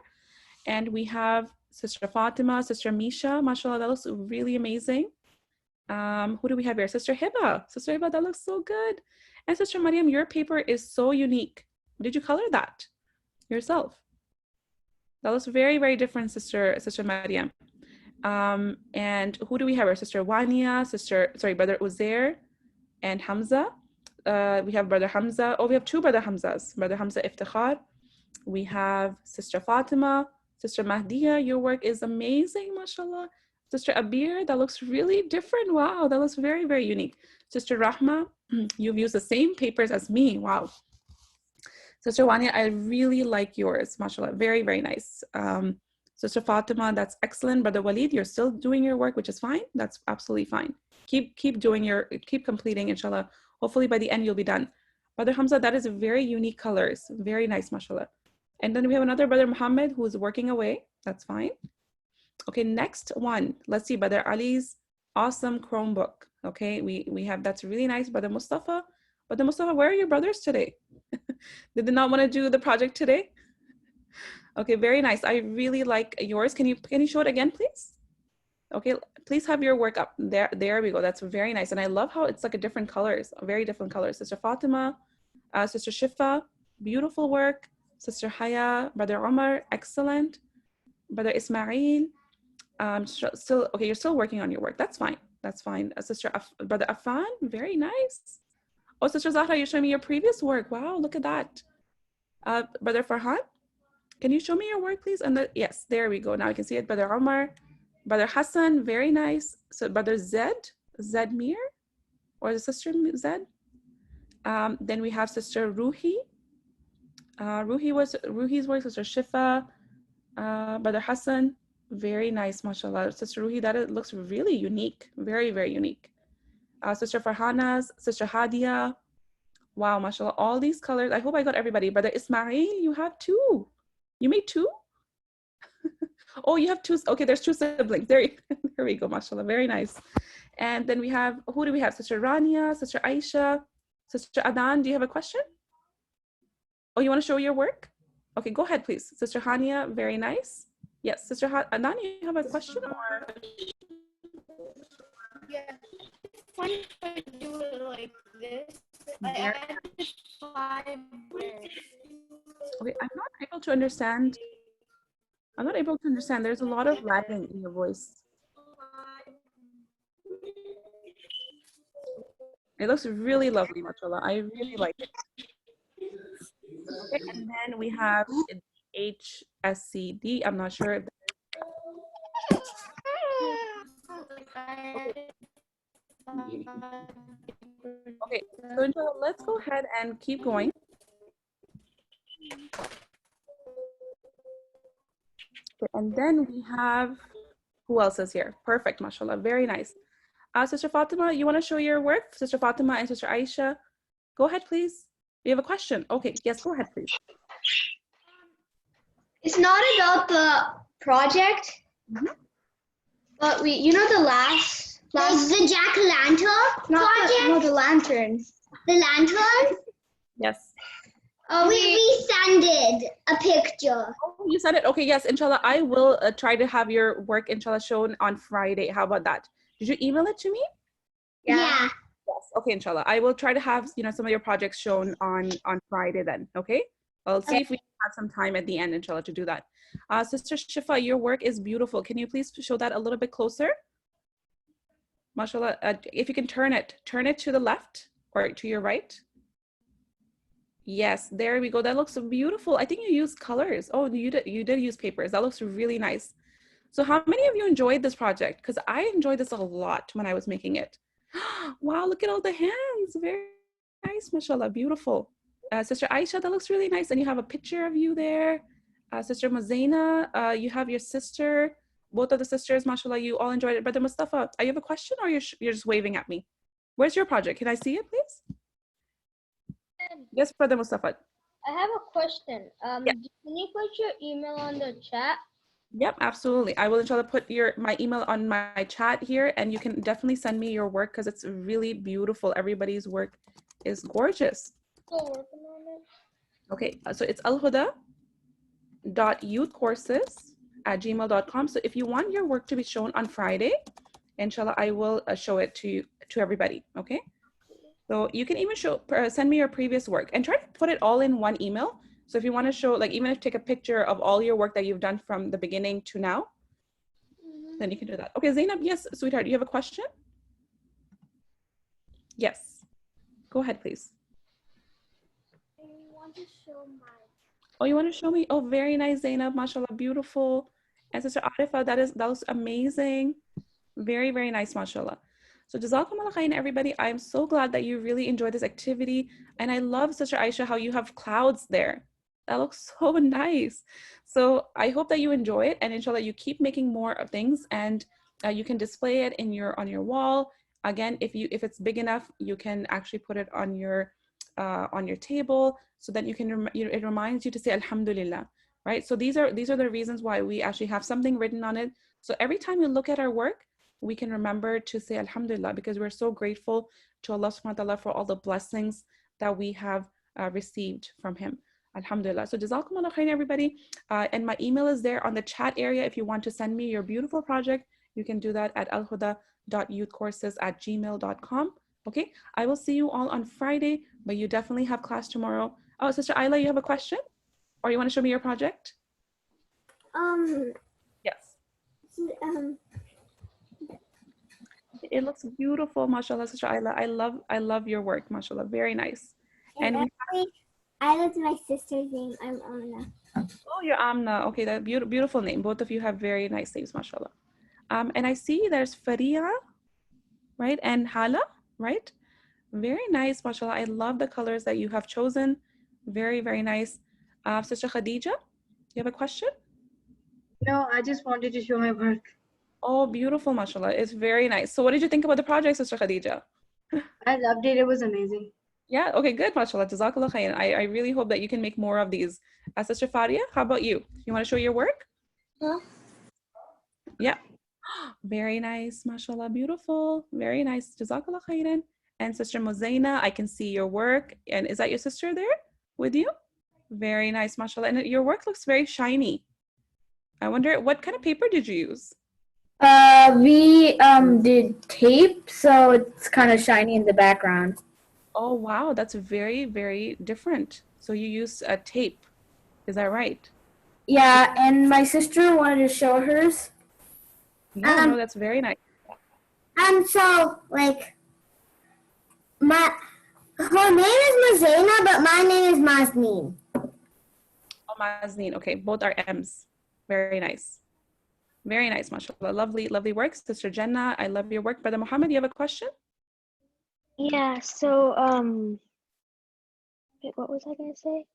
And we have Sister Fatima, Sister Misha. Mashallah, that looks really amazing. Who do we have here? Sister Hiba. Sister Hiba, that looks so good. And Sister Mariam, your paper is so unique. Did you color that yourself? That looks very, very different, Sister Mariam. And who do we have here? Sister Wania, Brother Uzair and Hamza. We have Brother Hamza. Oh, we have two Brother Hamzas. Brother Hamza Iftikhar We have Sister Fatima, Sister Mahdiya, your work is amazing, mashallah. Sister Abir, that looks really different. Wow, that looks very, very unique. Sister Rahma, you've used the same papers as me. Wow. Sister Wanya, I really like yours, mashallah. Very, very nice. Sister Fatima, that's excellent. Brother Walid, you're still doing your work, which is fine. That's absolutely fine. Keep completing, inshallah. Hopefully by the end you'll be done. Brother Hamza, that is very unique colors. Very nice, mashallah. And then we have another Brother Muhammad who's working away. That's fine. Okay, next one. Let's see, Brother Ali's awesome Chromebook. Okay, we have, that's really nice. Brother Mustafa. Brother Mustafa, where are your brothers today? Did they not want to do the project today? Okay, very nice. I really like yours. Can you show it again, please? Okay, please have your work up. There we go. That's very nice. And I love how it's like a different colors, very different colors. Sister Fatima, Sister Shifa, beautiful work. Sister Haya, Brother Omar, excellent. Brother Ismail, still, okay, you're still working on your work. That's fine. That's fine. Brother Afan, very nice. Oh, Sister Zahra, you're showing me your previous work. Wow, look at that. Brother Farhan, can you show me your work, please? And yes, there we go. Now I can see it. Brother Omar, Brother Hassan, very nice. So Brother Zedmir, or the Sister Zed. Then we have Sister Ruhi. Ruhi's work. Sister Shifa, Brother Hassan, very nice, mashallah. Sister Ruhi, that looks really unique, very, very unique. Sister Farhana's, Sister Hadia, wow, mashallah, all these colors. I hope I got everybody. Brother Ismail, you have two. You made two? Oh, you have two. Okay, there's two siblings. There we go, mashallah, very nice. And then we have, who do we have? Sister Rania, Sister Aisha, Sister Adan, do you have a question? Oh, you want to show your work? Okay, go ahead, please. Sister Hania, very nice. Yes, Sister Adan, you have a question? Or? Yeah, if I do it like this, I added 5 words. Okay, I'm not able to understand. There's a lot of lagging in your voice. It looks really lovely, mashallah. I really like it. Okay, and then we have HSCD. I'm not sure if okay, so inshallah, let's go ahead and keep going. Okay, and then we have, who else is here? Perfect, mashallah, very nice. Sister Fatima, you want to show your work? Sister Fatima and Sister Aisha, go ahead, please. You have a question? Okay, yes, go ahead, please. It's not about the project, but the last like the jack-o'-lantern project. No, the lantern. The lantern. Yes. We sanded a picture. Oh, you said it. Okay, yes, inshallah, I will try to have your work, inshallah, shown on Friday. How about that? Did you email it to me? Yeah. Yes. Okay, inshallah, I will try to have some of your projects shown on Friday then. Okay. I'll see if we have some time at the end, inshallah, to do that. Sister Shifa, your work is beautiful. Can you please show that a little bit closer? Mashallah, if you can turn it to the left or to your right. Yes, there we go. That looks beautiful. I think you used colors. Oh, you did use papers. That looks really nice. So how many of you enjoyed this project? Because I enjoyed this a lot when I was making it. Wow, look at all the hands. Very nice, mashallah, beautiful. Sister Aisha, that looks really nice. And you have a picture of you there. Sister Mazaina, you have your sister. Both of the sisters, mashallah, you all enjoyed it. Brother Mustafa, you have a question or you're just waving at me? Where's your project? Can I see it, please? Yes, Brother Mustafa. I have a question. Yeah. Can you put your email on the chat? Yep, absolutely. I will inshallah put my email on my chat here, and you can definitely send me your work because it's really beautiful. Everybody's work is gorgeous. Still working on it. Okay, so it's alhuda.youthcourses@gmail.com. So if you want your work to be shown on Friday, inshallah, I will show it to everybody. Okay. So you can even send me your previous work and try to put it all in one email. So if you want to show, like, even if take a picture of all your work that you've done from the beginning to now, then you can do that. Okay, Zainab, yes, sweetheart, you have a question? Yes. Go ahead, please. I want to show my Oh, you want to show me? Oh, very nice, Zainab. MashaAllah, beautiful. And Sister Arifa, that was amazing. Very, very nice, mashallah. So Jazakumullah khairan, everybody. I'm so glad that you really enjoyed this activity. And I love, Sister Aisha, how you have clouds there. That looks so nice. So I hope that you enjoy it, and inshallah you keep making more of things, and you can display it in on your wall. Again, if it's big enough, you can actually put it on your table, so that you can it reminds you to say Alhamdulillah, right? So these are the reasons why we actually have something written on it. So every time you look at our work, we can remember to say Alhamdulillah, because we're so grateful to Allah subhanahu wa ta'ala for all the blessings that we have received from Him. Alhamdulillah. So Jazakumullah khair, everybody. And my email is there on the chat area. If you want to send me your beautiful project, you can do that at alhuda.youthcourses@gmail.com. Okay, I will see you all on Friday, but you definitely have class tomorrow. Oh, Sister Ayla, you have a question? Or you want to show me your project? Yes. It looks beautiful, mashallah, Sister Ayla. I love your work, mashallah. Very nice. And actually, Ayla's my sister's name. I'm Amna. Oh, you're Amna. Okay, that beautiful name. Both of you have very nice names, mashallah. And I see there's Faria, right? And Hala, right? Very nice, mashallah. I love the colors that you have chosen. Very, very nice. Sister Khadija, you have a question? No, I just wanted to show my work. Oh, beautiful, mashallah. It's very nice. So what did you think about the project, Sister Khadija? I loved it. It was amazing. Yeah, okay, good, mashallah. Jazakallah khair. I really hope that you can make more of these. Sister Faria, how about you? You want to show your work? Yeah. Yeah. Very nice, mashallah. Beautiful. Very nice. Jazakallah khairan. And Sister Mozaina, I can see your work. And is that your sister there with you? Very nice, mashallah. And your work looks very shiny. I wonder, what kind of paper did you use? We did tape, so it's kind of shiny in the background. Oh, wow. That's very, very different. So you used a tape. Is that right? Yeah, and my sister wanted to show hers. Yeah, no, that's very nice. So like her name is Mazaina, but my name is Mazneen. Oh, Mazneen. Okay, both are M's. Very nice. Very nice, mashallah. Lovely, lovely work. Sister Jenna, I love your work. Brother Muhammad, you have a question? Yeah, so wait, what was I gonna say?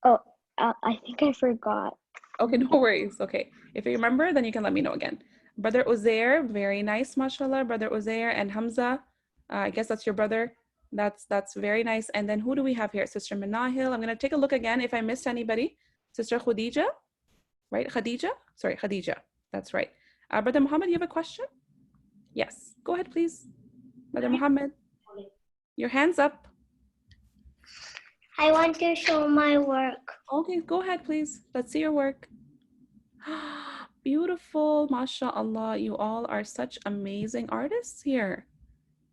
Oh, I think I forgot. Okay, no worries. Okay, if you remember, then you can let me know again. Brother Uzair, very nice, mashallah. Brother Uzair and Hamza, I guess that's your brother. That's very nice. And then who do we have here? Sister Manahil. I'm gonna take a look again if I missed anybody. Sister Khadija, right? Khadija? Sorry, Khadija. That's right. Brother Muhammad, you have a question? Yes, go ahead, please. Brother Muhammad, your hand's up. I want to show my work. Okay, go ahead, please. Let's see your work. Beautiful, mashallah. You all are such amazing artists here.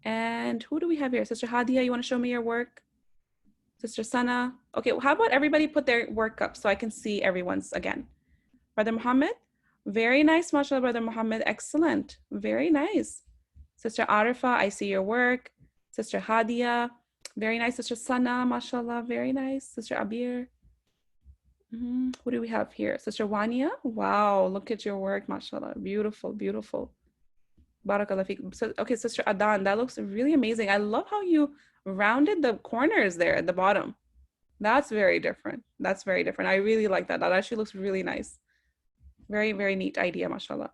And who do we have here? Sister Hadia, you want to show me your work? Sister Sana. Okay, well, how about everybody put their work up so I can see everyone's again. Brother Muhammad, very nice, mashallah, Brother Muhammad. Excellent. Very nice. Sister Arifa, I see your work. Sister Hadia, very nice. Sister Sana, mashallah, very nice. Sister Abir. What do we have here? Sister Wania, wow, look at your work, mashallah. Beautiful, beautiful. Barakallah feek. So, okay, Sister Adan, that looks really amazing. I love how you rounded the corners there at the bottom. That's very different. That's very different. I really like that. That actually looks really nice. Very, very neat idea, mashallah.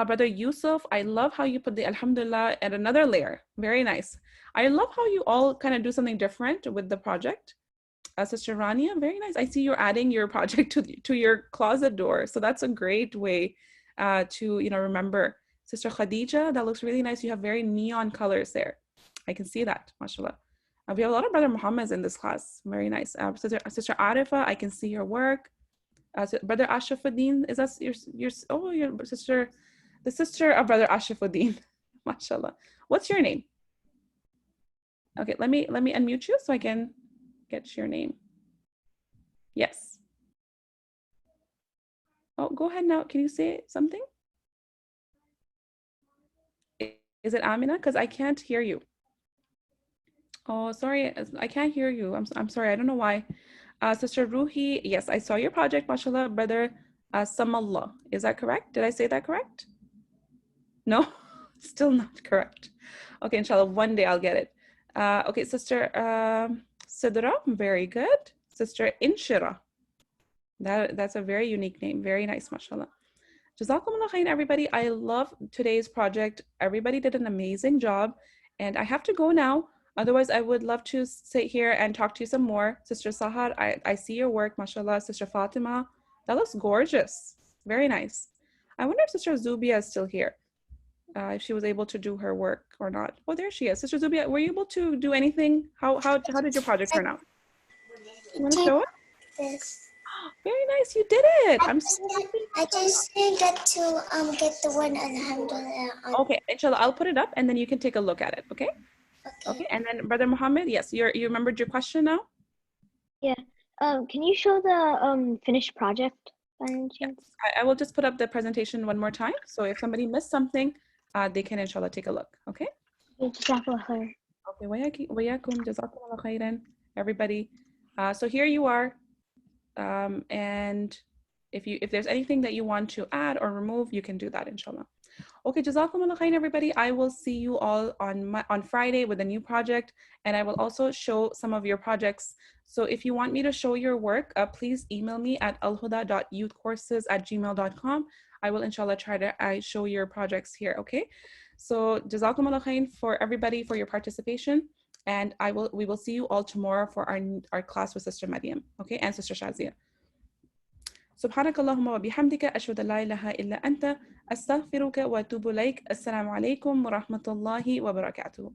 Brother Yusuf, I love how you put the Alhamdulillah at another layer. Very nice. I love how you all kind of do something different with the project. Sister Rania, very nice. I see you're adding your project to your closet door. So that's a great way to remember. Sister Khadija, that looks really nice. You have very neon colors there. I can see that, mashallah. We have a lot of Brother Muhammads in this class. Very nice. Sister Arifa, I can see your work. Brother Ashrafuddin, is that your sister, the sister of Brother Ashrafuddin, mashallah. What's your name? Okay, let me unmute you so I can get your name. Yes. Oh, go ahead now. Can you say something? Is it Amina? Because I can't hear you. Oh, sorry, I can't hear you. I'm sorry. I don't know why. Sister Ruhi, yes, I saw your project, mashallah. Brother Samallah, is that correct? Did I say that correct? No, still not correct. Okay, inshallah, one day I'll get it. Okay, Sister Sidra, very good. Sister Inshira, that's a very unique name. Very nice, mashallah. Jazakumullah khair, everybody. I love today's project. Everybody did an amazing job. And I have to go now. Otherwise, I would love to sit here and talk to you some more. Sister Sahar, I see your work, mashallah. Sister Fatima, that looks gorgeous. Very nice. I wonder if Sister Zubia is still here. If she was able to do her work or not. Oh, there she is. Sister Zubia, were you able to do anything? How did your project turn out? You want to show it? This. Very nice, you did it. I'm so happy. I just didn't get to get the one alhamdulillah. Okay, inshallah, I'll put it up and then you can take a look at it, okay? Okay, and then Brother Muhammad, yes, you remembered your question now? Yeah. Can you show the finished project by any chance? I will just put up the presentation one more time. So if somebody missed something, they can inshallah take a look, okay? Jazakallah khair. Okay, wayakum, jazakumullah khairan, everybody. So here you are. And if there's anything that you want to add or remove, you can do that, inshallah. Okay, jazakumullah khair, everybody. I will see you all on Friday with a new project, and I will also show some of your projects. So if you want me to show your work, please email me at alhuda.youthcourses@gmail.com. I will inshallah try to show your projects here, okay? So jazakumullah khair for everybody for your participation, and we will see you all tomorrow for our class with Sister Maryam, okay, and Sister Shazia. سبحانك اللهم وبحمدك أشهد أن لا إله إلا أنت أستغفرك وأتوب إليك. السلام عليكم ورحمة الله وبركاته.